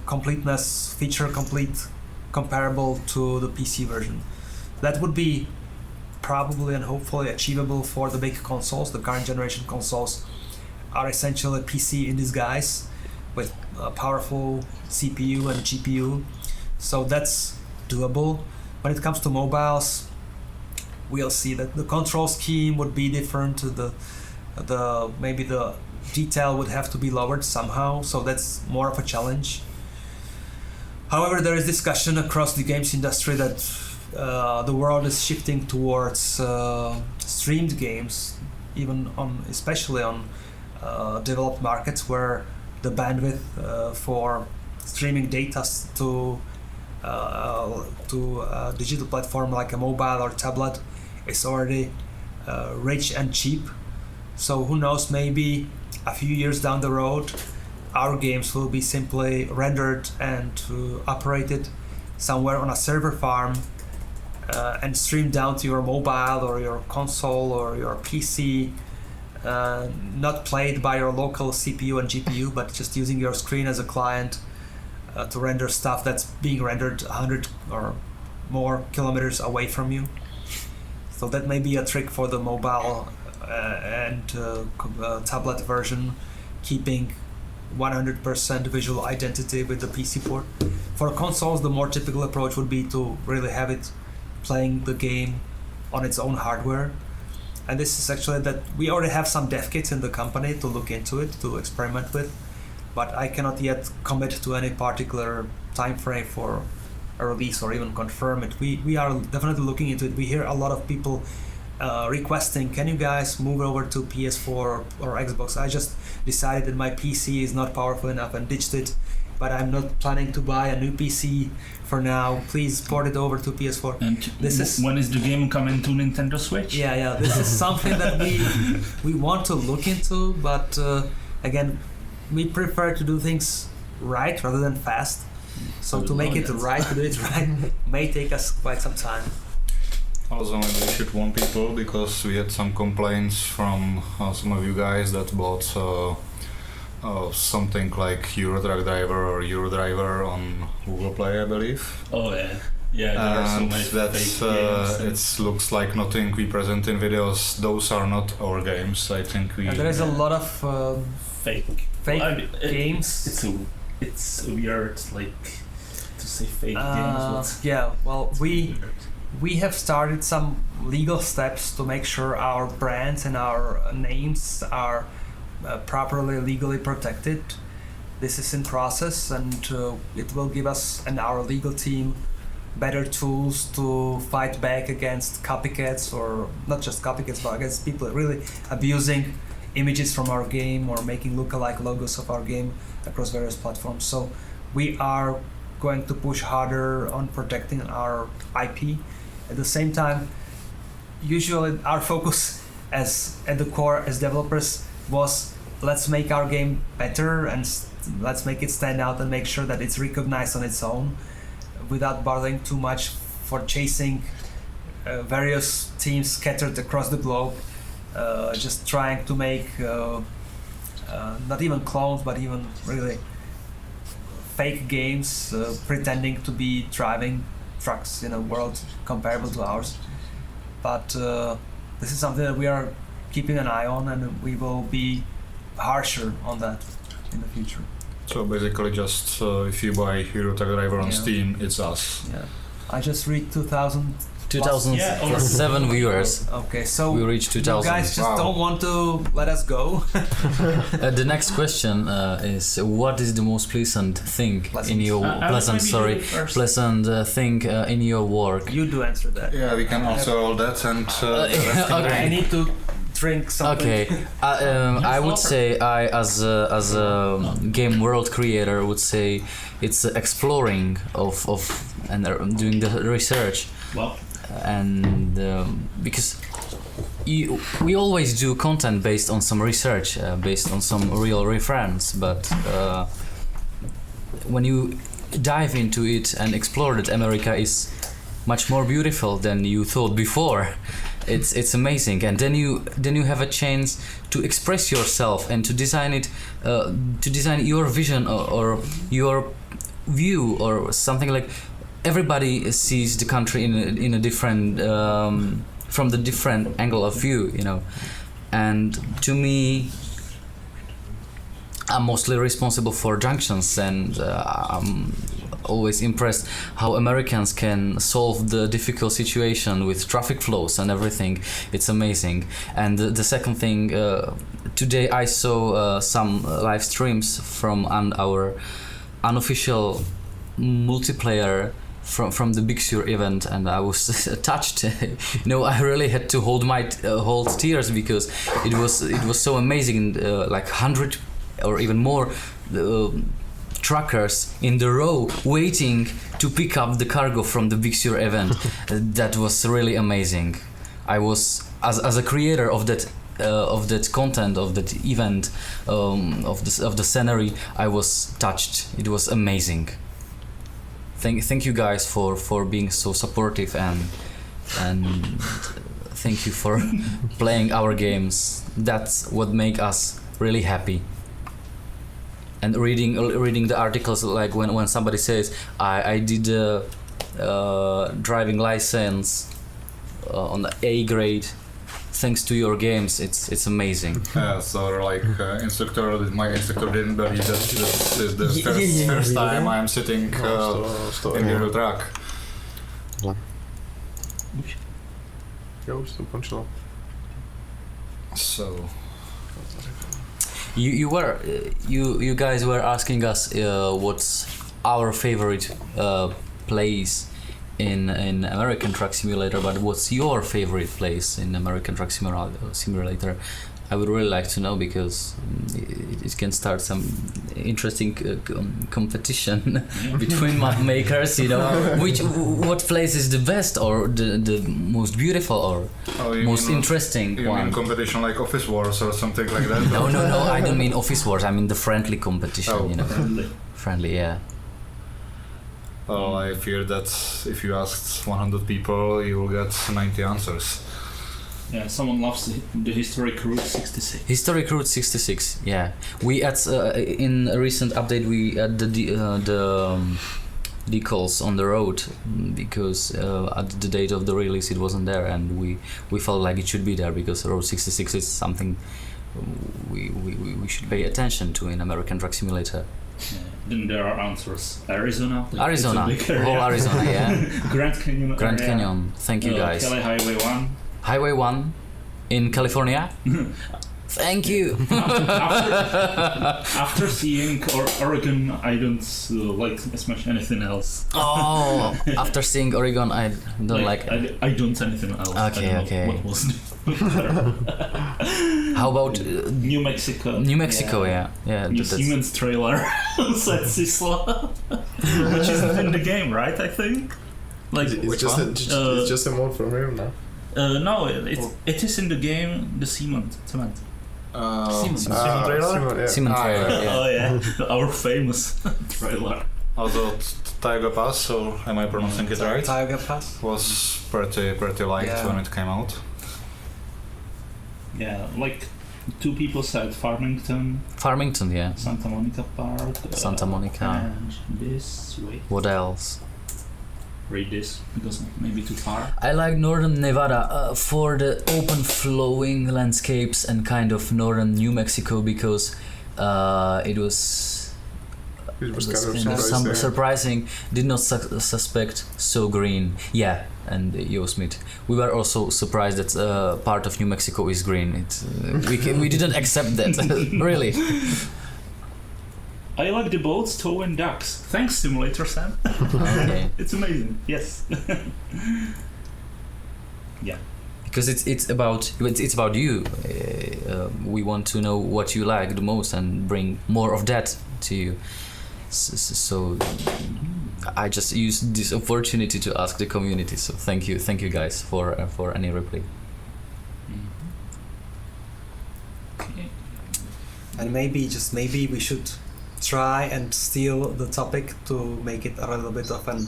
[SPEAKER 8] completeness, feature complete, comparable to the PC version. That would be probably and hopefully achievable for the big consoles. The current generation consoles are essentially PC in disguise with a powerful CPU and GPU. So that's doable. When it comes to mobiles, we'll see that the control scheme would be different. Maybe the detail would have to be lowered somehow. So that's more of a challenge. However, there is discussion across the games industry that the world is shifting towards streamed games, especially on developed markets where the bandwidth for streaming data to a digital platform like a mobile or tablet is already rich and cheap. So who knows, maybe a few years down the road our games will be simply rendered and operated somewhere on a server farm and stream down to your mobile or your console or your PC, not played by your local CPU and GPU, but just using your screen as a client to render stuff that's being rendered 100 or more kilometers away from you. So that may be a trick for the mobile and tablet version, keeping 100% visual identity with the PC port. For consoles, the more typical approach would be to really have it playing the game on its own hardware. And this is actually that we already have some dev kits in the company to look into it, to experiment with, but I cannot yet commit to any particular time frame for a release or even confirm it. We are definitely looking into it. We hear a lot of people requesting, can you guys move over to PS4 or Xbox? I just decided that my PC is not powerful enough and ditched it, but I'm not planning to buy a new PC for now. Please port it over to PS4.
[SPEAKER 7] And when is the game coming to Nintendo Switch?
[SPEAKER 8] Yeah. This is something that we want to look into, but again, we prefer to do things right rather than fast. So to make it right, to do it right, may take us quite some time.
[SPEAKER 1] Also, maybe we should warn people because we had some complaints from some of you guys that bought something like Euro Truck Driver or Euro Driver on Google Play, I believe.
[SPEAKER 7] Oh yeah, there are so many fake games.
[SPEAKER 1] It looks like nothing we present in videos. Those are not our games. I think we.
[SPEAKER 8] There is a lot of
[SPEAKER 7] fake
[SPEAKER 8] games.
[SPEAKER 7] It's weird, like to say fake games.
[SPEAKER 8] Yeah, well, we have started some legal steps to make sure our brands and our names are properly legally protected. This is in process, and it will give us and our legal team better tools to fight back against copycats, or not just copycats, but against people really abusing images from our game or making lookalike logos of our game across various platforms. So we are going to push harder on protecting our IP. At the same time, usually our focus at the core as developers was, let's make our game better and let's make it stand out and make sure that it's recognized on its own without bothering too much for chasing various teams scattered across the globe, just trying to make not even clones but even really fake games, pretending to be driving trucks in a world comparable to ours. But this is something that we are keeping an eye on, and we will be harsher on that in the future.
[SPEAKER 1] So basically just if you buy Euro Truck Driver on Steam, it's us.
[SPEAKER 8] Yeah. I just read
[SPEAKER 6] 2007 viewers.
[SPEAKER 8] Okay, so
[SPEAKER 6] we reached 2000.
[SPEAKER 8] You guys just don't want to let us go.
[SPEAKER 6] The next question is, what is the most pleasant thing in your pleasant thing in your work?
[SPEAKER 8] You do answer that.
[SPEAKER 1] Yeah, we can answer all that, and
[SPEAKER 8] I need to drink something.
[SPEAKER 6] Okay, I would say as a game world creator would say it's exploring of and doing the research.
[SPEAKER 7] Well.
[SPEAKER 6] And because we always do content based on some research, based on some real reference, but when you dive into it and explore that America is much more beautiful than you thought before, it's amazing, and then you have a chance to express yourself and to design it, to design your vision or your view or something like. Everybody sees the country in a different from the different angle of view, you know, and to me, I'm mostly responsible for junctions, and I'm always impressed how Americans can solve the difficult situation with traffic flows and everything. It's amazing. And the second thing, today I saw some live streams from our unofficial multiplayer from the Big Sur event, and I was touched. I really had to hold tears because it was so amazing. Like 100 or even more truckers in the row waiting to pick up the cargo from the Big Sur event. That was really amazing. I was as a creator of that content, of that event, of the scenery, I was touched. It was amazing. Thank you guys for being so supportive and and thank you for playing our games. That's what make us really happy. And reading the articles, like when somebody says I did a driving license on the A grade thanks to your games, it's amazing.
[SPEAKER 1] So like my instructor didn't believe that this is the first time I'm sitting in the truck.
[SPEAKER 4] Já už to končilo.
[SPEAKER 1] So
[SPEAKER 6] you guys were asking us what's our favorite place in American Truck Simulator, but what's your favorite place in American Truck Simulator? I would really like to know, because it can start some interesting competition between map makers. You know, what place is the best or the most beautiful or most interesting
[SPEAKER 1] you
[SPEAKER 6] one?
[SPEAKER 1] You mean competition like Office Wars or something like that?
[SPEAKER 6] No, I don't mean Office Wars. I mean the friendly competition.
[SPEAKER 1] Oh.
[SPEAKER 6] You know, friendly, yeah.
[SPEAKER 1] Well, I fear that if you asked 100 people, you will get 90 answers.
[SPEAKER 7] Yeah, someone loves the Historic Route 66.
[SPEAKER 6] Historic Route 66, yeah. We at in a recent update we add the decals on the road, because at the date of the release it wasn't there, and we felt like it should be there, because Route 66 is something we should pay attention to in American Truck Simulator.
[SPEAKER 7] Yeah. Then there are answers. Arizona,
[SPEAKER 6] whole Arizona, yeah.
[SPEAKER 7] Grand
[SPEAKER 6] Canyon. Thank you guys.
[SPEAKER 7] Kelly
[SPEAKER 6] Highway 1 in California. Thank you.
[SPEAKER 7] After seeing Oregon, I don't like as much anything else.
[SPEAKER 6] Oh, after seeing Oregon, I don't like.
[SPEAKER 7] I don't anything else.
[SPEAKER 6] Okay.
[SPEAKER 7] What was
[SPEAKER 6] How about
[SPEAKER 7] New Mexico?
[SPEAKER 6] New Mexico, yeah.
[SPEAKER 7] New Siemens trailer said Sisla, which isn't in the game, right? I think. Like
[SPEAKER 4] it's just a mod from here now.
[SPEAKER 7] No, it is in the game. The cement.
[SPEAKER 6] Cement
[SPEAKER 4] trailer.
[SPEAKER 6] Cement trailer. Yeah.
[SPEAKER 7] Oh yeah, our famous trailer.
[SPEAKER 1] Although Taiga Pass, or am I pronouncing it right?
[SPEAKER 8] Taiga Pass
[SPEAKER 1] Was pretty liked when it came out.
[SPEAKER 7] Yeah, like 2 people said Farmington,
[SPEAKER 6] yeah.
[SPEAKER 7] Santa Monica Park,
[SPEAKER 6] Santa Monica.
[SPEAKER 7] and this. Wait,
[SPEAKER 6] What else?
[SPEAKER 7] read this because maybe too far.
[SPEAKER 6] I like northern Nevada for the open flowing landscapes, and kind of northern New Mexico because it was surprising. Did not suspect so green. Yeah, and Yosemite. We were also surprised that part of New Mexico is green. We didn't accept that. Really.
[SPEAKER 7] I like the boats towing ducks. Thanks, Simulator Sam.
[SPEAKER 6] Okay.
[SPEAKER 7] It's amazing. Yes. Yeah.
[SPEAKER 6] Because it's about you. We want to know what you like the most and bring more of that to you. So I just used this opportunity to ask the community. So thank you guys for any reply.
[SPEAKER 7] Okay.
[SPEAKER 8] And maybe we should try and steal the topic to make it a little bit of an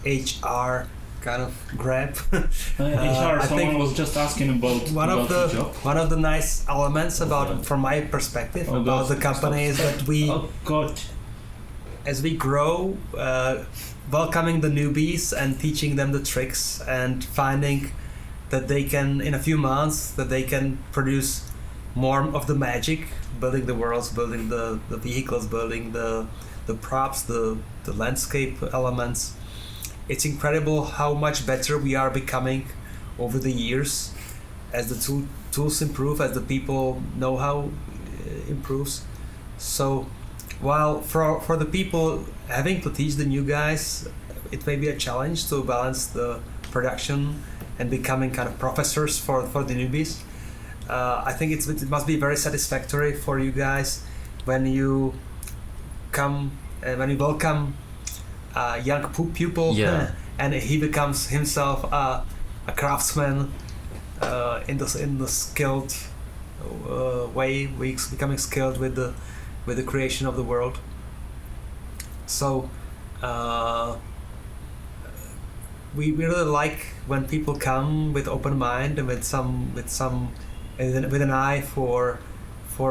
[SPEAKER 8] HR kind of grab.
[SPEAKER 7] HR. Someone was just asking about
[SPEAKER 8] one of the nice elements from my perspective about the company is that as we grow, welcoming the newbies and teaching them the tricks and finding that they can, in a few months, that they can produce more of the magic, building the worlds, building the vehicles, building the props, the landscape elements. It's incredible how much better we are becoming over the years as the tools improve, as the people know-how improves. So while for the people having to teach the new guys, it may be a challenge to balance the production and becoming kind of professors for the newbies. I think it must be very satisfactory for you guys when you welcome a young pupil, and he becomes himself a craftsman in the skilled way. We're becoming skilled with the creation of the world. So we really like when people come with open mind and with an eye for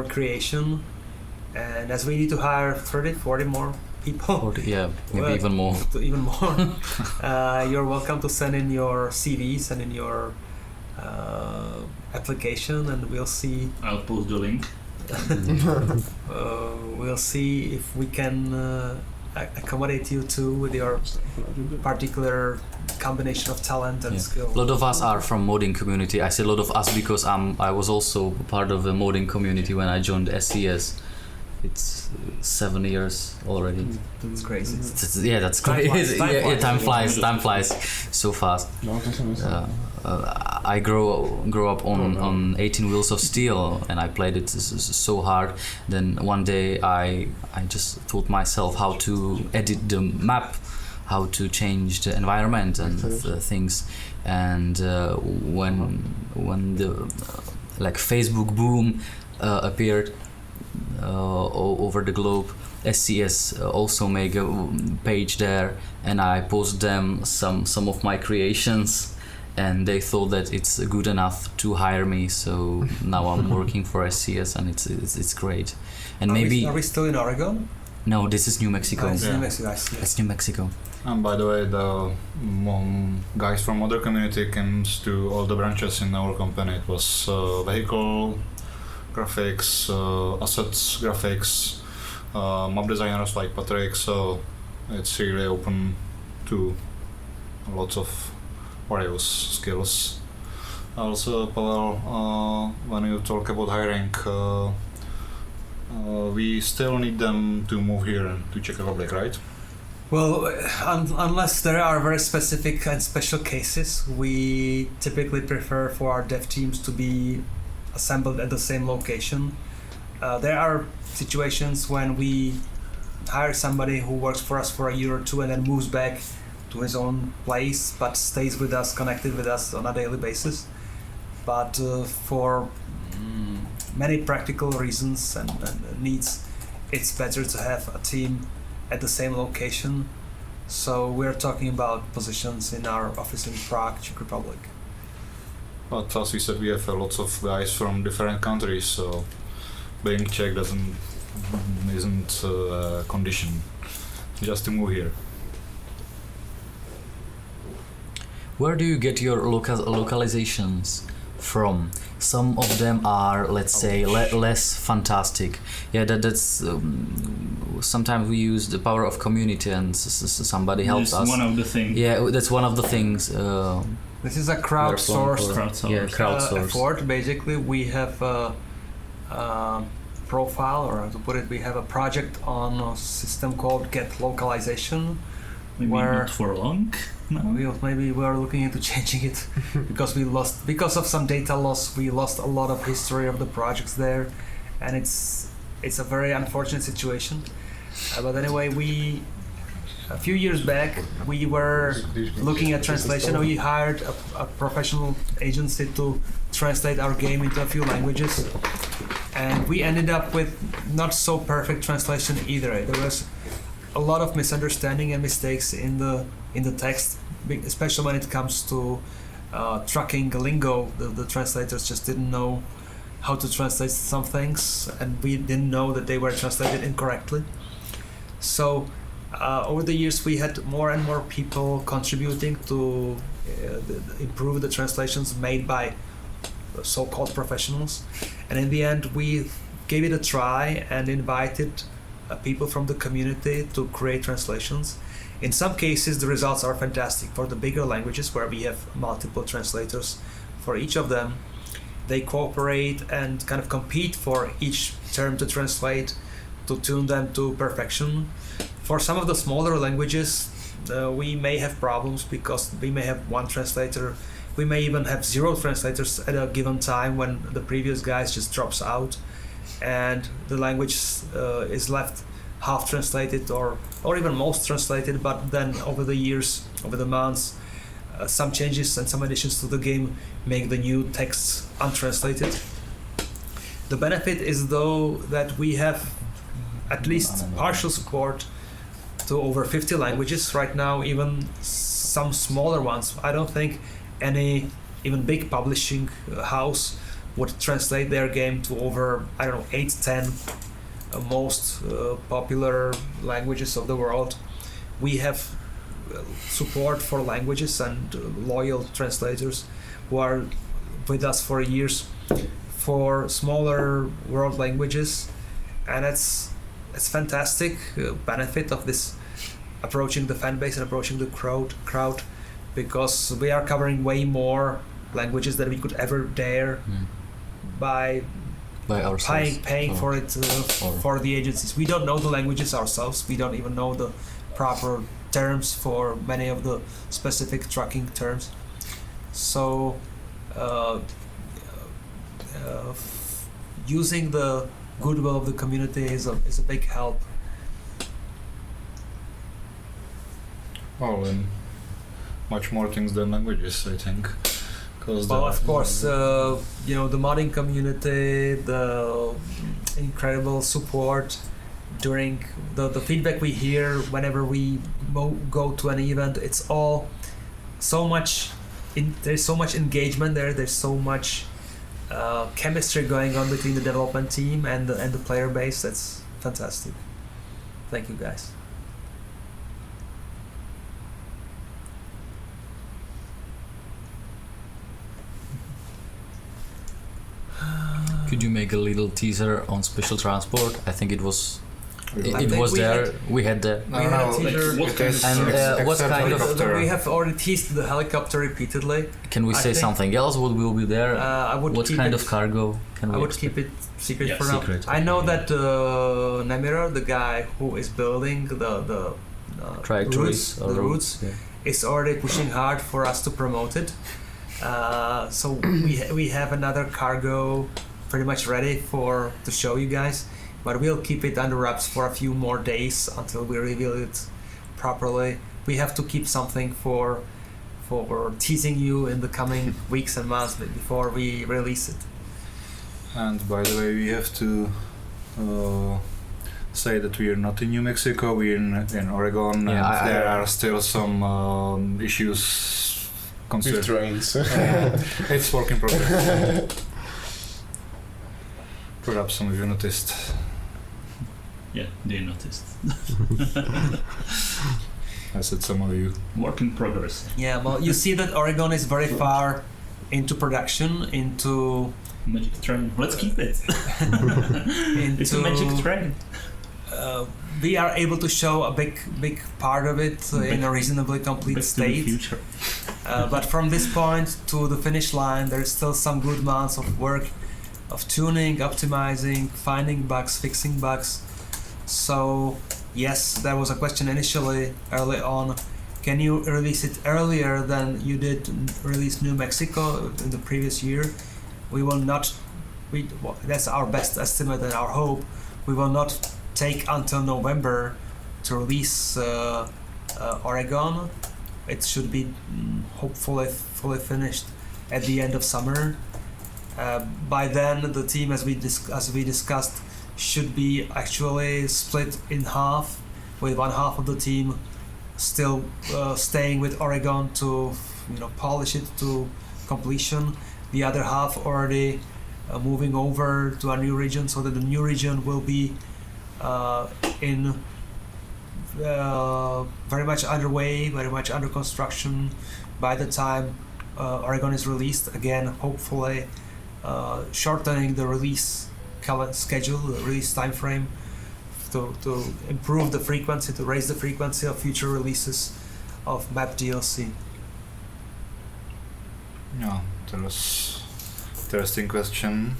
[SPEAKER 8] creation. And as we need to hire 30, 40 more people,
[SPEAKER 6] 40, yeah, maybe even more.
[SPEAKER 8] Even more. You're welcome to send in your CVs and in your application, and we'll see.
[SPEAKER 7] I'll post the link.
[SPEAKER 8] We'll see if we can accommodate you too with your particular combination of talent and skill.
[SPEAKER 6] A lot of us are from modding community. I say a lot of us because I was also part of the modding community when I joined SCS. It's 7 years already.
[SPEAKER 8] That's crazy.
[SPEAKER 6] Yeah, that's crazy. Time flies so fast. I grew up on 18 Wheels of Steel, and I played it so hard. Then one day I just taught myself how to edit the map, how to change the environment and things. And when the like Facebook boom appeared over the globe, SCS also make a page there, and I post them some of my creations, and they thought that it's good enough to hire me. So now I'm working for SCS, and it's great. And
[SPEAKER 8] are we still in Oregon?
[SPEAKER 6] No, this is New Mexico.
[SPEAKER 8] It's New Mexico. I see.
[SPEAKER 6] It's New Mexico.
[SPEAKER 1] And by the way, the guys from other community came to all the branches in our company. It was vehicle graphics, assets graphics, map designers like Patrick, so it's really open to lots of various skills. Also, Pavel, when you talk about hiring, we still need them to move here to Czech Republic, right?
[SPEAKER 8] Well, unless there are very specific and special cases, we typically prefer for our dev teams to be assembled at the same location. There are situations when we hire somebody who works for us for a year or two and then moves back to his own place, but stays with us, connected with us on a daily basis. But for many practical reasons and needs, it's better to have a team at the same location. So we're talking about positions in our office in Prague, Czech Republic.
[SPEAKER 1] But as we said, we have lots of guys from different countries, so being Czech isn't a condition just to move here.
[SPEAKER 6] Where do you get your localizations from? Some of them are, let's say, less fantastic. Yeah, that's sometimes we use the power of community, and somebody helps us.
[SPEAKER 7] That's one of the things.
[SPEAKER 6] Yeah, that's one of the things.
[SPEAKER 8] This is a crowdsourced effort. Basically, we have a profile, or to put it, we have a project on a system called Get Localization.
[SPEAKER 7] Maybe not for long. No.
[SPEAKER 8] Maybe we are looking into changing it because of some data loss. We lost a lot of history of the projects there, and it's a very unfortunate situation. But anyway, a few years back, we were looking at translation. We hired a professional agency to translate our game into a few languages, and we ended up with not so perfect translation either. There was a lot of misunderstanding and mistakes in the text, especially when it comes to trucking lingo. The translators just didn't know how to translate some things, and we didn't know that they were translated incorrectly. So over the years, we had more and more people contributing to improve the translations made by so-called professionals, and in the end, we gave it a try and invited people from the community to create translations. In some cases, the results are fantastic. For the bigger languages, where we have multiple translators for each of them, they cooperate and kind of compete for each term to translate, to tune them to perfection. For some of the smaller languages, we may have problems because we may have one translator. We may even have 0 translators at a given time when the previous guy just drops out, and the language is left half translated or even most translated. But then over the years, over the months, some changes and some additions to the game make the new texts untranslated. The benefit is though that we have at least partial support to over 50 languages right now. Even some smaller ones. I don't think any even big publishing house would translate their game to over, I don't know, 8-10 most popular languages of the world. We have support for languages and loyal translators who are with us for years for smaller world languages, and it's fantastic benefit of this approaching the fan base and approaching the crowd, because we are covering way more languages than we could ever dare by
[SPEAKER 6] ourselves.
[SPEAKER 8] paying for it for the agencies. We don't know the languages ourselves. We don't even know the proper terms for many of the specific trucking terms. So using the goodwill of the community is a big help.
[SPEAKER 1] Well, and much more things than languages, I think.
[SPEAKER 8] Well, of course, the modding community, the incredible support during the feedback we hear whenever we go to an event. It's all so much. There's so much engagement there. There's so much chemistry going on between the development team and the player base. That's fantastic. Thank you, guys.
[SPEAKER 6] Could you make a little teaser on special transport? I think it was
[SPEAKER 8] there.
[SPEAKER 6] We had the
[SPEAKER 8] We had a teaser.
[SPEAKER 7] What kind of
[SPEAKER 6] and what kind of
[SPEAKER 8] We have already teased the helicopter repeatedly.
[SPEAKER 6] can we
[SPEAKER 8] I
[SPEAKER 6] say
[SPEAKER 8] think-
[SPEAKER 6] something else? What will be there?
[SPEAKER 8] I would
[SPEAKER 6] What
[SPEAKER 8] keep
[SPEAKER 6] kind
[SPEAKER 8] it,
[SPEAKER 6] of cargo can we
[SPEAKER 8] I would
[SPEAKER 6] expect?
[SPEAKER 8] keep it secret
[SPEAKER 7] Yeah,
[SPEAKER 8] for now.
[SPEAKER 6] secret,
[SPEAKER 8] I know
[SPEAKER 6] okay.
[SPEAKER 8] that Nemira, the guy who is building the
[SPEAKER 6] Trajectories or
[SPEAKER 8] routes,
[SPEAKER 6] yeah.
[SPEAKER 8] is already pushing hard for us to promote it. So we have another cargo pretty much ready to show you guys, but we'll keep it under wraps for a few more days until we reveal it properly. We have to keep something for teasing you in the coming weeks and months before we release it.
[SPEAKER 1] And by the way, we have to say that we are not in New Mexico, we're in Oregon,
[SPEAKER 6] Yeah,
[SPEAKER 1] and there are still some issues
[SPEAKER 4] With
[SPEAKER 1] concerning.
[SPEAKER 4] trains.
[SPEAKER 1] It's work in progress. Perhaps some of you noticed.
[SPEAKER 7] Yeah, they noticed.
[SPEAKER 1] I said some of you.
[SPEAKER 7] Work in progress.
[SPEAKER 8] Yeah, well, you see that Oregon is very far into production, into
[SPEAKER 7] Magic train. Let's keep it. It's a magic train.
[SPEAKER 8] We are able to show a big part of it in a reasonably complete
[SPEAKER 7] Back to the
[SPEAKER 8] state.
[SPEAKER 7] future.
[SPEAKER 8] But from this point to the finish line, there's still some good amounts of work of tuning, optimizing, finding bugs, fixing bugs. So yes, there was a question initially early on. Can you release it earlier than you did release New Mexico in the previous year? We will not. That's our best estimate and our hope. We will not take until November to release Oregon. It should be hopefully fully finished at the end of summer. By then, the team, as we discussed, should be actually split in half, with one half of the team still staying with Oregon to polish it to completion. The other half already moving over to a new region, so that the new region will be in very much underway, very much under construction by the time Oregon is released. Again, hopefully shortening the release schedule, the release time frame, to improve the frequency, to raise the frequency of future releases of map DLC.
[SPEAKER 1] Yeah, there was interesting question.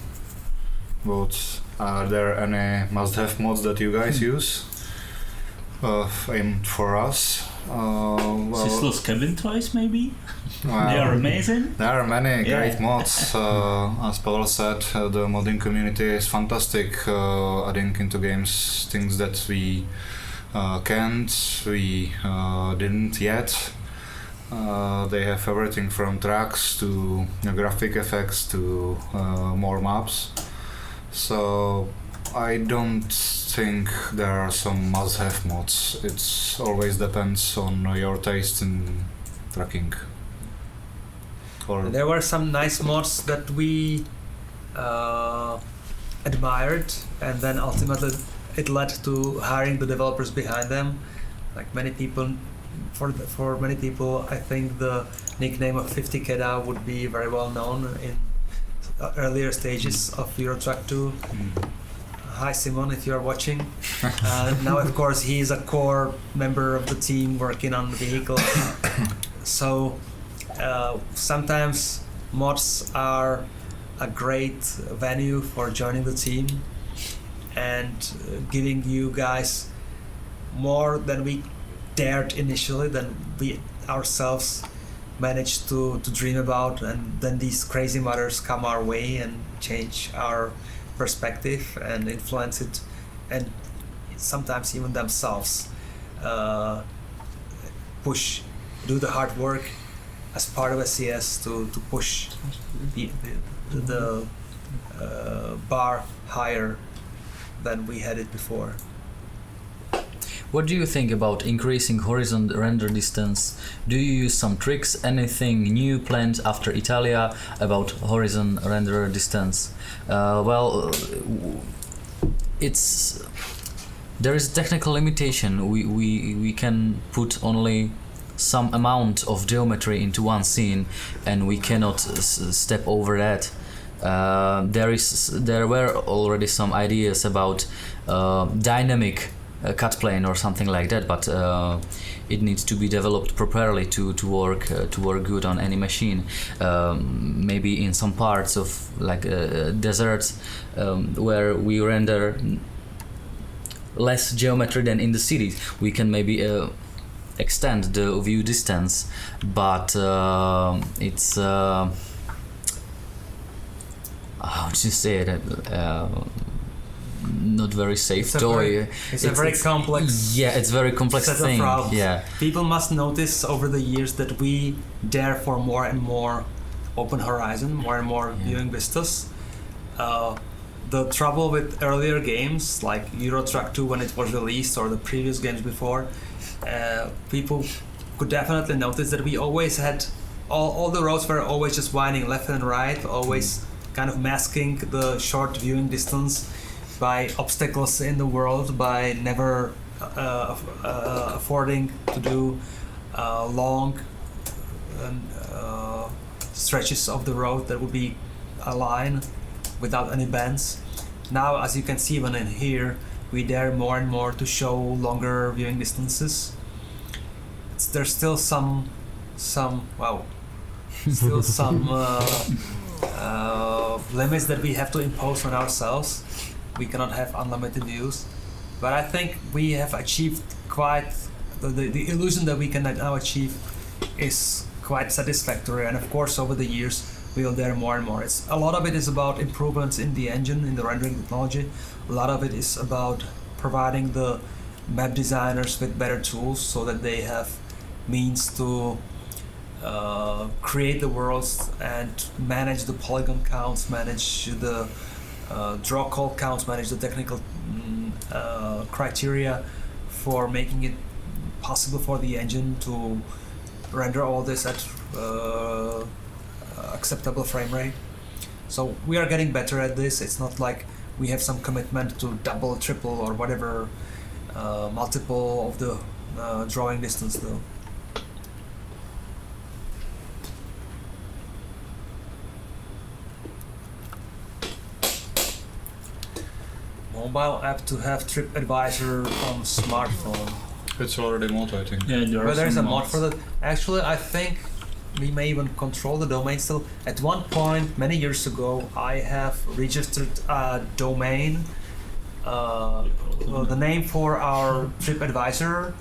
[SPEAKER 1] But are there any must-have mods that you guys use? Aimed for us?
[SPEAKER 7] Sisless cabin toys, maybe?
[SPEAKER 1] Well,
[SPEAKER 7] They are amazing.
[SPEAKER 1] there are many
[SPEAKER 7] Yeah.
[SPEAKER 1] great mods. As Pavel said, the modding community is fantastic, adding into games things that we didn't yet. They have everything from tracks to graphic effects to more maps. So I don't think there are some must-have mods. It always depends on your taste in
[SPEAKER 5] tracking. Or
[SPEAKER 8] There were some nice mods that we admired, and then ultimately it led to hiring the developers behind them. Like many people, for many people, I think the nickname of 50 Keda would be very well known in earlier stages of Euro Truck 2. Hi Simon, if you are watching. Now, of course, he is a core member of the team working on the vehicle. So sometimes mods are a great venue for joining the team and giving you guys more than we dared initially, than we ourselves managed to dream about, and then these crazy modders come our way and change our perspective and influence it, and sometimes even themselves do the hard work as part of SCS to push the bar higher than we had it before.
[SPEAKER 6] What do you think about increasing horizon render distance? Do you use some tricks? Anything new planned after Italia about horizon render distance? There is a technical limitation. We can put only some amount of geometry into one scene, and we cannot step over that. There were already some ideas about dynamic cut plane or something like that, but it needs to be developed properly to work good on any machine. Maybe in some parts of like deserts where we render less geometry than in the cities, we can maybe extend the view distance, but it's how to say it, not very safe toy.
[SPEAKER 8] It's a very complex.
[SPEAKER 6] Yeah, it's very complex
[SPEAKER 8] set
[SPEAKER 6] thing.
[SPEAKER 8] Of problems.
[SPEAKER 6] Yeah.
[SPEAKER 8] People must notice over the years that we dare for more and more open horizon, more and more viewing vistas. The trouble with earlier games like Euro Truck 2 when it was released, or the previous games before, people could definitely notice that we always had all the roads were always just winding left and right, always kind of masking the short viewing distance by obstacles in the world, by never affording to do long stretches of the road that would be a line without any bends. Now, as you can see even in here, we dare more and more to show longer viewing distances. There's still some limits that we have to impose on ourselves. We cannot have unlimited views, but I think we have achieved quite the illusion that we can now achieve is quite satisfactory. And of course, over the years, we'll dare more and more. A lot of it is about improvements in the engine, in the rendering technology. A lot of it is about providing the map designers with better tools so that they have means to create the worlds and manage the polygon counts, manage the draw call counts, manage the technical criteria for making it possible for the engine to render all this at acceptable frame rate. So we are getting better at this. It's not like we have some commitment to double, triple, or whatever multiple of the drawing distance though. Mobile app to have TripAdvisor on smartphone.
[SPEAKER 1] It's already mod, I think.
[SPEAKER 7] Yeah,
[SPEAKER 8] But there's a mod for that. Actually, I think we may even control the domain still. At one point, many years ago, I have registered a domain. The name for our TripAdvisor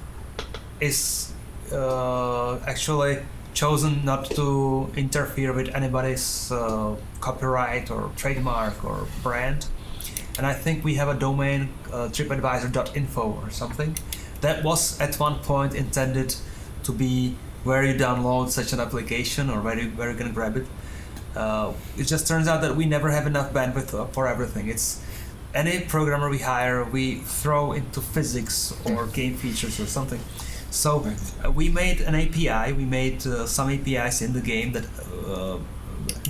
[SPEAKER 8] is actually chosen not to interfere with anybody's copyright or trademark or brand. And I think we have a domain, tripadvisor.info or something. That was at one point intended to be where you download such an application or where you can grab it. It just turns out that we never have enough bandwidth for everything. It's any programmer we hire, we throw into physics or game features or something. So we made an API. We made some APIs in the game that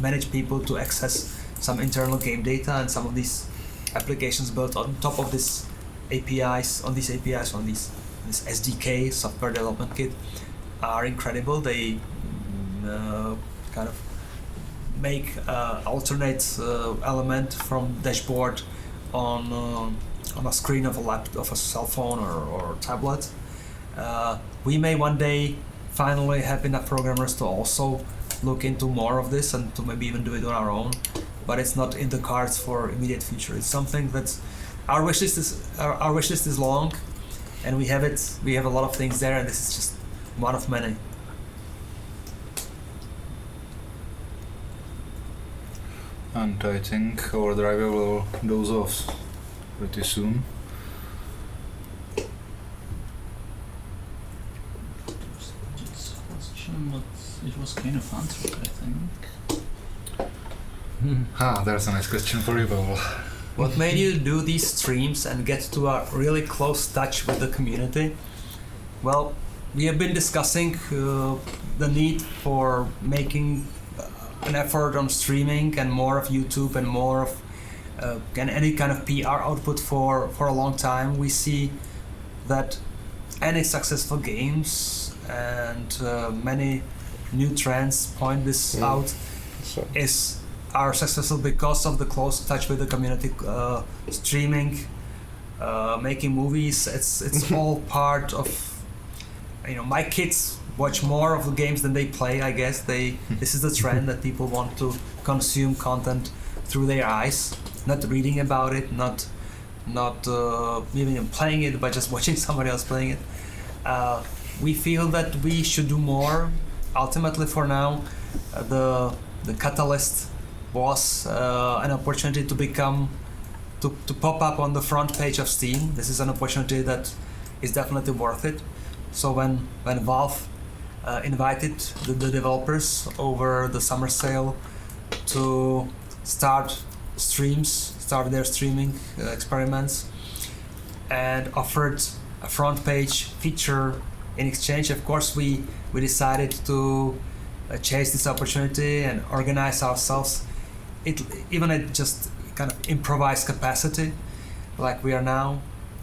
[SPEAKER 8] manage people to access some internal game data, and some of these applications built on top of this APIs, on this SDK, software development kit, are incredible. They kind of make alternate element from dashboard on a screen of a cell phone or tablet. We may one day finally have enough programmers to also look into more of this and to maybe even do it on our own, but it's not in the cards for immediate future. It's something that our wish list is long, and we have it. We have a lot of things there, and this is just one of many.
[SPEAKER 1] And I think our driver will doze off pretty soon.
[SPEAKER 7] It's a question, but it was kind of answered, I think.
[SPEAKER 1] There's a nice question for you, Pavel.
[SPEAKER 8] What made you do these streams and get to a really close touch with the community? Well, we have been discussing the need for making an effort on streaming and more of YouTube and more of any kind of PR output for a long time. We see that any successful games and many new trends point this out are successful because of the close touch with the community. Streaming, making movies, it's all part of, my kids watch more of the games than they play, I guess. This is the trend that people want to consume content through their eyes, not reading about it, not even playing it, but just watching somebody else playing it. We feel that we should do more. Ultimately, for now, the catalyst was an opportunity to pop up on the front page of Steam. This is an opportunity that is definitely worth it. So when Valve invited the developers over the summer sale to start their streaming experiments, and offered a front page feature in exchange, of course we decided to chase this opportunity and organize ourselves, even at just kind of improvised capacity like we are now.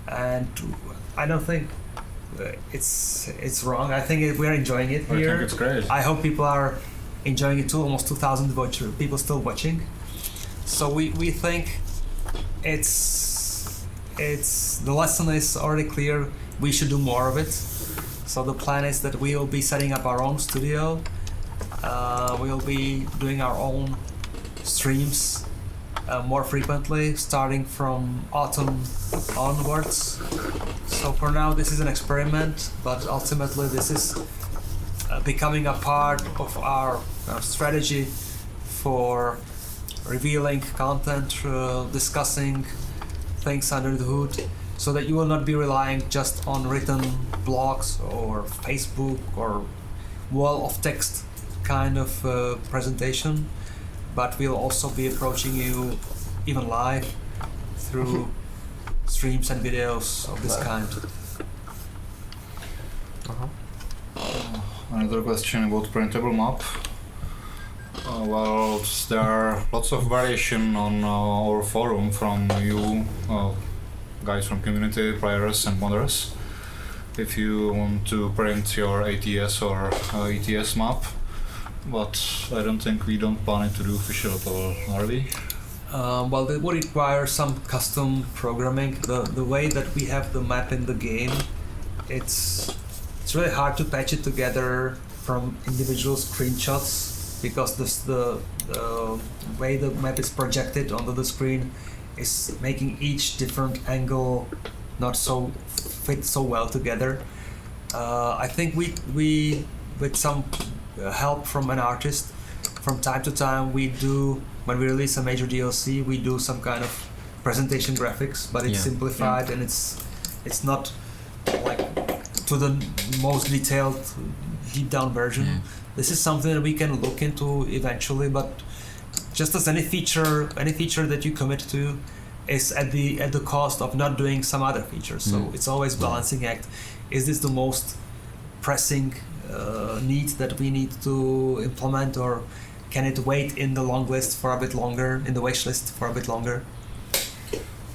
[SPEAKER 8] And I don't think it's wrong. I think we're enjoying it here.
[SPEAKER 1] I think it's great.
[SPEAKER 8] I hope people are enjoying it too. Almost 2,000 people still watching. So we think it's the lesson is already clear. We should do more of it. So the plan is that we will be setting up our own studio. We'll be doing our own streams more frequently, starting from autumn onwards. So for now, this is an experiment, but ultimately this is becoming a part of our strategy for revealing content, discussing things under the hood, so that you will not be relying just on written blogs or Facebook or wall of text kind of presentation, but we'll also be approaching you even live through streams and videos of this kind.
[SPEAKER 1] Another question about printable map. Well, there are lots of variation on our forum from you guys from community, players and modders. If you want to print your ATS or ETS map, but I don't think we don't plan to do official at all, are we?
[SPEAKER 8] Well, it would require some custom programming. The way that we have the map in the game, it's really hard to patch it together from individual screenshots, because the way the map is projected onto the screen is making each different angle not so fit so well together. I think we with some help from an artist, from time to time we do, when we release a major DLC, we do some kind of presentation graphics, but it's simplified and it's not like to the most detailed deep down version. This is something that we can look into eventually, but just as any feature that you commit to is at the cost of not doing some other features. So it's always balancing act. Is this the most pressing need that we need to implement, or can it wait in the long list for a bit longer, in the wish list for a bit longer?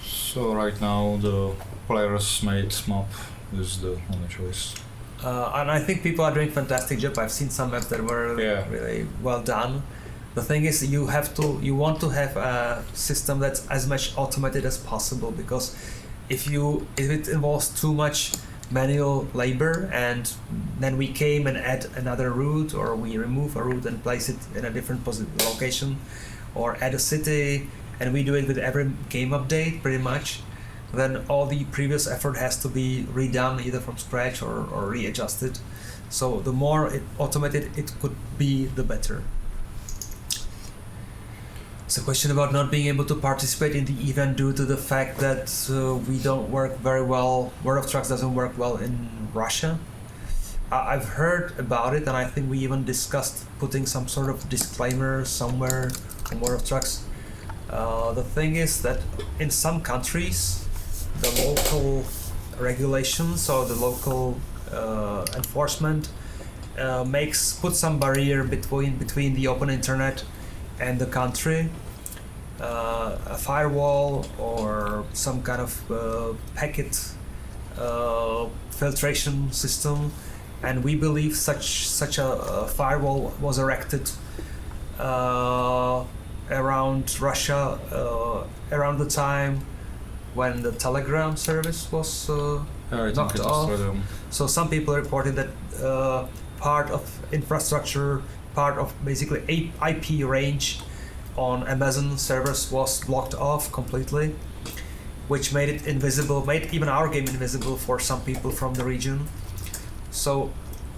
[SPEAKER 1] So right now the players made map is the only choice.
[SPEAKER 8] And I think people are doing fantastic job. I've seen some maps that were really well done. The thing is, you want to have a system that's as much automated as possible, because if it involves too much manual labor, and then we came and add another route, or we remove a route and place it in a different location, or add a city, and we do it with every game update pretty much, then all the previous effort has to be redone either from scratch or readjusted. So the more automated it could be, the better. It's a question about not being able to participate in the event due to the fact that we don't work very well. World of Trucks doesn't work well in Russia. I've heard about it, and I think we even discussed putting some sort of disclaimer somewhere on World of Trucks. The thing is that in some countries, the local regulations or the local enforcement puts some barrier between the open internet and the country, a firewall or some kind of packet filtration system, and we believe such a firewall was erected around Russia around the time when the Telegram service was knocked off. So some people reported that part of infrastructure, part of basically IP range on Amazon servers was blocked off completely, which made it invisible, made even our game invisible for some people from the region. So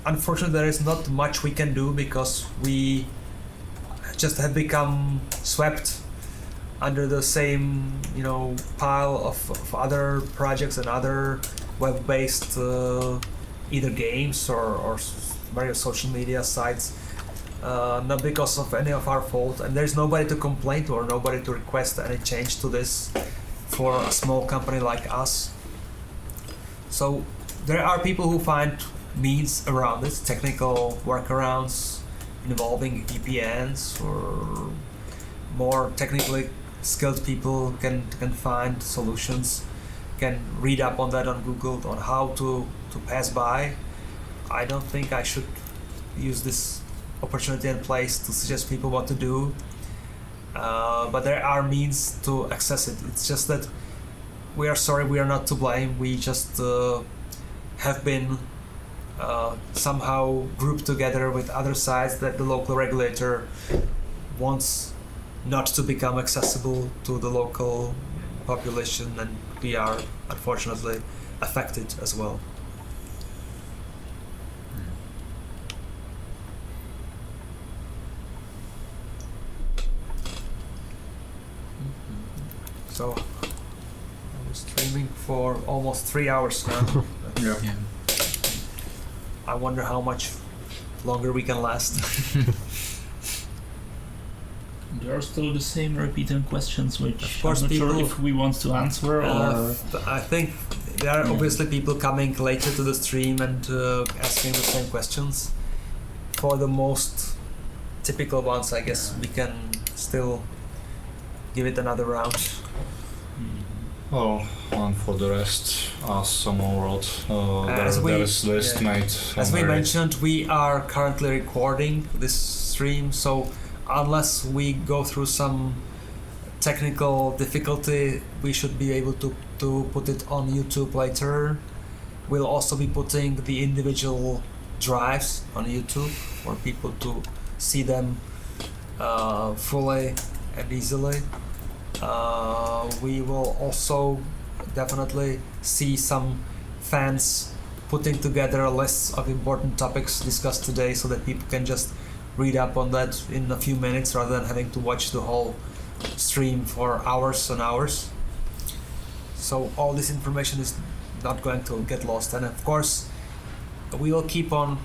[SPEAKER 8] unfortunately there is not much we can do, because we just have become swept under the same pile of other projects and other web-based either games or various social media sites, not because of any of our fault, and there's nobody to complain to or nobody to request any change to this for a small company like us. So there are people who find means around it, technical workarounds involving VPNs, or more technically skilled people can find solutions, can read up on that on Google on how to pass by. I don't think I should use this opportunity and place to suggest people what to do, but there are means to access it. It's just that we are sorry, we are not to blame. We just have been somehow grouped together with other sites that the local regulator wants not to become accessible to the local population, and we are unfortunately affected as well. So I was streaming for almost 3 hours now.
[SPEAKER 1] Yeah.
[SPEAKER 8] I wonder how much longer we can last.
[SPEAKER 7] There are still the same repeating questions, which
[SPEAKER 8] Of course,
[SPEAKER 7] I'm not sure
[SPEAKER 8] people-
[SPEAKER 7] if we want to answer or.
[SPEAKER 8] I think there are obviously people coming later to the stream and asking the same questions. For the most typical ones, I guess we can still give it another round.
[SPEAKER 1] Well, and for the rest, as someone wrote,
[SPEAKER 8] As we-
[SPEAKER 1] there is list
[SPEAKER 8] yeah.
[SPEAKER 1] made.
[SPEAKER 8] As we mentioned, we are currently recording this stream, so unless we go through some technical difficulty, we should be able to put it on YouTube later. We'll also be putting the individual drives on YouTube for people to see them fully and easily. We will also definitely see some fans putting together a list of important topics discussed today, so that people can just read up on that in a few minutes rather than having to watch the whole stream for hours and hours. So all this information is not going to get lost, and of course we will keep on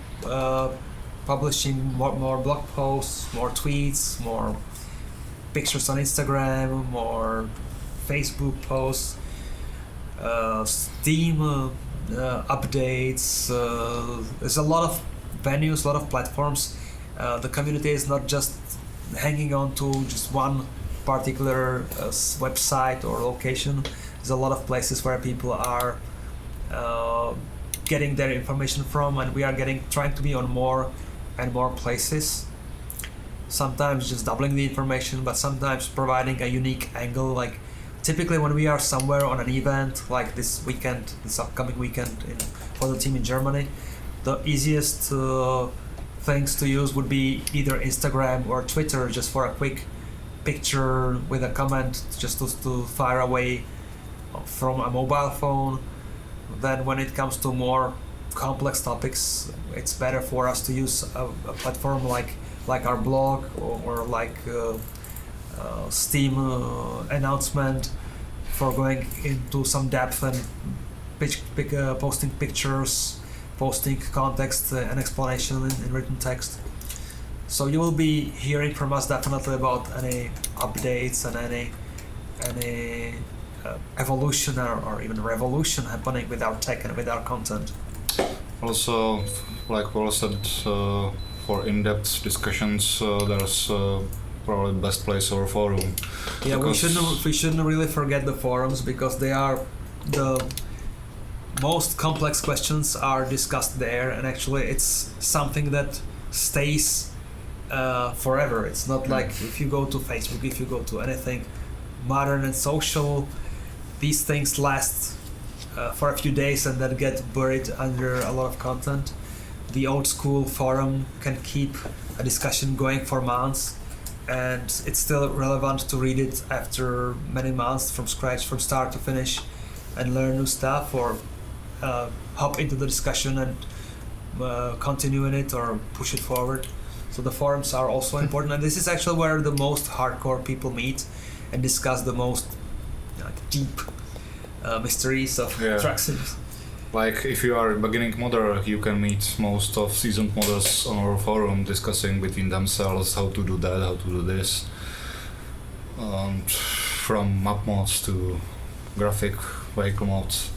[SPEAKER 8] publishing more blog posts, more tweets, more pictures on Instagram, more Facebook posts, Steam updates. There's a lot of venues, a lot of platforms. The community is not just hanging on to just one particular website or location. There's a lot of places where people are getting their information from, and we are trying to be on more and more places. Sometimes just doubling the information, but sometimes providing a unique angle. Like typically when we are somewhere on an event, like this upcoming weekend for the team in Germany, the easiest things to use would be either Instagram or Twitter, just for a quick picture with a comment, just to fire away from a mobile phone. Then when it comes to more complex topics, it's better for us to use a platform like our blog or like Steam announcement for going into some depth and posting pictures, posting context and explanation in written text. So you will be hearing from us definitely about any updates and any evolution or even revolution happening with our tech and with our content.
[SPEAKER 1] Also, like Paul said, for in-depth discussions, there's probably the best place our forum.
[SPEAKER 8] Yeah, we shouldn't really forget the forums, because they are the most complex questions are discussed there, and actually it's something that stays forever. It's not like if you go to Facebook, if you go to anything modern and social, these things last for a few days and then get buried under a lot of content. The old school forum can keep a discussion going for months, and it's still relevant to read it after many months from scratch, from start to finish, and learn new stuff, or hop into the discussion and continue in it or push it forward. So the forums are also important, and this is actually where the most hardcore people meet and discuss the most deep mysteries of track sims.
[SPEAKER 1] Like if you are a beginning modder, you can meet most of seasoned modders on our forum discussing between themselves how to do that, how to do this. From map mods to graphic vehicle mods.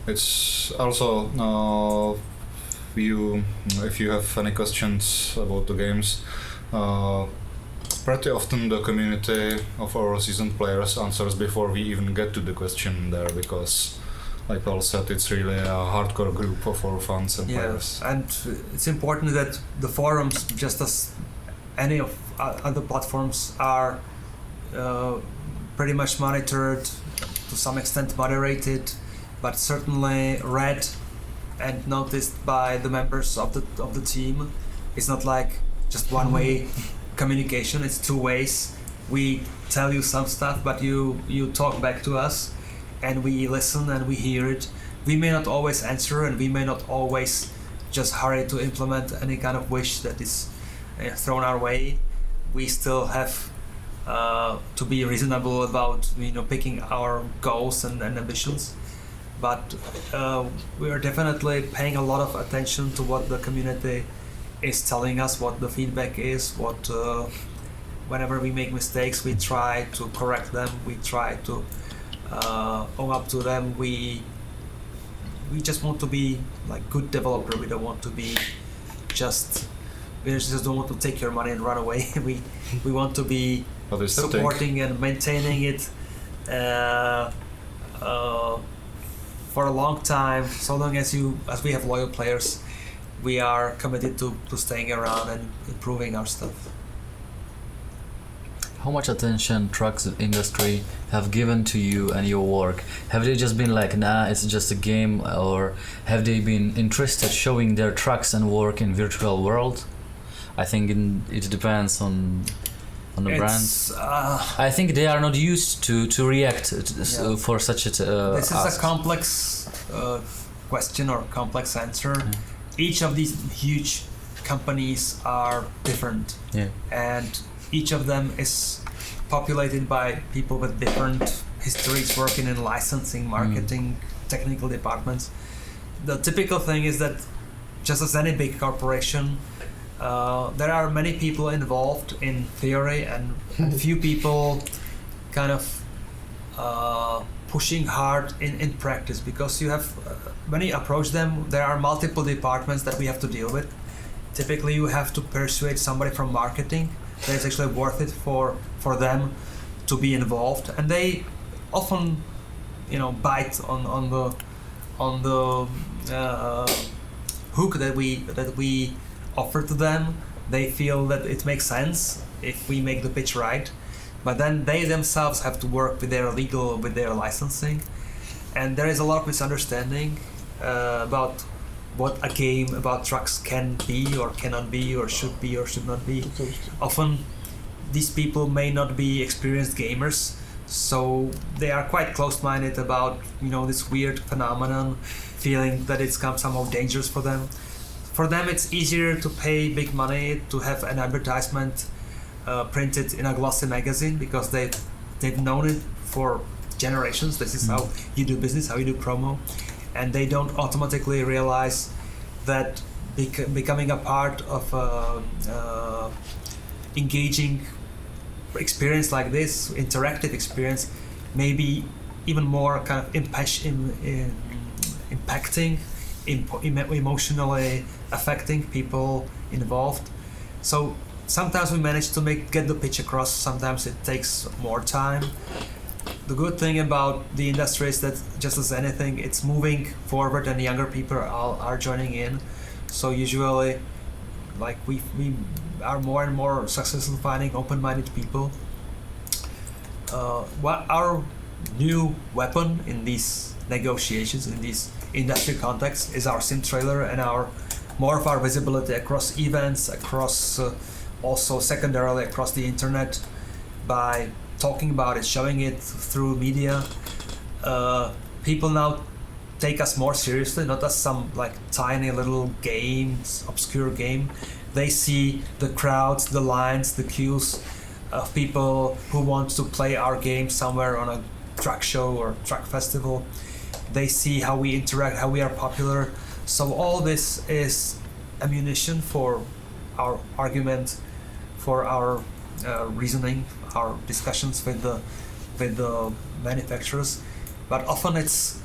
[SPEAKER 1] It's also if you have any questions about the games, pretty often the community of our seasoned players answers before we even get to the question there, because like Paul said, it's really a hardcore group of our fans and players.
[SPEAKER 8] And it's important that the forums, just as any of other platforms, are pretty much monitored, to some extent moderated, but certainly read and noticed by the members of the team. It's not like just one way communication, it's two ways. We tell you some stuff, but you talk back to us, and we listen and we hear it. We may not always answer, and we may not always just hurry to implement any kind of wish that is thrown our way. We still have to be reasonable about picking our goals and ambitions, but we are definitely paying a lot of attention to what the community is telling us, what the feedback is, what whenever we make mistakes, we try to correct them, we try to own up to them. We just want to be like good developer. We don't want to be we just don't want to take your money and run away. we want to be supporting and maintaining it for a long time. So long as we have loyal players, we are committed to staying around and improving our stuff.
[SPEAKER 6] How much attention trucks industry have given to you and your work? Have they just been like, nah, it's just a game, or have they been interested showing their trucks and work in virtual world? I think it depends on the brand. I think they are not used to react for such a.
[SPEAKER 8] This is a complex question or complex answer. Each of these huge companies are different, and each of them is populated by people with different histories, working in licensing, marketing, technical departments. The typical thing is that, just as any big corporation, there are many people involved in theory, and few people kind of pushing hard in practice, because you have when you approach them, there are multiple departments that we have to deal with. Typically, you have to persuade somebody from marketing that it's actually worth it for them to be involved, and they often, bite on the hook that we offer to them. They feel that it makes sense if we make the pitch right, but then they themselves have to work with their licensing, and there is a lot of misunderstanding about what a game about trucks can be or cannot be or should be or should not be. Often these people may not be experienced gamers, so they are quite close-minded about this weird phenomenon, feeling that it's somehow dangerous for them. For them, it's easier to pay big money to have an advertisement printed in a glossy magazine, because they've known it for generations. This is how you do business, how you do promo, and they don't automatically realize that becoming a part of engaging experience like this, interactive experience, may be even more kind of impacting, emotionally affecting people involved. So sometimes we manage to get the pitch across, sometimes it takes more time. The good thing about the industry is that, just as anything, it's moving forward and younger people are joining in. So usually, we are more and more successful finding open-minded people. What our new weapon in these negotiations, in these industry contexts, is our sim trailer and more of our visibility across events, across also secondarily across the internet, by talking about it, showing it through media. People now take us more seriously, not as some tiny little games, obscure game. They see the crowds, the lines, the queues of people who want to play our game somewhere on a truck show or truck festival. They see how we interact, how we are popular. So all this is ammunition for our argument, for our reasoning, our discussions with the manufacturers. But often it's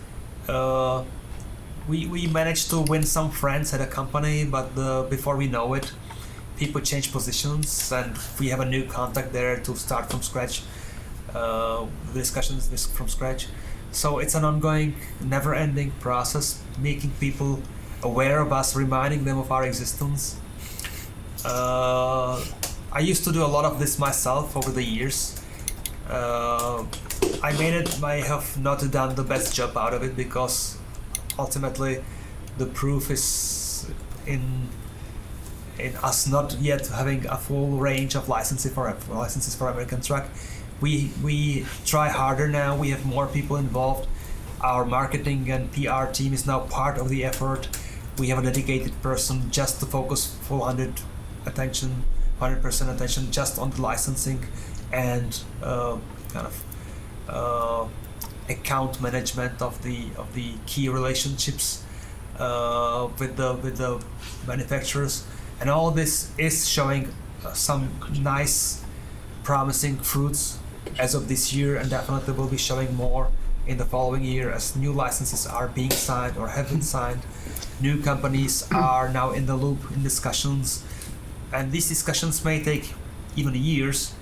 [SPEAKER 8] we manage to win some friends at a company, but before we know it, people change positions, and we have a new contact there to start from scratch, discussions from scratch. So it's an ongoing, never-ending process, making people aware of us, reminding them of our existence. I used to do a lot of this myself over the years. I may have not done the best job out of it, because ultimately the proof is in us not yet having a full range of licenses for American Truck. We try harder now. We have more people involved. Our marketing and PR team is now part of the effort. We have a dedicated person just to focus 100% attention just on the licensing and account management of the key relationships with the manufacturers. And all this is showing some nice, promising fruits as of this year, and definitely will be showing more in the following year as new licenses are being signed or have been signed. New companies are now in the loop in discussions, and these discussions may take even years,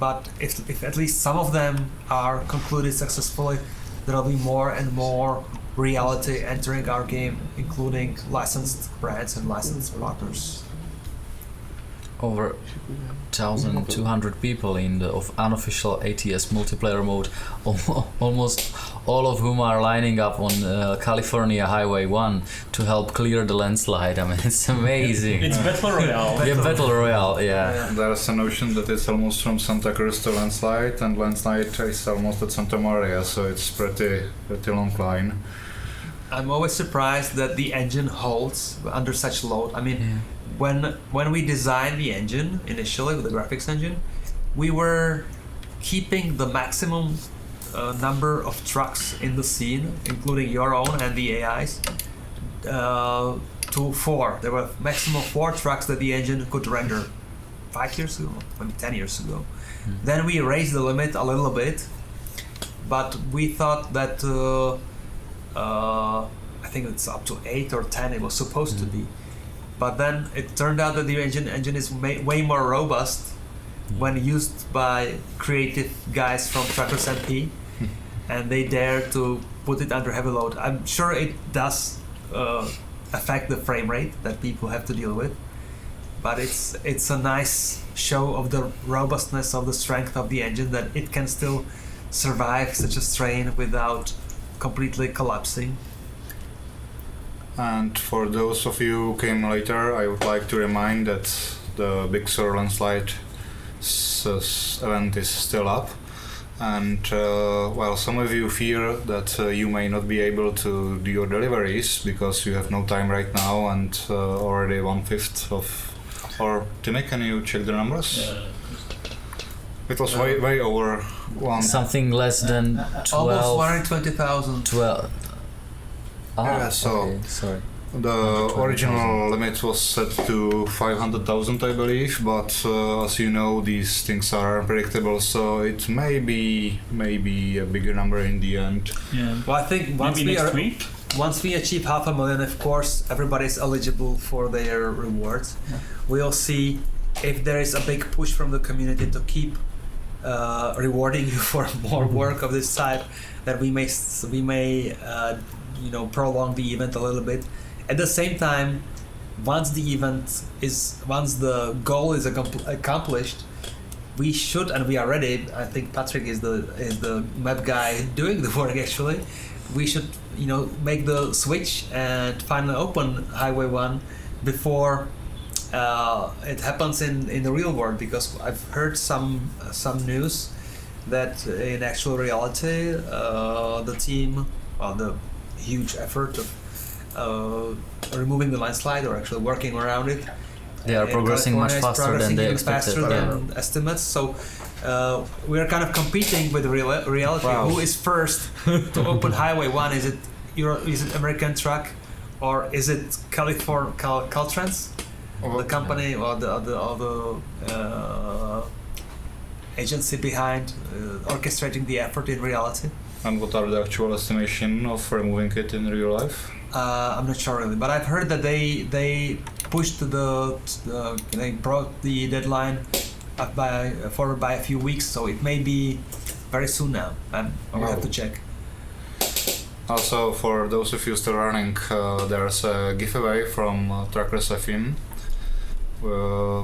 [SPEAKER 8] but if at least some of them are concluded successfully, there will be more and more reality entering our game, including licensed brands and licensed partners.
[SPEAKER 6] Over 1,200 people in the unofficial ATS multiplayer mode, almost all of whom are lining up on California Highway 1 to help clear the landslide. I mean, it's amazing.
[SPEAKER 7] It's Battle Royale.
[SPEAKER 6] Yeah, Battle Royale, yeah.
[SPEAKER 1] There's a notion that it's almost from Santa Cruz to landslide, and landslide is almost at Santa Maria, so it's pretty long line.
[SPEAKER 8] I'm always surprised that the engine holds under such load. I mean, when we designed the engine initially with the graphics engine, we were keeping the maximum number of trucks in the scene, including your own and the AI's, to 4. There were maximum 4 trucks that the engine could render 5 years ago, maybe 10 years ago. Then we raised the limit a little bit, but we thought that I think it's up to 8 or 10 it was supposed to be. But then it turned out that the engine is way more robust when used by creative guys from Truckers MP, and they dare to put it under heavy load. I'm sure it does affect the frame rate that people have to deal with, but it's a nice show of the robustness of the strength of the engine, that it can still survive such a strain without completely collapsing.
[SPEAKER 1] And for those of you who came later, I would like to remind that the Big Sur landslide event is still up, and while some of you fear that you may not be able to do your deliveries because you have no time right now, and already 1/5 of, or Timmy, can you check the numbers? It was way over one.
[SPEAKER 6] Something less than 12.
[SPEAKER 8] Almost 120,000.
[SPEAKER 6] 12.
[SPEAKER 1] Yeah, so
[SPEAKER 6] okay, sorry.
[SPEAKER 1] The original limit was set to 500,000, I believe, but as you know, these things are unpredictable, so it may be a bigger number in the end.
[SPEAKER 7] Yeah.
[SPEAKER 8] Well, I think once we achieve 500,000, of course, everybody's eligible for their rewards.
[SPEAKER 7] Yeah.
[SPEAKER 8] We'll see if there is a big push from the community to keep rewarding you for more work of this type, that we may prolong the event a little bit. At the same time, once the goal is accomplished, we should, and we are ready. I think Patrick is the map guy doing the work actually. We should make the switch and finally open Highway 1 before it happens in the real world, because I've heard some news that in actual reality the team, the huge effort of removing the landslide, or actually working around it,
[SPEAKER 6] They are progressing much faster than they expected.
[SPEAKER 8] Than estimates. So we are kind of competing with reality.
[SPEAKER 1] Wow.
[SPEAKER 8] Who is first to open Highway 1? Is it American Truck, or is it Caltrans, the company, or the agency behind orchestrating the effort in reality?
[SPEAKER 1] And what are the actual estimation of removing it in real life?
[SPEAKER 8] I'm not sure really, but I've heard that they pushed they brought the deadline up forward by a few weeks, so it may be very soon now. We'll have to check.
[SPEAKER 1] Also, for those of you still running, there's a giveaway from Truckers FM,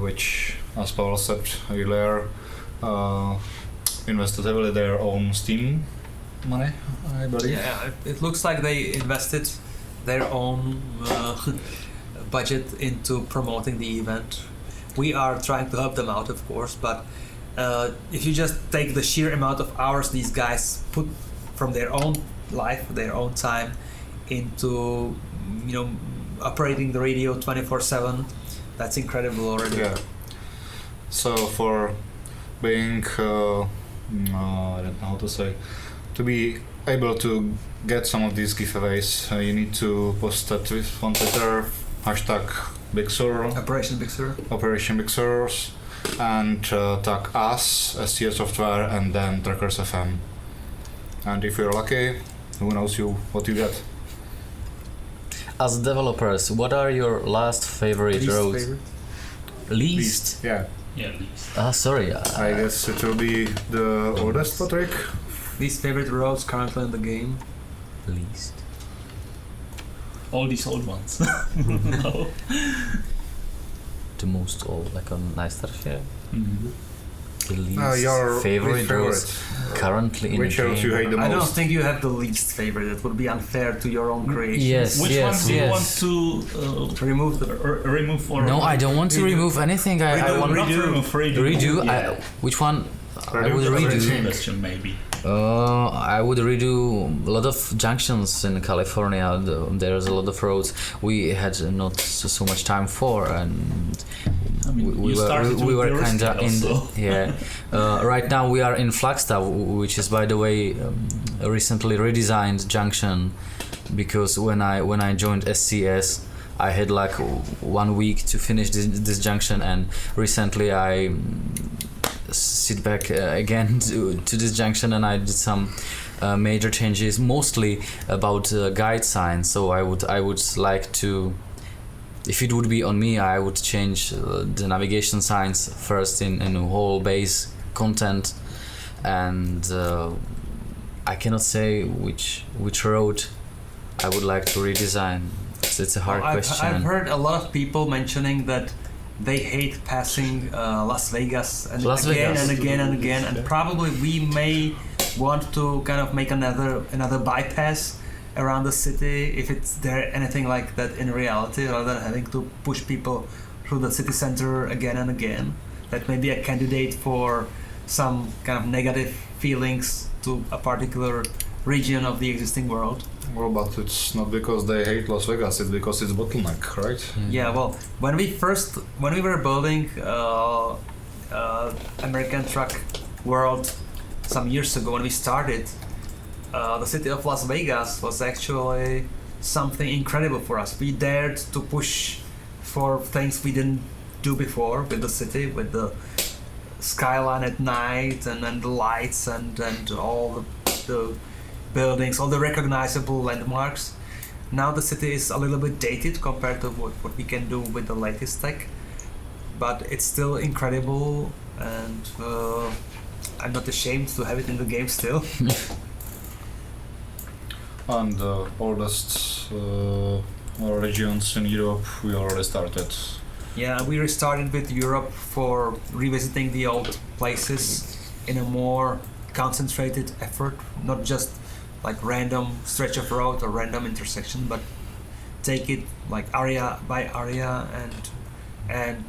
[SPEAKER 1] which, as Paul said earlier, invested heavily their own Steam money, I believe.
[SPEAKER 8] Yeah, it looks like they invested their own budget into promoting the event. We are trying to help them out, of course, but if you just take the sheer amount of hours these guys put from their own life, their own time, into operating the radio 24/7, that's incredible already.
[SPEAKER 1] Yeah. So for being, I don't know how to say, to be able to get some of these giveaways, you need to post that on Twitter, hashtag Big Sur, Operation Big Sur, and tag us, SCS Software, and then Truckers FM. And if you're lucky, who knows what you get.
[SPEAKER 6] As developers, what are your last favorite roads? Least?
[SPEAKER 1] Yeah.
[SPEAKER 7] Yeah, least.
[SPEAKER 6] Sorry.
[SPEAKER 1] I guess it will be the oldest, Patrick.
[SPEAKER 8] Least favorite roads currently in the game?
[SPEAKER 6] Least.
[SPEAKER 7] All these old ones. No.
[SPEAKER 6] The most old, like on Najstaršie?
[SPEAKER 7] Mm-hmm.
[SPEAKER 6] The least
[SPEAKER 1] your
[SPEAKER 6] favorite roads currently in the
[SPEAKER 1] Which roads
[SPEAKER 6] game.
[SPEAKER 1] you hate the most?
[SPEAKER 8] I don't think you have the least favorite. It would be unfair to your own creation.
[SPEAKER 6] Yes,
[SPEAKER 7] Which
[SPEAKER 6] yes,
[SPEAKER 7] ones do you
[SPEAKER 6] yes.
[SPEAKER 7] want to
[SPEAKER 8] Remove the.
[SPEAKER 7] remove or
[SPEAKER 6] No, I don't want to remove anything. I want
[SPEAKER 7] not remove,
[SPEAKER 6] redo.
[SPEAKER 7] Yeah.
[SPEAKER 6] Which one? I would
[SPEAKER 7] Redo
[SPEAKER 6] redo.
[SPEAKER 7] question maybe.
[SPEAKER 6] I would redo a lot of junctions in California. There's a lot of roads we had not so much time for, and
[SPEAKER 7] I mean,
[SPEAKER 6] we were kind of in yeah. Right now we are in Flagstaff, which is, by the way, a recently redesigned junction, because when I joined SCS, I had like 1 week to finish this junction, and recently I sit back again to this junction, and I did some major changes, mostly about guide signs. So I would like to, if it would be on me, I would change the navigation signs first in whole base content, and I cannot say which road I would like to redesign. It's a hard question.
[SPEAKER 8] I've heard a lot of people mentioning that they hate passing Las Vegas and again and again and again, and probably we may want to kind of make another bypass around the city if it's there anything like that in reality, rather than having to push people through the city center again and again. That may be a candidate for some kind of negative feelings to a particular region of the existing world.
[SPEAKER 1] Well, but it's not because they hate Las Vegas, it's because it's bottleneck, right?
[SPEAKER 8] Yeah, well, when we were building American Truck World some years ago, when we started, the city of Las Vegas was actually something incredible for us. We dared to push for things we didn't do before with the city, with the skyline at night and then the lights and all the buildings, all the recognizable landmarks. Now the city is a little bit dated compared to what we can do with the latest tech, but it's still incredible, and I'm not ashamed to have it in the game still.
[SPEAKER 1] And the oldest regions in Europe, we already started.
[SPEAKER 8] Yeah, we restarted with Europe for revisiting the old places in a more concentrated effort, not just like random stretch of road or random intersection, but take it like area by area and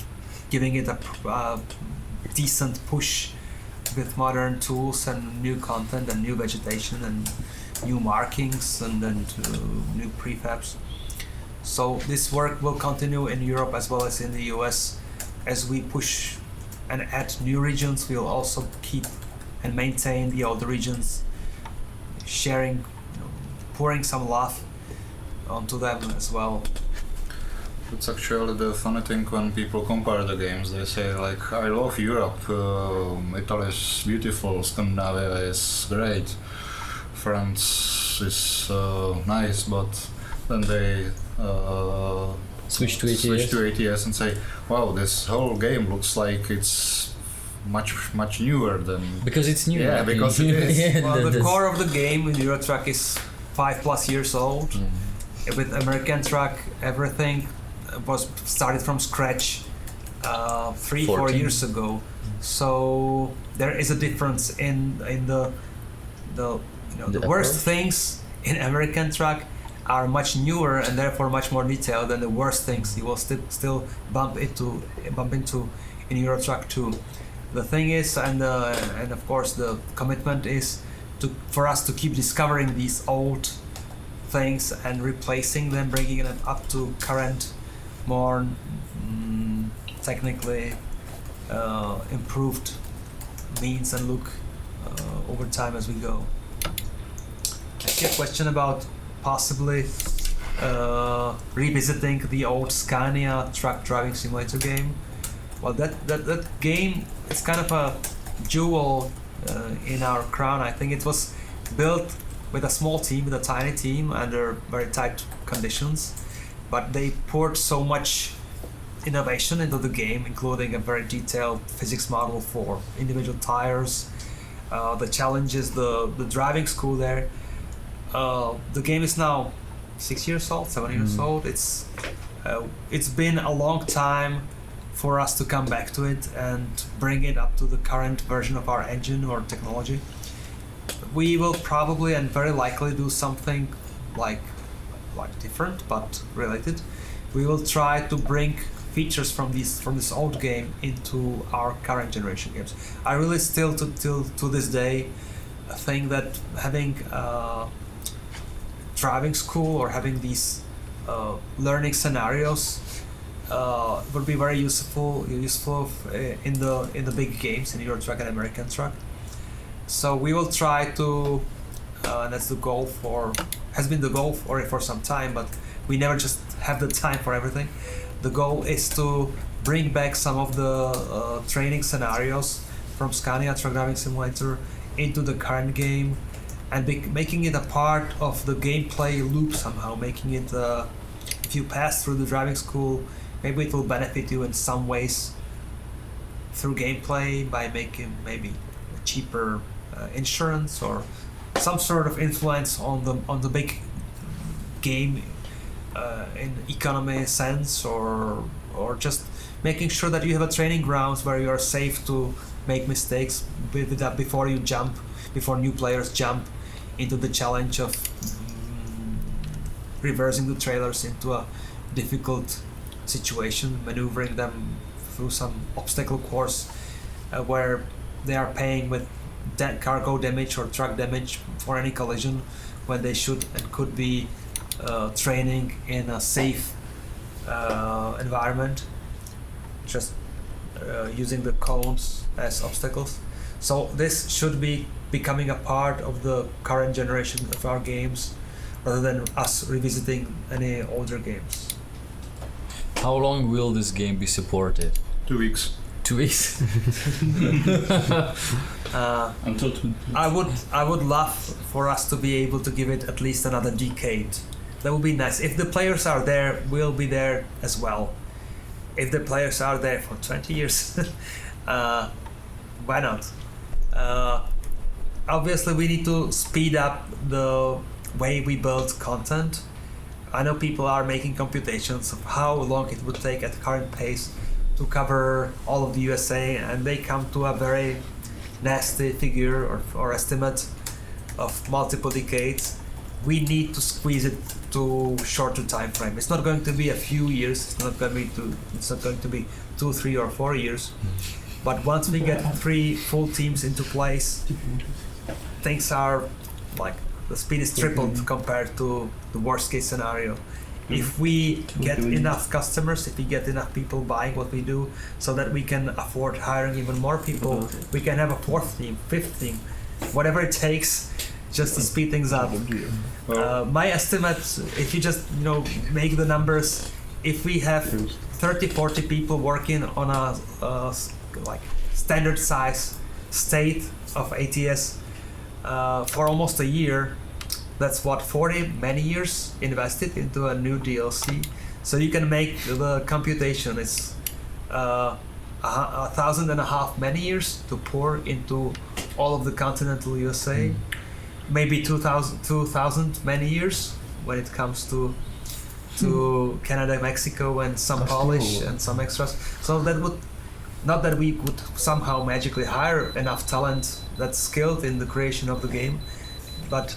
[SPEAKER 8] giving it a decent push with modern tools and new content and new vegetation and new markings and new prefabs. So this work will continue in Europe as well as in the US. As we push and add new regions, we'll also keep and maintain the older regions, sharing, pouring some love onto them as well.
[SPEAKER 1] It's actually the funny thing when people compare the games. They say like, I love Europe, Italy is beautiful, Scandinavia is great, France is nice, but then they
[SPEAKER 6] Switch to
[SPEAKER 1] ATS and say, wow, this whole game looks like it's much newer than...
[SPEAKER 6] Because it's new.
[SPEAKER 1] Yeah, because it is.
[SPEAKER 6] Yeah,
[SPEAKER 8] Well, the core of the game in Euro Truck is 5+ years old.
[SPEAKER 6] Mm.
[SPEAKER 8] With American Truck, everything was started from scratch 3-4 years ago. So there is a difference in the worst things in American Truck are much newer and therefore much more detailed than the worst things you will still bump into in Euro Truck 2. The thing is, and of course the commitment is for us to keep discovering these old things and replacing them, bringing them up to current, more technically improved means and look over time as we go. I see a question about possibly revisiting the old Scania truck driving simulator game. Well, that game is kind of a jewel in our crown. I think it was built with a small team, with a tiny team, under very tight conditions, but they poured so much innovation into the game, including a very detailed physics model for individual tires, the challenges, the driving school there. The game is now 6 years old, 7 years old. It's been a long time for us to come back to it and bring it up to the current version of our engine or technology. We will probably and very likely do something like different but related. We will try to bring features from this old game into our current generation games. I really still to this day think that having driving school or having these learning scenarios would be very useful in the big games in Euro Truck and American Truck. So we will try to, that's the goal has been the goal for some time, but we never just have the time for everything. The goal is to bring back some of the training scenarios from Scania Truck Driving Simulator into the current game and making it a part of the gameplay loop somehow, making it, if you pass through the driving school, maybe it will benefit you in some ways through gameplay by making maybe cheaper insurance or some sort of influence on the big game in economy sense, or just making sure that you have a training grounds where you are safe to make mistakes with that before new players jump into the challenge of reversing the trailers into a difficult situation, maneuvering them through some obstacle course where they are paying with cargo damage or truck damage for any collision, when they should and could be training in a safe environment, just using the cones as obstacles. So this should be becoming a part of the current generation of our games, rather than us revisiting any older games.
[SPEAKER 6] How long will this game be supported?
[SPEAKER 1] 2 weeks.
[SPEAKER 6] 2 weeks?
[SPEAKER 7] Until
[SPEAKER 8] I would love for us to be able to give it at least another decade. That would be nice. If the players are there, we'll be there as well. If the players are there for 20 years, why not? Obviously, we need to speed up the way we build content. I know people are making computations of how long it would take at current pace to cover all of the USA, and they come to a very nasty figure or estimate of multiple decades. We need to squeeze it to shorter time frame. It's not going to be a few years. It's not going to be 2, 3, or 4 years. But once we get 3 full teams into place, things are like the speed is tripled compared to the worst case scenario. If we get enough customers, if we get enough people buying what we do, so that we can afford hiring even more people, we can have a 4th team, 5th team, whatever it takes, just to speed things up. My estimate, if you just make the numbers, if we have 30-40 people working on a like standard size state of ATS for almost a year, that's what 40 many years invested into a new DLC. So you can make the computation. It's 1,500 many years to pour into all of the continental USA. Maybe 2,000 many years when it comes to Canada, Mexico, and some polish and some extras. So that would, not that we would somehow magically hire enough talent that's skilled in the creation of the game, but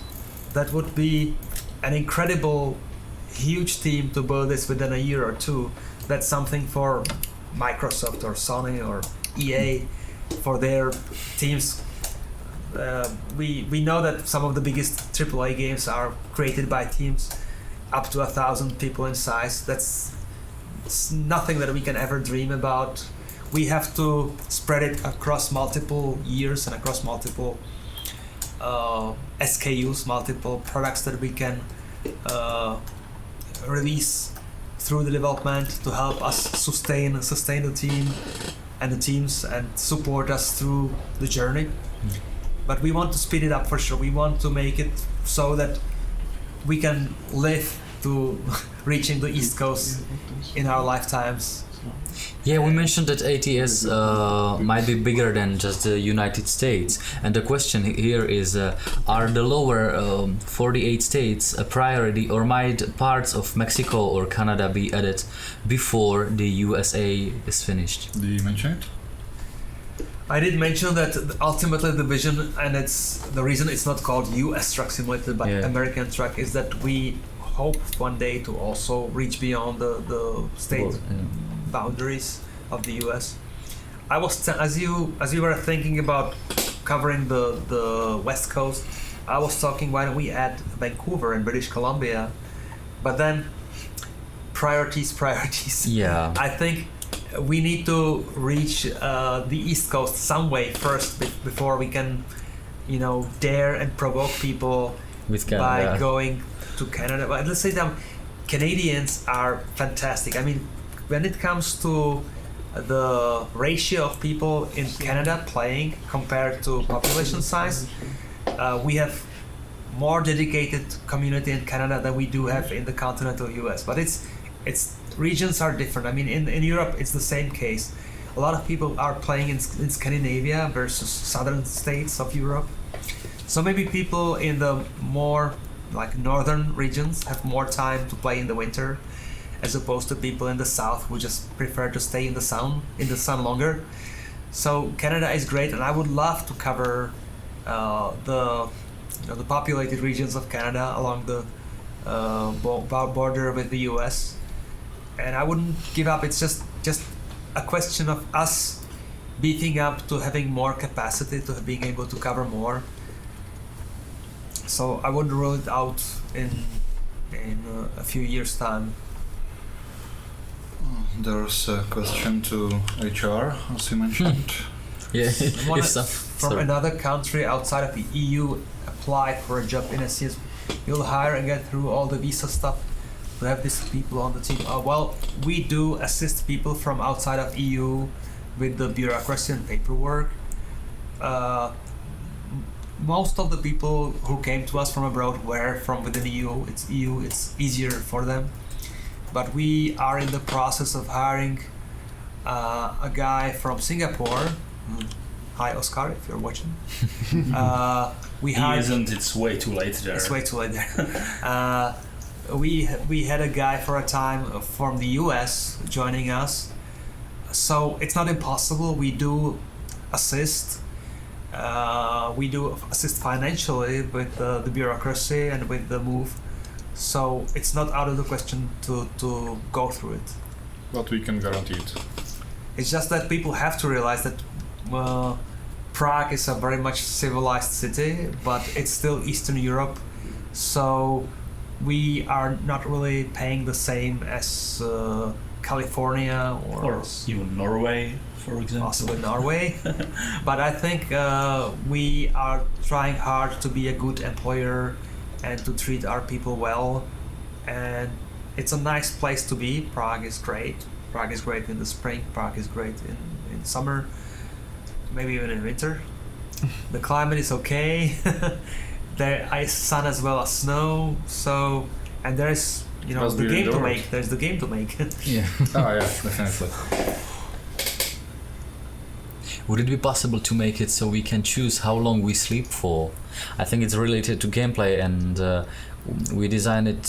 [SPEAKER 8] that would be an incredible, huge team to build this within a year or two. That's something for Microsoft or Sony or EA for their teams. We know that some of the biggest AAA games are created by teams up to 1,000 people in size. That's nothing that we can ever dream about. We have to spread it across multiple years and across multiple SKUs, multiple products that we can release through the development to help us sustain the team and the teams and support us through the journey. But we want to speed it up for sure. We want to make it so that we can live to reaching the East Coast in our lifetimes.
[SPEAKER 6] Yeah, we mentioned that ATS might be bigger than just the United States, and the question here is, are the lower 48 states a priority, or might parts of Mexico or Canada be added before the USA is finished?
[SPEAKER 1] Did you mention it?
[SPEAKER 8] I did mention that ultimately the vision, and it's the reason it's not called US Truck Simulator but American Truck, is that we hope one day to also reach beyond the state boundaries of the US. I was as you were thinking about covering the West Coast, I was talking, why don't we add Vancouver and British Columbia? But then priorities.
[SPEAKER 6] Yeah.
[SPEAKER 8] I think we need to reach the East Coast some way first before we can, dare and provoke people
[SPEAKER 6] with Canada
[SPEAKER 8] by going to Canada. But let's say that Canadians are fantastic. I mean, when it comes to the ratio of people in Canada playing compared to population size, we have more dedicated community in Canada than we do have in the continental US. But it's regions are different. I mean, in Europe, it's the same case. A lot of people are playing in Scandinavia versus southern states of Europe. So maybe people in the more like northern regions have more time to play in the winter, as opposed to people in the south who just prefer to stay in the sun longer. So Canada is great, and I would love to cover the populated regions of Canada along the border with the US. And I wouldn't give up. It's just a question of us beefing up to having more capacity, to being able to cover more. So I wouldn't rule it out in a few years' time.
[SPEAKER 1] There's a question to HR, as you mentioned.
[SPEAKER 6] Yeah,
[SPEAKER 8] from another country outside of the EU apply for a job in SCS, you'll hire and get through all the visa stuff to have these people on the team. Well, we do assist people from outside of EU with the bureaucracy and paperwork. Most of the people who came to us from abroad were from within the EU. It's easier for them. But we are in the process of hiring a guy from Singapore. Hi, Oscar, if you're watching.
[SPEAKER 7] He isn't. It's way too late there.
[SPEAKER 8] It's way too late there. We had a guy for a time from the US joining us. So it's not impossible. We do assist. We do assist financially with the bureaucracy and with the move. So it's not out of the question to go through it.
[SPEAKER 1] But we can guarantee it.
[SPEAKER 8] It's just that people have to realize that Prague is a very much civilized city, but it's still Eastern Europe. So we are not really paying the same as California or
[SPEAKER 7] even Norway, for example.
[SPEAKER 8] Possibly Norway. But I think we are trying hard to be a good employer and to treat our people well. And it's a nice place to be. Prague is great. Prague is great in the spring. Prague is great in summer. Maybe even in winter. The climate is okay. There is sun as well as snow. So, and there's the game to make. There's the game to make.
[SPEAKER 6] Yeah.
[SPEAKER 1] Oh yeah, definitely.
[SPEAKER 6] Would it be possible to make it so we can choose how long we sleep for? I think it's related to gameplay, and we design it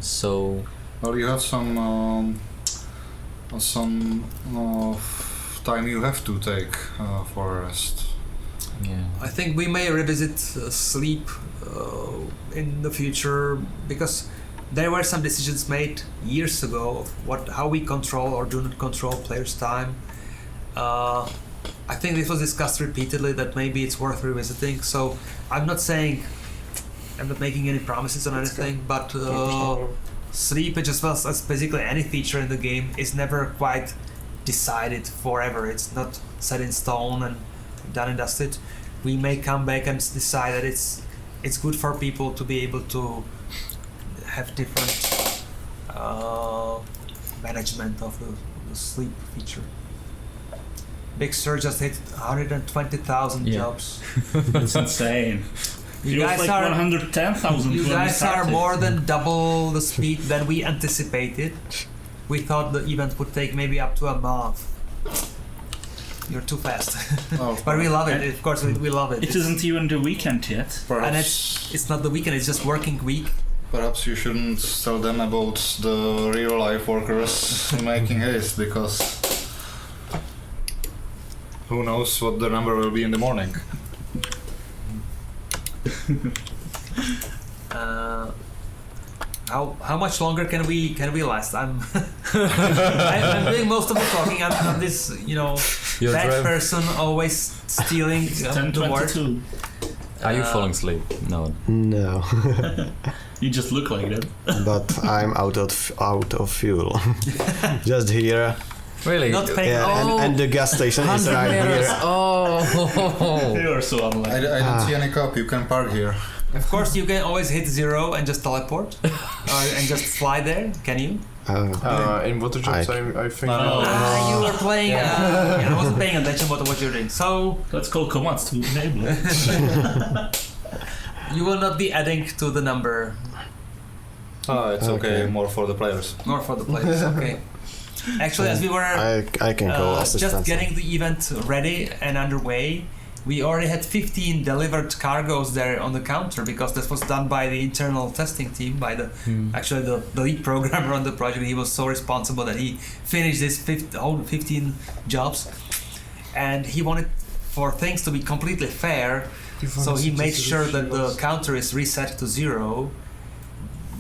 [SPEAKER 6] so.
[SPEAKER 1] Well, you have some time you have to take for rest.
[SPEAKER 6] Yeah.
[SPEAKER 8] I think we may revisit sleep in the future, because there were some decisions made years ago of how we control or do not control players' time. I think this was discussed repeatedly that maybe it's worth revisiting. So I'm not making any promises on anything, but sleep, just well as basically any feature in the game, is never quite decided forever. It's not set in stone and done and dusted. We may come back and decide that it's good for people to be able to have different management of the sleep feature. Big Sur just hit 120,000 jobs.
[SPEAKER 7] That's insane.
[SPEAKER 8] You guys
[SPEAKER 7] like 110,000.
[SPEAKER 8] You guys are more than double the speed than we anticipated. We thought the event would take maybe up to a month. You're too fast.
[SPEAKER 1] Oh,
[SPEAKER 8] but we love it. Of course, we love it.
[SPEAKER 7] It isn't even the weekend yet.
[SPEAKER 1] Perhaps,
[SPEAKER 8] and it's not the weekend. It's just working week.
[SPEAKER 1] Perhaps you shouldn't tell them about the real life workers making haste, because who knows what the number will be in the morning.
[SPEAKER 8] How much longer can we last? I'm I'm doing most of the talking. I'm this bad person always stealing the word.
[SPEAKER 6] Are you falling asleep? No.
[SPEAKER 2] No.
[SPEAKER 7] You just look like that.
[SPEAKER 2] But I'm out of fuel. Just here.
[SPEAKER 6] Really?
[SPEAKER 8] Not paying.
[SPEAKER 2] Yeah, and the gas station is right here.
[SPEAKER 6] Oh.
[SPEAKER 7] You are so unlucky.
[SPEAKER 1] I don't see any cup. You can park here.
[SPEAKER 8] Of course, you can always hit 0 and just teleport, and just fly there. Can you?
[SPEAKER 4] In water jobs, I think.
[SPEAKER 8] You were playing. I wasn't paying attention what you're doing. So
[SPEAKER 7] let's call commands to enable it.
[SPEAKER 8] You will not be adding to the number.
[SPEAKER 1] Oh, it's okay. More for the players.
[SPEAKER 8] More for the players. Okay. Actually, as we were
[SPEAKER 2] I can go
[SPEAKER 8] just
[SPEAKER 2] assistant.
[SPEAKER 8] getting the event ready and underway, we already had 15 delivered cargos there on the counter because this was done by the internal testing team, by the actually the lead programmer on the project. He was so responsible that he finished this whole 15 jobs, and he wanted for things to be completely fair, so he made sure that the counter is reset to 0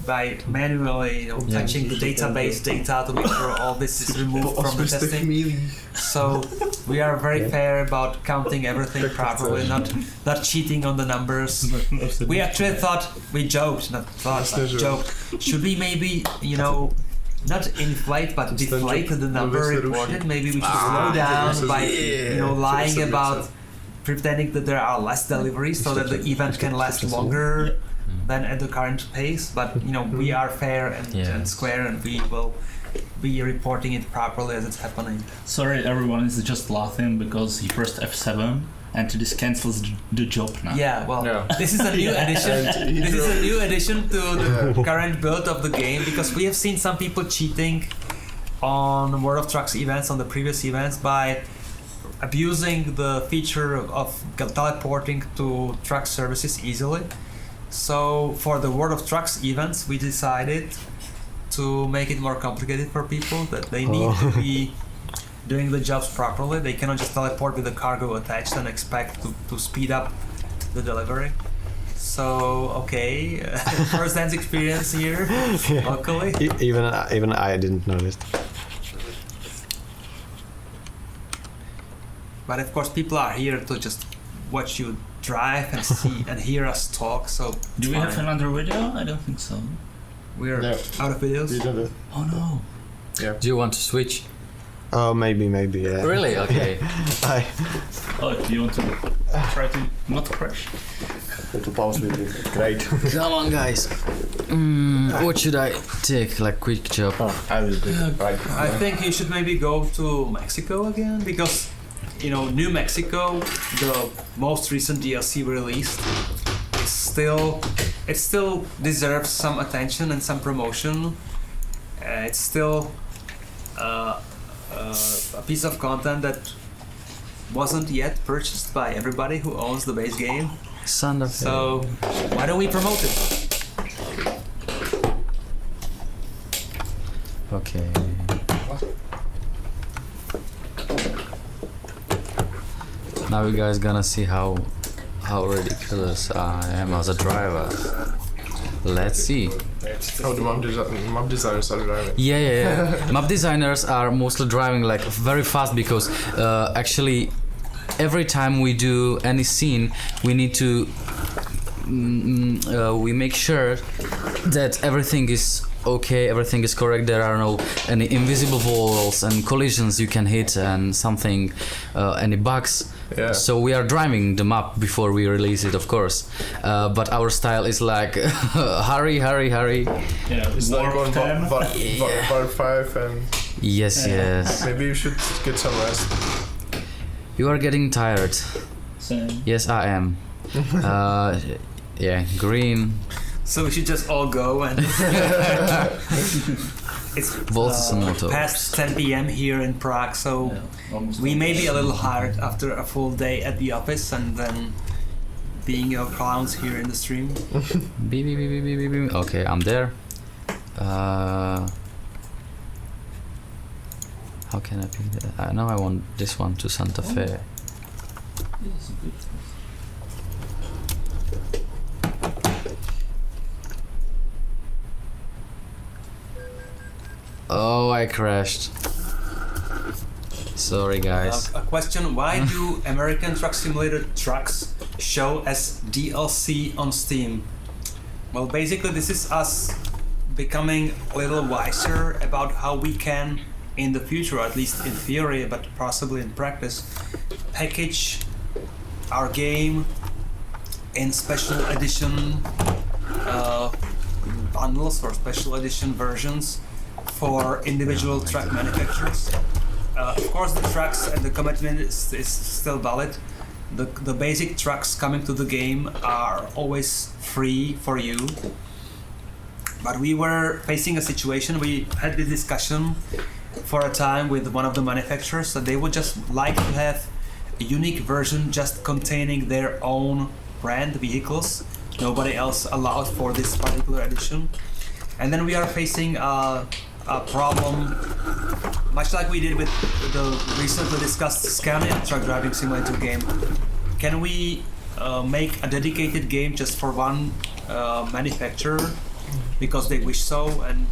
[SPEAKER 8] by manually touching the database data to make sure all this is removed from the testing. So we are very fair about counting everything properly, not cheating on the numbers. We actually thought, we joked, joked, should we maybe, not inflate but deflate the number reported? Maybe we should slow down by, lying about pretending that there are less deliveries so that the event can last longer than at the current pace, but we are fair and square, and we will be reporting it properly as it's happening.
[SPEAKER 7] Sorry, everyone is just laughing because he pressed F7 and this cancels the job now.
[SPEAKER 8] This is a new addition. This is a new addition to the current build of the game, because we have seen some people cheating on World of Trucks events, on the previous events, by abusing the feature of teleporting to truck services easily. So for the World of Trucks events, we decided to make it more complicated for people, that they need to be doing the jobs properly. They cannot just teleport with the cargo attached and expect to speed up the delivery. So first-hand experience here, locally.
[SPEAKER 2] Even I didn't notice.
[SPEAKER 8] But of course, people are here to just watch you drive and see and hear us talk. So
[SPEAKER 7] do we have another video? I don't think so.
[SPEAKER 8] We're out of videos.
[SPEAKER 7] Oh no.
[SPEAKER 6] Yeah. Do you want to switch?
[SPEAKER 2] Oh, maybe, yeah.
[SPEAKER 6] Really? Okay.
[SPEAKER 7] Do you want to try to not crash?
[SPEAKER 2] To pause with you. Great.
[SPEAKER 6] Come on, guys. What should I take? Like quick job.
[SPEAKER 2] I will do it. Right.
[SPEAKER 8] I think you should maybe go to Mexico again, because New Mexico, the most recent DLC released, it still deserves some attention and some promotion. It's still a piece of content that wasn't yet purchased by everybody who owns the base game. So why don't we promote it?
[SPEAKER 6] Okay. Now you guys gonna see how ridiculous I am as a driver. Let's see.
[SPEAKER 4] How the map designers are driving.
[SPEAKER 6] Yeah. Map designers are mostly driving like very fast, because actually every time we do any scene, we need to we make sure that everything is okay, everything is correct. There are no any invisible walls and collisions you can hit and something, any bugs.
[SPEAKER 4] Yeah.
[SPEAKER 6] So we are driving the map before we release it, of course. But our style is like hurry.
[SPEAKER 7] Yeah,
[SPEAKER 4] it's like on bar 5 and...
[SPEAKER 6] Yes.
[SPEAKER 4] Maybe you should get some rest.
[SPEAKER 6] You are getting tired.
[SPEAKER 7] Same.
[SPEAKER 6] Yes, I am. Green.
[SPEAKER 8] So we should just all go and... It's past 10 p.m. here in Prague, so we may be a little hard after a full day at the office and then being clowns here in the stream.
[SPEAKER 6] Beep. Okay, I'm there. How can I pick that? Now I want this one to Santa Fe. Oh, I crashed. Sorry, guys.
[SPEAKER 8] A question: why do American Truck Simulator trucks show as DLC on Steam? Well, basically, this is us becoming a little wiser about how we can, in the future, at least in theory, but possibly in practice, package our game in special edition bundles or special edition versions for individual truck manufacturers. Of course, the trucks and the commitment is still valid, the basic trucks coming to the game are always free for you. But we were facing a situation, we had this discussion for a time with one of the manufacturers that they would just like to have a unique version just containing their own brand vehicles. Nobody else allowed for this particular edition. And then we are facing a problem, much like we did with the recently discussed Scania truck driving simulator game. Can we make a dedicated game just for one manufacturer because they wish so, and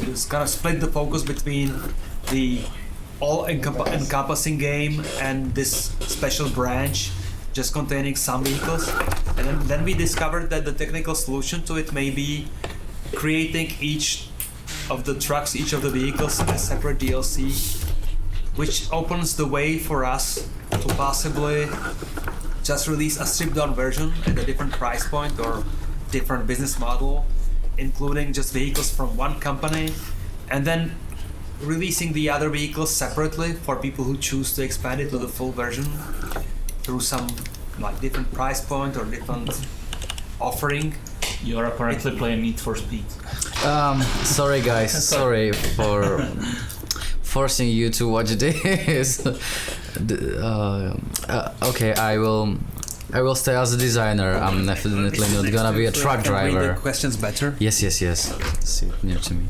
[SPEAKER 8] just kind of split the focus between the all-encompassing game and this special branch just containing some vehicles? And then we discovered that the technical solution to it may be creating each of the trucks, each of the vehicles a separate DLC, which opens the way for us to possibly just release a stripped-down version at a different price point or different business model, including just vehicles from one company, and then releasing the other vehicles separately for people who choose to expand it to the full version through some like different price point or different offering.
[SPEAKER 7] You are apparently playing Need for Speed.
[SPEAKER 6] Sorry guys, sorry for forcing you to watch this. Okay, I will stay as a designer. I'm definitely not gonna be a truck driver.
[SPEAKER 8] Read the questions better.
[SPEAKER 6] Yes. Sit near to me.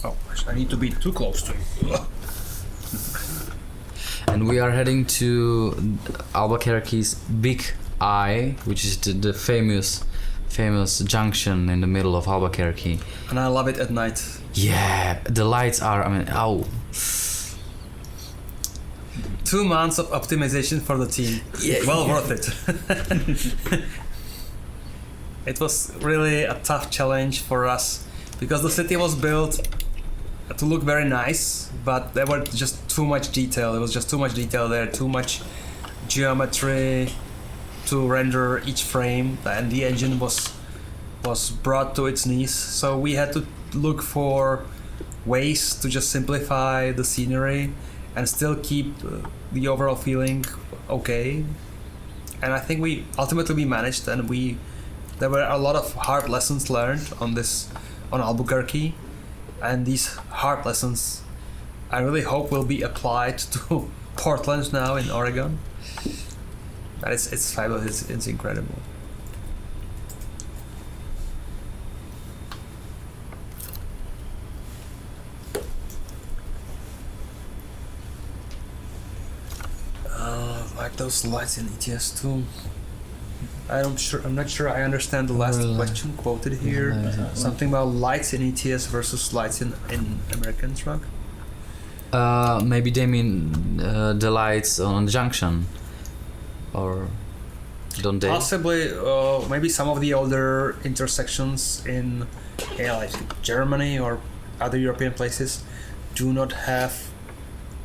[SPEAKER 8] Oh, I need to be too close to you.
[SPEAKER 6] And we are heading to Albuquerque's Big Eye, which is the famous junction in the middle of Albuquerque.
[SPEAKER 8] And I love it at night.
[SPEAKER 6] Yeah, the lights are, ow.
[SPEAKER 8] 2 months of optimization for the team.
[SPEAKER 6] Yeah,
[SPEAKER 8] well worth it. It was really a tough challenge for us because the city was built to look very nice, but there were just too much detail. There was just too much detail there, too much geometry to render each frame, and the engine was brought to its knees. So we had to look for ways to just simplify the scenery and still keep the overall feeling okay. And I think we ultimately managed, and there were a lot of hard lessons learned on Albuquerque, and these hard lessons I really hope will be applied to Portland now in Oregon. And it's fabulous, it's incredible. Like those lights in ETS too. I'm not sure I understand the last question quoted here. Something about lights in ETS versus lights in American truck.
[SPEAKER 6] Maybe they mean the lights on junction, or don't they?
[SPEAKER 8] Possibly, maybe some of the older intersections in like Germany or other European places do not have,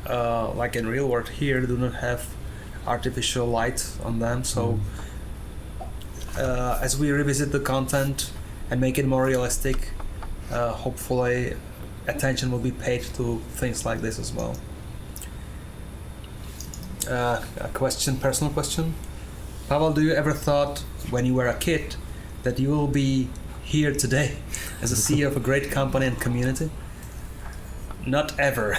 [SPEAKER 8] like in real world here, do not have artificial light on them. So as we revisit the content and make it more realistic, hopefully attention will be paid to things like this as well. A personal question. Pavel, do you ever thought when you were a kid that you will be here today as a CEO of a great company and community? Not ever.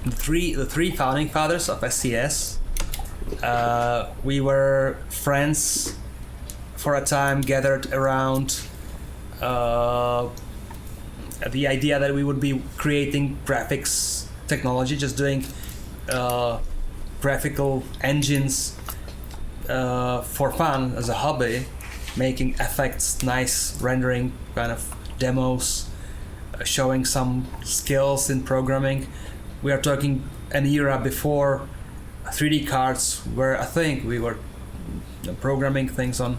[SPEAKER 8] The three founding fathers of SCS, we were friends for a time, gathered around the idea that we would be creating graphics technology, just doing graphical engines for fun as a hobby, making effects, nice rendering kind of demos, showing some skills in programming. We are talking an era before 3D cards, where I think we were programming things on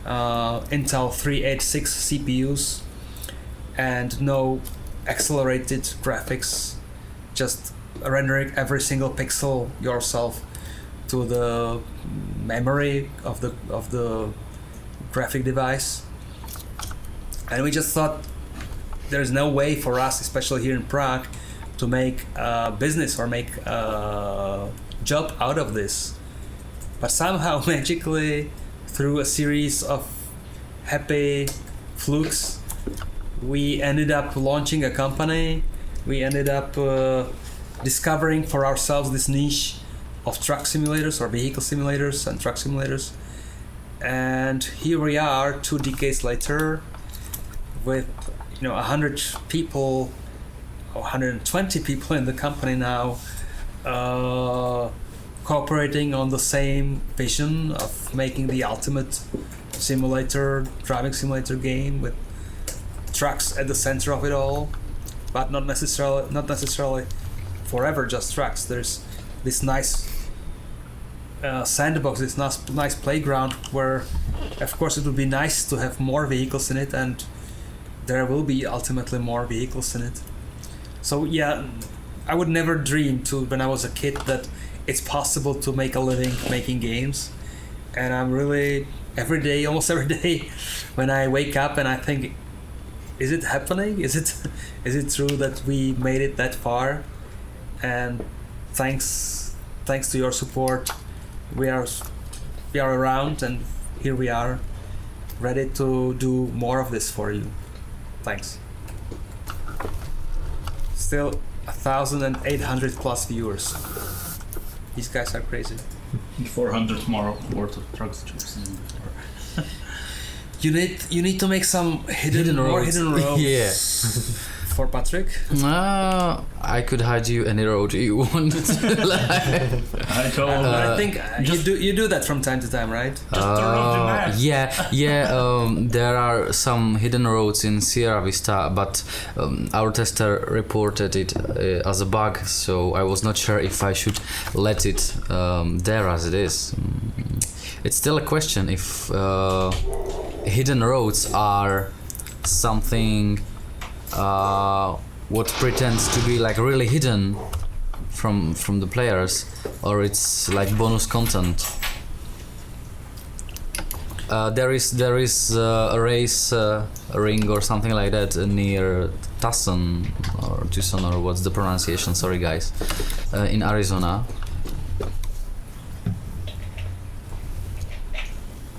[SPEAKER 8] Intel 386 CPUs and no accelerated graphics, just rendering every single pixel yourself to the memory of the graphic device. And we just thought there's no way for us, especially here in Prague, to make a business or make a job out of this. But somehow, magically, through a series of happy flukes, we ended up launching a company. We ended up discovering for ourselves this niche of truck simulators or vehicle simulators and truck simulators. And here we are 2 decades later with 100 people or 120 people in the company now, cooperating on the same vision of making the ultimate driving simulator game with trucks at the center of it all, but not necessarily forever just trucks. There's this nice sandbox, this nice playground where, of course, it would be nice to have more vehicles in it, and there will be ultimately more vehicles in it. So yeah, I would never dream when I was a kid that it's possible to make a living making games, and I'm really almost every day when I wake up and I think, is it happening? Is it true that we made it that far? And thanks to your support, we are around, and here we are, ready to do more of this for you. Thanks. Still 1,800 plus viewers. These guys are crazy.
[SPEAKER 7] 400 more worth of trucks.
[SPEAKER 8] You need to make some hidden roads.
[SPEAKER 6] Yeah.
[SPEAKER 8] For Patrick.
[SPEAKER 6] I could hide you any road you want.
[SPEAKER 7] I told.
[SPEAKER 8] I think you do that from time to time, right?
[SPEAKER 7] Just turn off the map.
[SPEAKER 6] Yeah. There are some hidden roads in Sierra Vista, but our tester reported it as a bug, so I was not sure if I should let it there as it is. It's still a question if hidden roads are something what pretends to be like really hidden from the players, or it's like bonus content. There is a race ring or something like that near Tucson or what's the pronunciation? Sorry guys, in Arizona.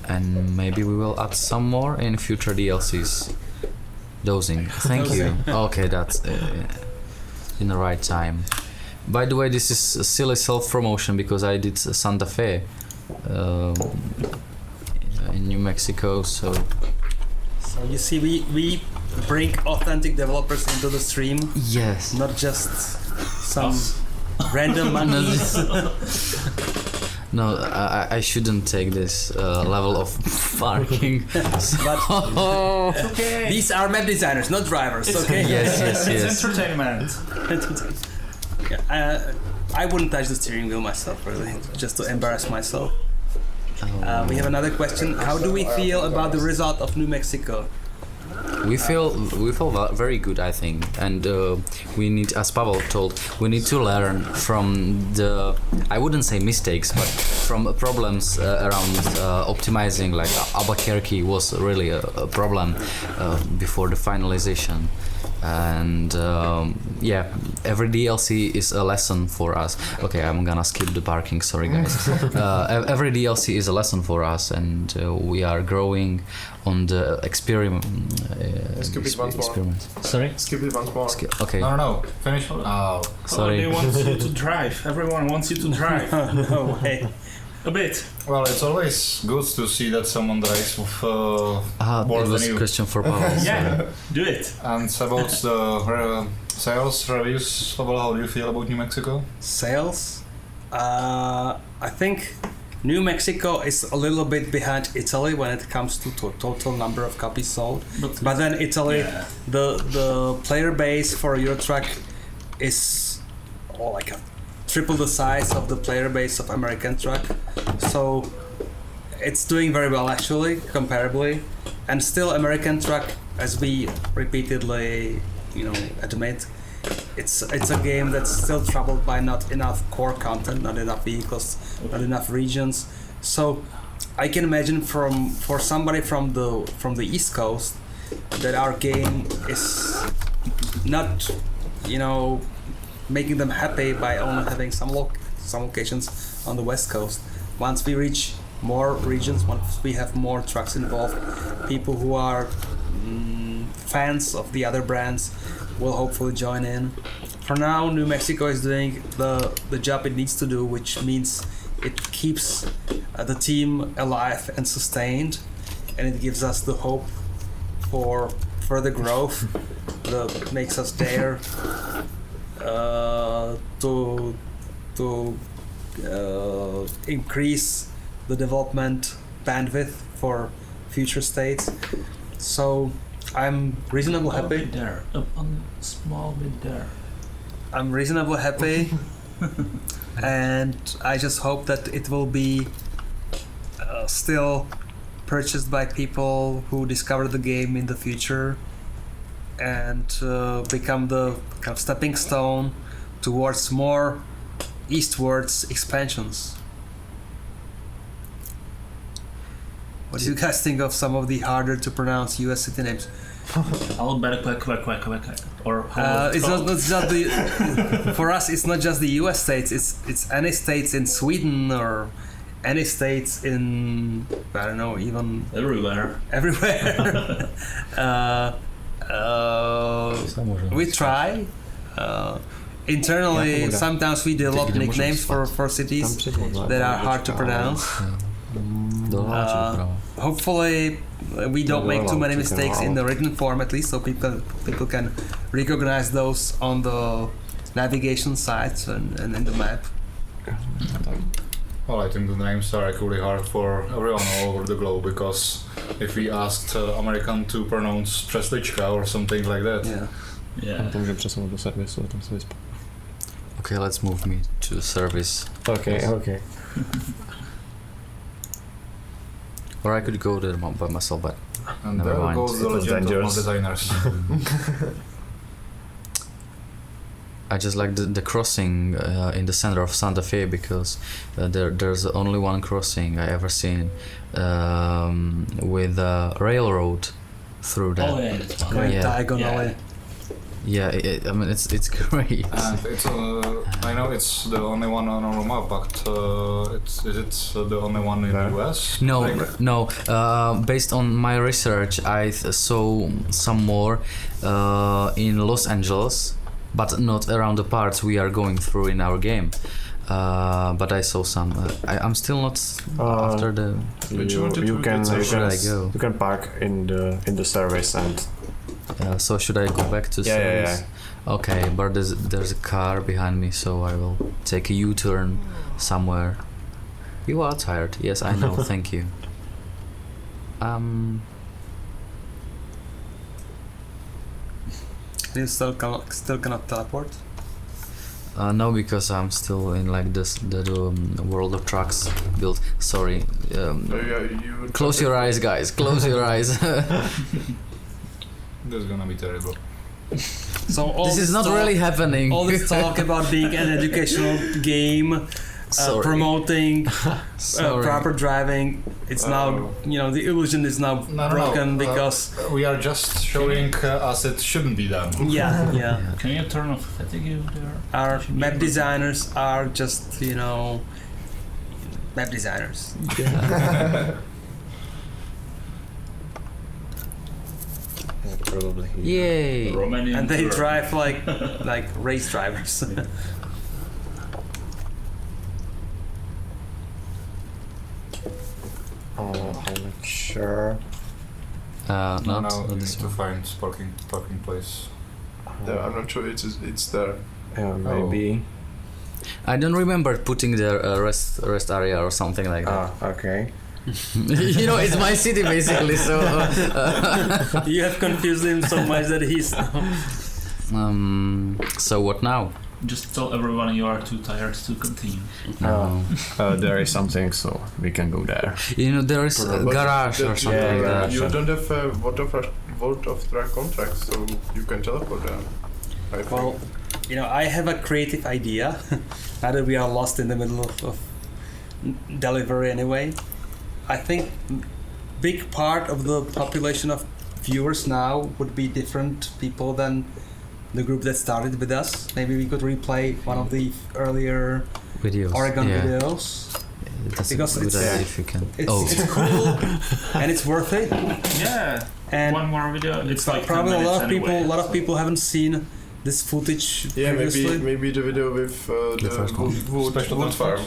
[SPEAKER 6] And maybe we will add some more in future DLCs. Dosing. Thank you. Okay, that's in the right time. By the way, this is a silly self-promotion because I did Santa Fe in New Mexico. So
[SPEAKER 8] you see, we bring authentic developers into the stream.
[SPEAKER 6] Yes.
[SPEAKER 8] Not just some random monkeys.
[SPEAKER 6] No, I shouldn't take this level of parking.
[SPEAKER 8] But okay. These are map designers, not drivers. Okay.
[SPEAKER 6] Yes.
[SPEAKER 7] It's entertainment.
[SPEAKER 8] I wouldn't touch the steering wheel myself, really, just to embarrass myself. We have another question. How do we feel about the result of New Mexico?
[SPEAKER 6] We feel very good, I think, and we need, as Pavel told, we need to learn from the, I wouldn't say mistakes, but from problems around optimizing. Like Albuquerque was really a problem before the finalization, and every DLC is a lesson for us. Okay, I'm gonna skip the parking. Sorry, guys. Every DLC is a lesson for us, and we are growing on the experiment.
[SPEAKER 4] Skip it once more.
[SPEAKER 6] Sorry?
[SPEAKER 4] Skip it once more.
[SPEAKER 6] Okay.
[SPEAKER 1] No. Finish.
[SPEAKER 6] Oh, sorry.
[SPEAKER 7] They want you to drive. Everyone wants you to drive.
[SPEAKER 8] No way.
[SPEAKER 7] A bit.
[SPEAKER 1] Well, it's always good to see that someone drives with more
[SPEAKER 6] That
[SPEAKER 1] than
[SPEAKER 6] was a
[SPEAKER 1] you.
[SPEAKER 6] question for Pavel.
[SPEAKER 7] Yeah, do it.
[SPEAKER 1] And about the sales reviews, Pavel, how do you feel about New Mexico?
[SPEAKER 8] Sales? I think New Mexico is a little bit behind Italy when it comes to total number of copies sold. But then Italy, the player base for Eurotruck is like triple the size of the player base of American Truck. So it's doing very well actually, comparably. And still American Truck, as we repeatedly, admit, it's a game that's still troubled by not enough core content, not enough vehicles, not enough regions. So I can imagine for somebody from the East Coast that our game is not, making them happy by only having some locations on the West Coast. Once we reach more regions, once we have more trucks involved, people who are fans of the other brands will hopefully join in. For now, New Mexico is doing the job it needs to do, which means it keeps the team alive and sustained, and it gives us the hope for further growth that makes us dare to increase the development bandwidth for future states. So I'm reasonably happy.
[SPEAKER 7] There, up on small bit there.
[SPEAKER 8] I'm reasonably happy, and I just hope that it will be still purchased by people who discover the game in the future and become the kind of stepping stone towards more eastwards expansions. What do you guys think of some of the harder to pronounce US city names?
[SPEAKER 7] Or
[SPEAKER 8] it's not the for us. It's not just the U.S. states. It's any states in Sweden or any states in I don't know, even
[SPEAKER 7] everywhere.
[SPEAKER 8] We try. Internally, sometimes we develop nicknames for cities that are hard to pronounce. Hopefully we don't make too many mistakes in the written form, at least, so people can recognize those on the navigation sites and in the map.
[SPEAKER 1] Well, I think the names are equally hard for everyone all over the globe, because if we asked American to pronounce Treslička or something like that.
[SPEAKER 7] Yeah.
[SPEAKER 6] Okay, let's move me to the service.
[SPEAKER 2] Okay.
[SPEAKER 6] Or I could go there by myself, but
[SPEAKER 1] And
[SPEAKER 6] never
[SPEAKER 1] there
[SPEAKER 6] mind.
[SPEAKER 1] goes the legend of all designers.
[SPEAKER 6] I just like the crossing in the center of Santa Fe, because there's only one crossing I ever seen with a railroad through that.
[SPEAKER 7] Oh yeah, it's fun.
[SPEAKER 8] Going
[SPEAKER 6] Yeah.
[SPEAKER 8] diagonally.
[SPEAKER 6] Yeah, I mean it's great.
[SPEAKER 1] And it's I know it's the only one on our map, but is it the only one in the US?
[SPEAKER 6] No. Based on my research, I saw some more in Los Angeles, but not around the parts we are going through in our game. But I saw some. I'm still not after the.
[SPEAKER 2] You can park in the service and.
[SPEAKER 6] So should I go back to service?
[SPEAKER 2] Yeah.
[SPEAKER 6] Okay, but there's a car behind me, so I will take a U-turn somewhere. You are tired. Yes, I know. Thank you.
[SPEAKER 8] You still cannot teleport?
[SPEAKER 6] No, because I'm still in like the World of Trucks build. Sorry. Close your eyes, guys. Close your eyes.
[SPEAKER 1] This is gonna be terrible.
[SPEAKER 8] So
[SPEAKER 6] This is not really happening.
[SPEAKER 8] All this talk about being an educational game, promoting proper driving, it's now, the illusion is now broken because
[SPEAKER 1] we are just showing us it shouldn't be done.
[SPEAKER 8] yeah.
[SPEAKER 7] Can you turn off fatigue there?
[SPEAKER 8] Our map designers are just, map designers.
[SPEAKER 2] Probably.
[SPEAKER 6] Yay!
[SPEAKER 7] Romanian
[SPEAKER 8] And they
[SPEAKER 7] tour.
[SPEAKER 8] drive like race drivers.
[SPEAKER 2] I'm not sure.
[SPEAKER 6] Not
[SPEAKER 1] Now we need
[SPEAKER 6] this
[SPEAKER 1] to
[SPEAKER 6] one.
[SPEAKER 1] find parking place.
[SPEAKER 4] I'm not sure it's there.
[SPEAKER 2] Maybe.
[SPEAKER 6] I don't remember putting the rest area or something like that.
[SPEAKER 2] Okay.
[SPEAKER 6] It's my city basically. So.
[SPEAKER 8] You have confused him so much that he's.
[SPEAKER 6] So what now?
[SPEAKER 7] Just tell everyone you are too tired to continue.
[SPEAKER 6] No.
[SPEAKER 2] There is something, so we can go there.
[SPEAKER 6] There is a garage or something like that.
[SPEAKER 4] You don't have a World of Truck contract, so you can teleport there. I think.
[SPEAKER 8] Well, I have a creative idea. Now that we are lost in the middle of delivery anyway, I think big part of the population of viewers now would be different people than the group that started with us. Maybe we could replay one of the earlier
[SPEAKER 6] Videos.
[SPEAKER 8] Oregon videos.
[SPEAKER 6] That's
[SPEAKER 8] Because
[SPEAKER 6] a good
[SPEAKER 8] it's-
[SPEAKER 6] idea if you can.
[SPEAKER 8] It's cool and it's worth it.
[SPEAKER 7] Yeah.
[SPEAKER 8] And
[SPEAKER 7] One more video. It's like 10
[SPEAKER 8] probably a
[SPEAKER 7] minutes
[SPEAKER 8] lot of people,
[SPEAKER 7] anyway,
[SPEAKER 8] a lot of
[SPEAKER 7] so-
[SPEAKER 8] people haven't seen this footage
[SPEAKER 4] Yeah,
[SPEAKER 8] previously.
[SPEAKER 4] maybe the video with the
[SPEAKER 1] first one. Special
[SPEAKER 4] wood farm.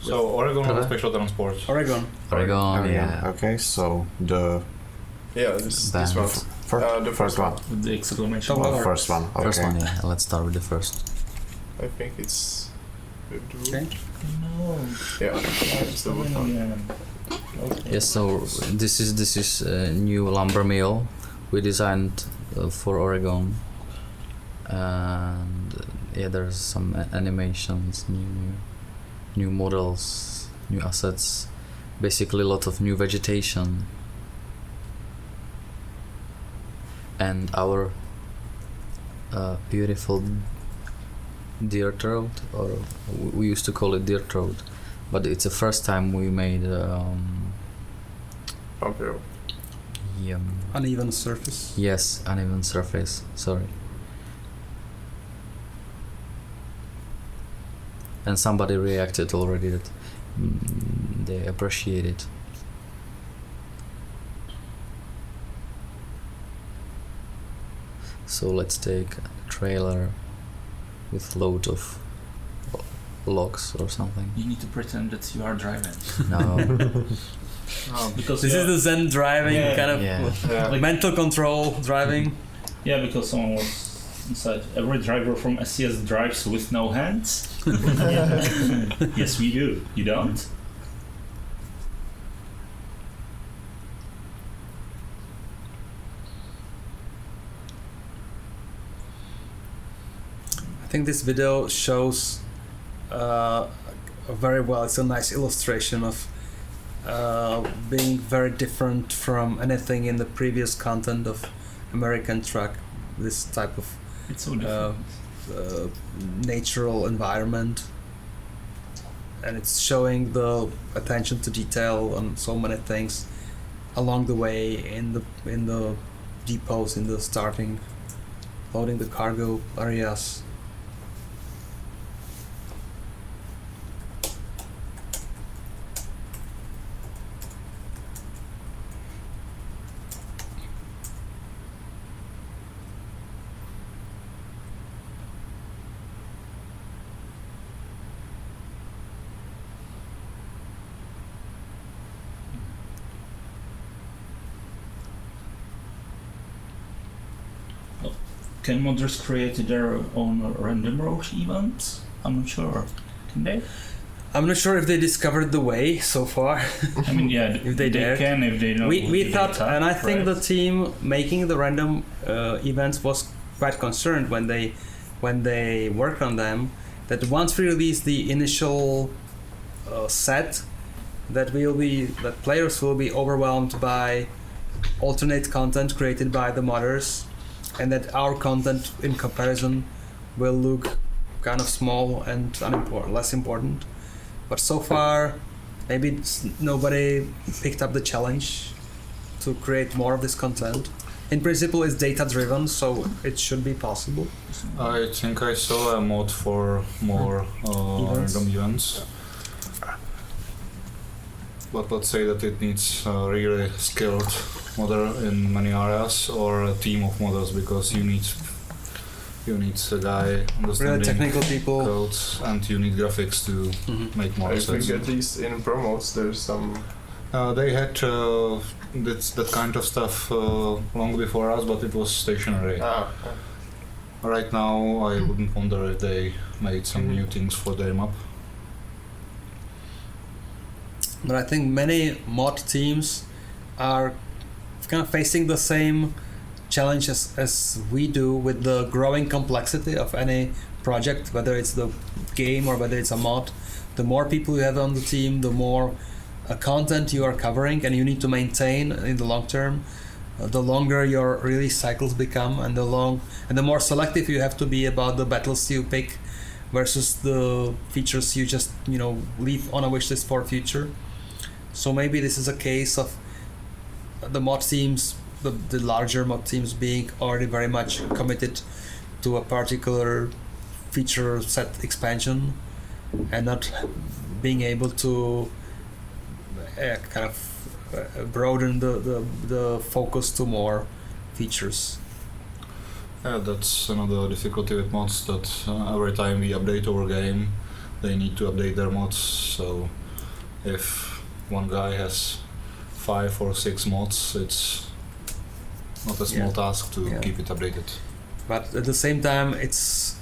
[SPEAKER 1] So Oregon or special transport?
[SPEAKER 8] Oregon.
[SPEAKER 6] Oregon, yeah.
[SPEAKER 2] Okay, so the
[SPEAKER 4] Yeah, this
[SPEAKER 6] Band.
[SPEAKER 4] one.
[SPEAKER 2] the first one.
[SPEAKER 7] With the exclamation
[SPEAKER 8] Oh,
[SPEAKER 7] mark.
[SPEAKER 8] well.
[SPEAKER 2] First one. Okay.
[SPEAKER 6] First one, yeah. Let's start with the first.
[SPEAKER 4] I think it's with the wood.
[SPEAKER 8] Okay.
[SPEAKER 7] No.
[SPEAKER 4] Yeah, it's the wood farm.
[SPEAKER 7] Okay.
[SPEAKER 6] Yes, so this is a new lumber mill we designed for Oregon, and yeah, there's some animations, new models, new assets, basically a lot of new vegetation, and our beautiful deer throat, or we used to call it deer throat, but it's the first time we made
[SPEAKER 4] Okay.
[SPEAKER 8] Uneven surface.
[SPEAKER 6] yes, uneven surface, sorry. And somebody reacted already that they appreciate it. So let's take a trailer with load of logs or something.
[SPEAKER 7] You need to pretend that you are driving.
[SPEAKER 6] No.
[SPEAKER 7] Because
[SPEAKER 8] This is the Zen driving
[SPEAKER 7] Yeah.
[SPEAKER 8] kind of
[SPEAKER 6] Yeah.
[SPEAKER 7] Like-
[SPEAKER 8] mental control driving.
[SPEAKER 7] Yeah, because someone was inside. Every driver from SCS drives with no hands. Yes, we do. You don't?
[SPEAKER 8] I think this video shows very well. It's a nice illustration of being very different from anything in the previous content of American Truck. This type of
[SPEAKER 7] It's so different.
[SPEAKER 8] natural environment, and it's showing the attention to detail on so many things along the way in the depots, in the starting, loading the cargo areas.
[SPEAKER 7] Can modders create their own random road events? I'm not sure. Can they?
[SPEAKER 8] I'm not sure if they discovered the way so far.
[SPEAKER 7] I mean, yeah,
[SPEAKER 8] If they dared.
[SPEAKER 7] can if they know.
[SPEAKER 8] we
[SPEAKER 7] the
[SPEAKER 8] thought,
[SPEAKER 7] data,
[SPEAKER 8] and I think the
[SPEAKER 7] right?
[SPEAKER 8] team making the random events was quite concerned when they worked on them, that once we release the initial set, that players will be overwhelmed by alternate content created by the modders, and that our content in comparison will look kind of small and less important. But so far, maybe nobody picked up the challenge to create more of this content. In principle, it's data driven, so it should be possible.
[SPEAKER 1] I think I saw a mod for more random events. But let's say that it needs a really skilled modder in many areas, or a team of modders, because you need a guy
[SPEAKER 8] Really
[SPEAKER 1] understanding
[SPEAKER 8] technical people.
[SPEAKER 1] codes, and you need graphics to make more
[SPEAKER 4] I
[SPEAKER 1] assets.
[SPEAKER 4] think at least in promos there's some.
[SPEAKER 1] They had that kind of stuff long before us, but it was stationary. Right now, I wouldn't wonder if they made some new things for their map.
[SPEAKER 8] But I think many mod teams are kind of facing the same challenges as we do with the growing complexity of any project, whether it's the game or whether it's a mod. The more people you have on the team, the more content you are covering, and you need to maintain in the long term. The longer your release cycles become, and the more selective you have to be about the battles you pick versus the features you just leave on a wish list for future. So maybe this is a case of the mod teams, the larger mod teams being already very much committed to a particular feature set expansion and not being able to kind of broaden the focus to more features.
[SPEAKER 1] Yeah, that's another difficulty with mods, that every time we update our game, they need to update their mods. So if one guy has 5 or 6 mods, it's not a small task to keep it updated.
[SPEAKER 8] But at the same time, it's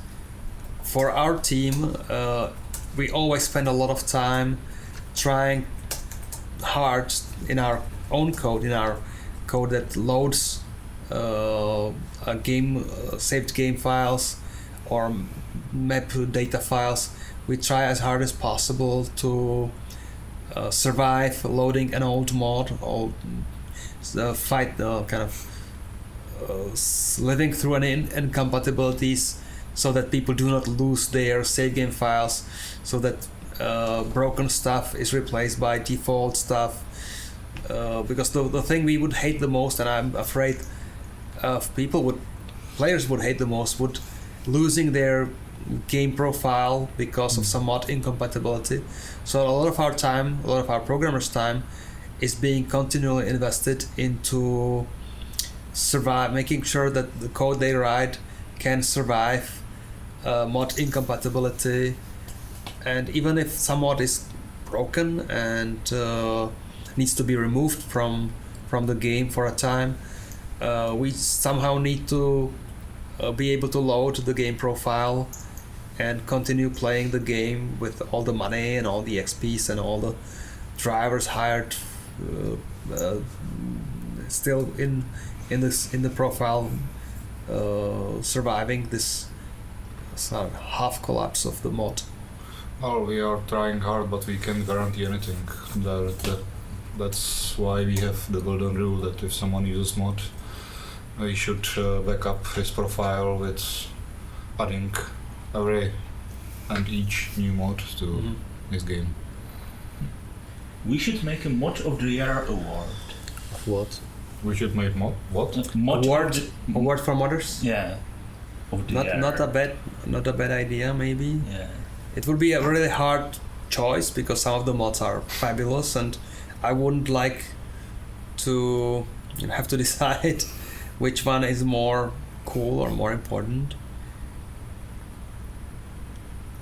[SPEAKER 8] for our team, we always spend a lot of time trying hard in our own code, in our code that loads a game, saved game files or map data files. We try as hard as possible to survive loading an old mod, or fight the kind of living through an incompatibilities, so that people do not lose their save game files, so that broken stuff is replaced by default stuff. Because the thing we would hate the most, and I'm afraid of players would hate the most, would losing their game profile because of some mod incompatibility. So a lot of our time, a lot of our programmers' time, is being continually invested into making sure that the code they write can survive mod incompatibility. And even if some mod is broken and needs to be removed from the game for a time, we somehow need to be able to load the game profile and continue playing the game with all the money and all the XPs and all the drivers hired still in the profile, surviving this half collapse of the mod.
[SPEAKER 1] Well, we are trying hard, but we can't guarantee anything. That's why we have the golden rule that if someone uses mod, we should back up his profile with adding every and each new mod to his game.
[SPEAKER 7] We should make a Mod of the Year award.
[SPEAKER 5] What?
[SPEAKER 1] We should make mod. What?
[SPEAKER 7] Mod
[SPEAKER 8] Award for modders?
[SPEAKER 7] Yeah. Of the year.
[SPEAKER 8] Not a bad idea, maybe.
[SPEAKER 7] Yeah.
[SPEAKER 8] It would be a really hard choice because some of the mods are fabulous, and I wouldn't like to have to decide which one is more cool or more important.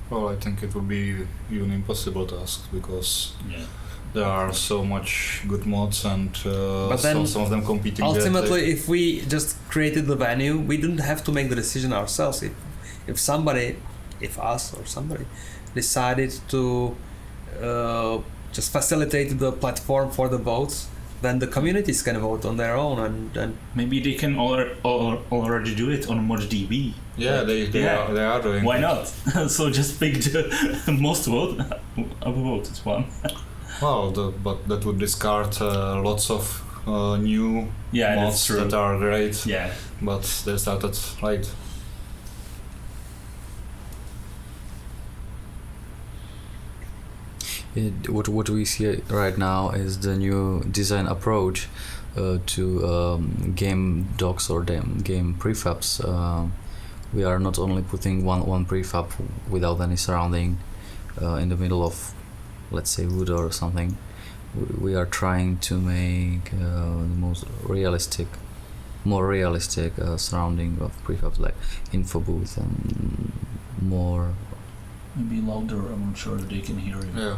[SPEAKER 1] Well, I think it would be even impossible task because there are so much good mods and
[SPEAKER 8] but then
[SPEAKER 1] some of them competing.
[SPEAKER 8] Ultimately, if we just created the venue, we didn't have to make the decision ourselves. If us or somebody decided to just facilitate the platform for the votes, then the communities can vote on their own, and
[SPEAKER 7] maybe they can already do it on ModDB.
[SPEAKER 1] Yeah, they are doing.
[SPEAKER 7] Why not? So just pick the most voted one.
[SPEAKER 1] Well, but that would discard lots of new mods that are great.
[SPEAKER 7] Yeah.
[SPEAKER 1] But they started right.
[SPEAKER 6] What we see right now is the new design approach to game docs or game prefabs. We are not only putting one prefab without any surrounding in the middle of, let's say, wood or something. We are trying to make more realistic surrounding of prefabs, like info booth and more.
[SPEAKER 7] Maybe louder, I'm not sure they can hear you.
[SPEAKER 1] Yeah.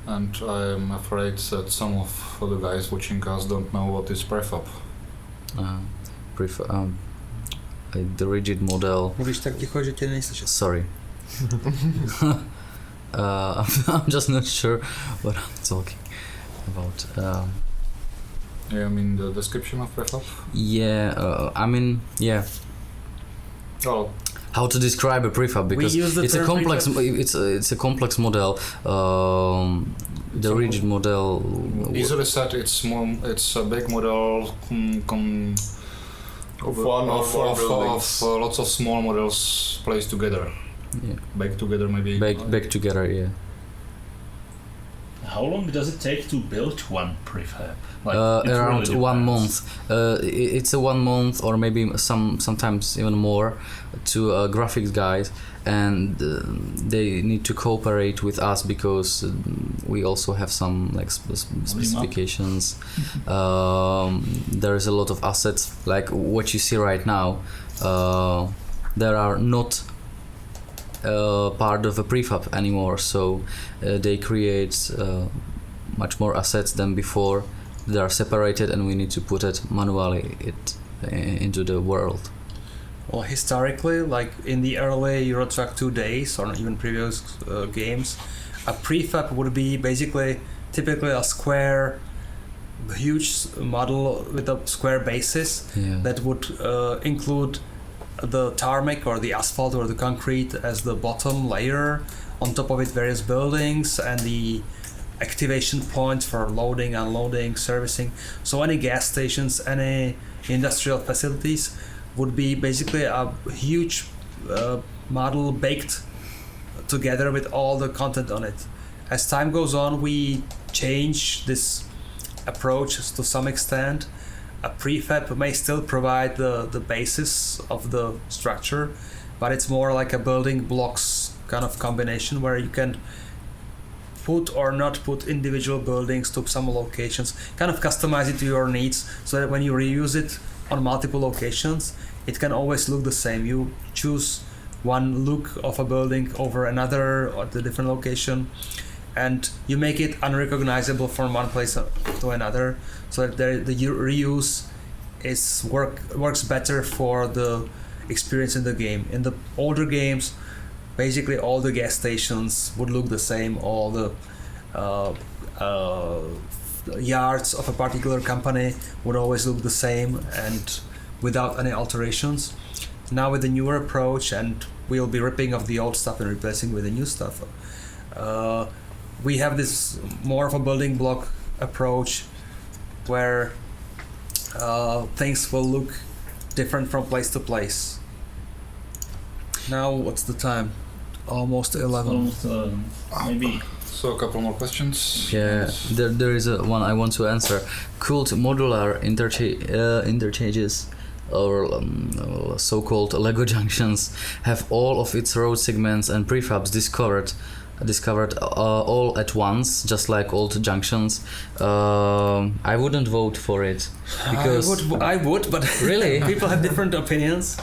[SPEAKER 1] And I'm afraid that some of the guys watching us don't know what is prefab.
[SPEAKER 6] The rigid model.
[SPEAKER 8] Mówisz tak cicho, że cię nie słyszę.
[SPEAKER 6] Sorry. I'm just not sure what I'm talking about.
[SPEAKER 1] Yeah, I mean the description of prefab?
[SPEAKER 6] Yeah,
[SPEAKER 1] Oh.
[SPEAKER 6] How to describe a prefab, because it's a complex. It's a complex model. The rigid model.
[SPEAKER 1] Easily said, it's a big model of lots of small models placed together.
[SPEAKER 6] Yeah.
[SPEAKER 1] Baked together, maybe.
[SPEAKER 6] Baked together, yeah.
[SPEAKER 7] how long does it take to build one prefab? Like, it
[SPEAKER 6] around
[SPEAKER 7] really
[SPEAKER 6] 1
[SPEAKER 7] depends.
[SPEAKER 6] month. It's a 1 month or maybe sometimes even more to graphics guys, and they need to cooperate with us because we also have some like specifications. There is a lot of assets like what you see right now. There are not part of a prefab anymore, so they create much more assets than before. They are separated and we need to put it manually into the world.
[SPEAKER 8] Well, historically, like in the early Euro Truck 2 days or even previous games, a prefab would be basically typically a square, huge model with a square basis that would include the tarmac or the asphalt or the concrete as the bottom layer. On top of it, various buildings and the activation points for loading, unloading, servicing. So any gas stations, any industrial facilities would be basically a huge model baked together with all the content on it. As time goes on, we change this approach to some extent. A prefab may still provide the basis of the structure, but it's more like a building blocks kind of combination where you can put or not put individual buildings to some locations, kind of customize it to your needs so that when you reuse it on multiple locations, it can always look the same. You choose one look of a building over another or the different location, and you make it unrecognizable from one place to another, so that the reuse works better for the experience in the game. In the older games, basically all the gas stations would look the same, all the yards of a particular company would always look the same and without any alterations. Now with the newer approach, and we'll be ripping off the old stuff and replacing with the new stuff, we have this more of a building block approach where things will look different from place to place. Now what's the time? Almost 11.
[SPEAKER 7] Maybe.
[SPEAKER 1] So a couple more questions.
[SPEAKER 6] Yeah, there is one I want to answer. Cooled modular interchanges or so-called Lego junctions have all of its road segments and prefabs discovered all at once, just like old junctions. I wouldn't vote for it because
[SPEAKER 8] I would, but
[SPEAKER 6] really
[SPEAKER 8] people have different opinions.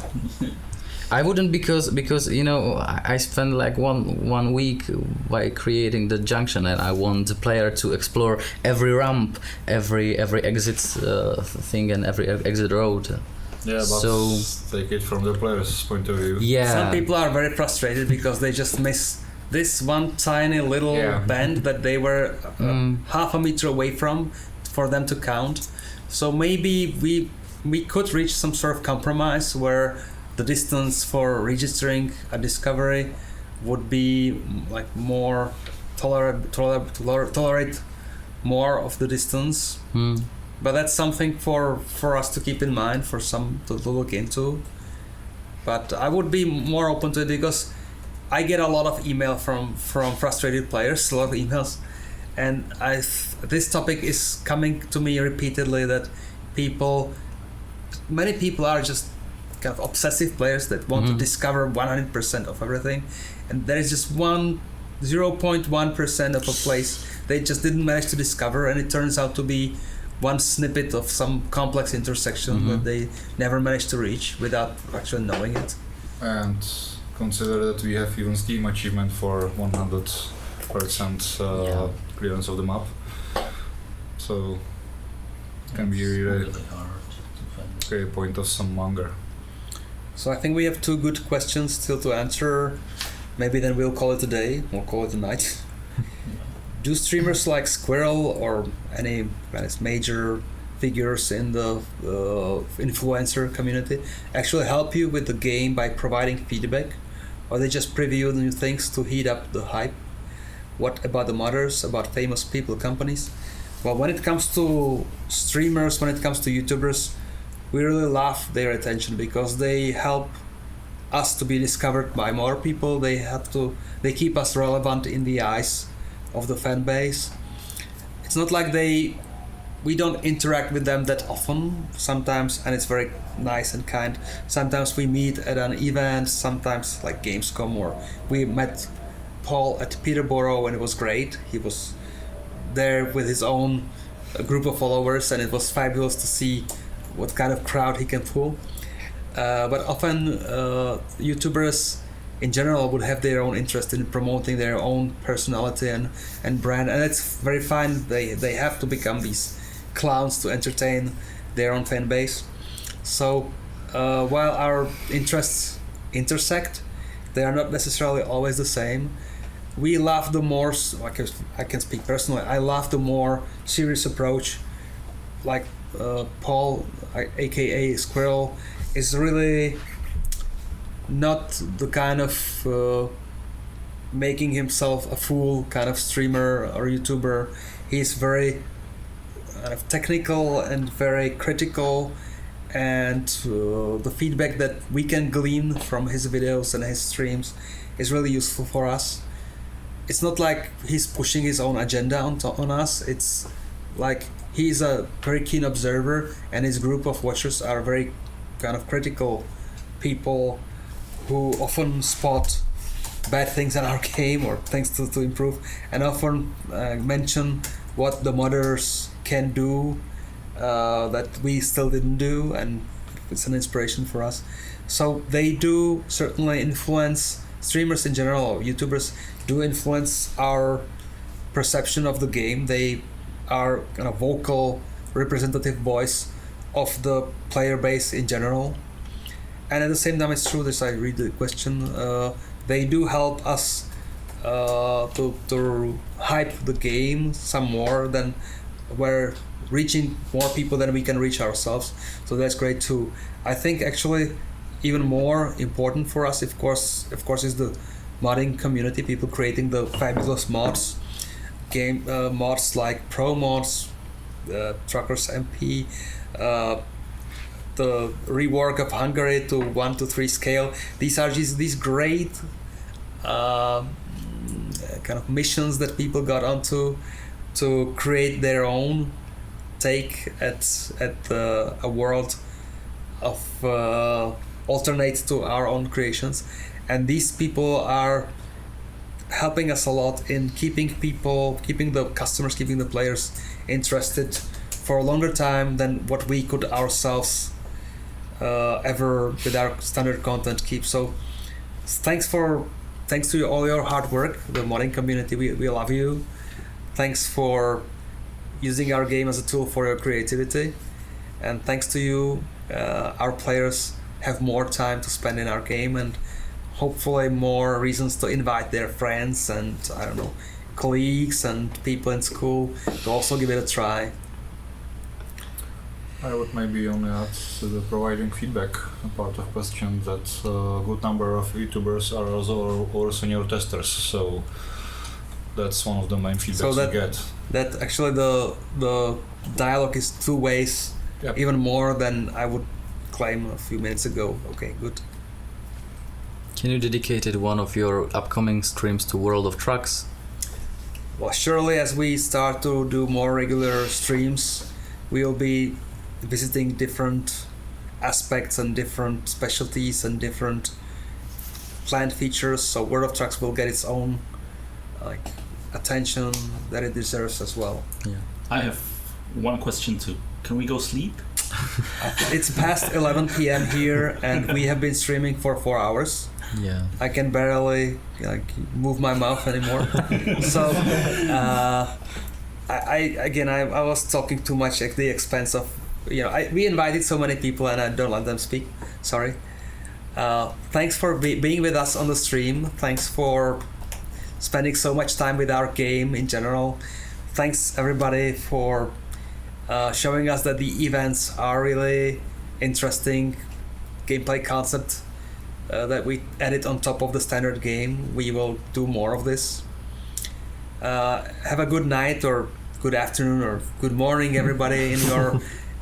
[SPEAKER 6] I wouldn't because you know I spent like one week by creating the junction, and I want the player to explore every ramp, every exit thing, and every exit road.
[SPEAKER 1] Yeah, but
[SPEAKER 6] so
[SPEAKER 1] take it from the player's point of view.
[SPEAKER 6] Yeah,
[SPEAKER 8] some people are very frustrated because they just miss this one tiny little bend that they were half a meter away from for them to count. So maybe we could reach some sort of compromise where the distance for registering a discovery would be like more tolerate more of the distance. But that's something for us to keep in mind, for some to look into. But I would be more open to it because I get a lot of email from frustrated players, a lot of emails, and this topic is coming to me repeatedly, that many people are just kind of obsessive players that want to discover 100% of everything, and there is just 0.1% of a place they just didn't manage to discover, and it turns out to be one snippet of some complex intersection that they never managed to reach without actually knowing it.
[SPEAKER 1] And consider that we have even Steam achievement for 100% clearance of the map. So it can be really
[SPEAKER 7] hard to find.
[SPEAKER 1] a point of some anger.
[SPEAKER 8] So I think we have two good questions still to answer. Maybe then we'll call it a day, we'll call it a night. Do streamers like Squirrel or any major figures in the influencer community actually help you with the game by providing feedback? Or they just preview new things to heat up the hype? What about the modders, about famous people, companies? Well, when it comes to streamers, when it comes to YouTubers, we really love their attention because they help us to be discovered by more people. They keep us relevant in the eyes of the fan base. it's not like we don't interact with them that often sometimes, and it's very nice and kind. Sometimes we meet at an event, sometimes like Gamescom, or we met Paul at Peterborough and it was great. He was there with his own group of followers and it was fabulous to see what kind of crowd he can pull. But often YouTubers in general would have their own interest in promoting their own personality and brand, and it's very fine. They have to become these clowns to entertain their own fan base. So while our interests intersect, they are not necessarily always the same. We love the more, I can speak personally, I love the more serious approach, like Paul, aka Squirrel, is really not the kind of making himself a fool kind of streamer or YouTuber. He's very technical and very critical, and the feedback that we can glean from his videos and his streams is really useful for us. It's not like he's pushing his own agenda on us. It's like he's a very keen observer, and his group of watchers are very kind of critical people who often spot bad things in our game or things to improve, and often mention what the modders can do that we still didn't do, and it's an inspiration for us. So they do certainly influence, streamers in general or YouTubers do influence our perception of the game. They are kind of vocal representative voice of the player base in general. And at the same time, it's true, as I read the question, they do help us to hype the game some more than we're reaching more people than we can reach ourselves. So that's great too. I think actually even more important for us, of course, is the modding community, people creating the fabulous mods, game mods like Pro Mods, Truckers MP, the rework of Hungary to 1:3 scale. These are just these great kind of missions that people got onto to create their own take at a world of alternate to our own creations. And these people are helping us a lot in keeping the customers, keeping the players interested for a longer time than what we could ourselves ever with our standard content keep. So thanks to all your hard work, the modding community, we love you. Thanks for using our game as a tool for your creativity, and thanks to you, our players have more time to spend in our game, and hopefully more reasons to invite their friends and colleagues and people in school to also give it a try.
[SPEAKER 1] I would maybe only add to the providing feedback part of question that a good number of YouTubers are also senior testers, so that's one of the main feedbacks we get. That actually the dialogue is two ways, yep. Even more than I would claim a few minutes ago. Okay, good.
[SPEAKER 6] Can you dedicate one of your upcoming streams to World of Trucks?
[SPEAKER 8] Well, surely as we start to do more regular streams, we'll be visiting different aspects and different specialties and different planned features, so World of Trucks will get its own attention that it deserves as well.
[SPEAKER 6] Yeah.
[SPEAKER 7] I have one question too. Can we go sleep?
[SPEAKER 8] It's past 11 p.m. here and we have been streaming for 4 hours.
[SPEAKER 6] Yeah.
[SPEAKER 8] I can barely move my mouth anymore. So I was talking too much at the expense of we invited so many people and I don't let them speak. Sorry. Thanks for being with us on the stream. Thanks for spending so much time with our game in general. Thanks everybody for showing us that the events are really interesting gameplay concept that we added on top of the standard game. We will do more of this. Have a good night or good afternoon or good morning everybody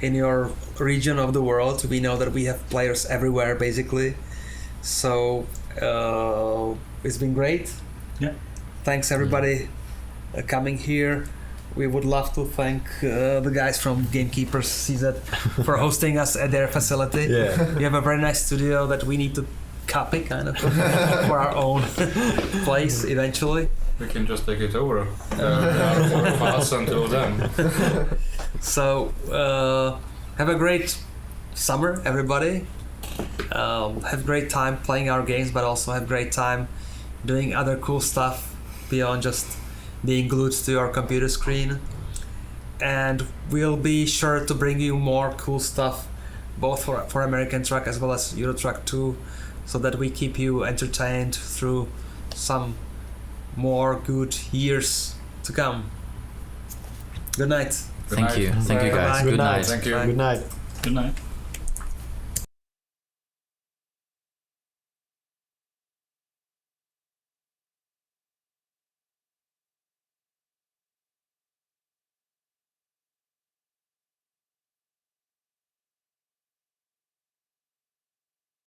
[SPEAKER 8] in your region of the world. We know that we have players everywhere basically, so it's been great.
[SPEAKER 7] Yeah.
[SPEAKER 8] Thanks everybody coming here. we would love to thank the guys from Gamekeepers CZ for hosting us at their facility.
[SPEAKER 2] Yeah.
[SPEAKER 8] We have a very nice studio that we need to copy kind of for our own place eventually.
[SPEAKER 1] We can just take it over. There are 4 of us until then.
[SPEAKER 8] So have a great summer, everybody. Have a great time playing our games, but also have a great time doing other cool stuff beyond just being glued to your computer screen. And we'll be sure to bring you more cool stuff, both for American Truck as well as Euro Truck 2, so that we keep you entertained through some more good years to come. Good night.
[SPEAKER 6] Thank you. Thank you, guys.
[SPEAKER 2] Good
[SPEAKER 6] Good
[SPEAKER 2] night.
[SPEAKER 6] night.
[SPEAKER 1] Thank you.
[SPEAKER 2] Good night.
[SPEAKER 7] Good night.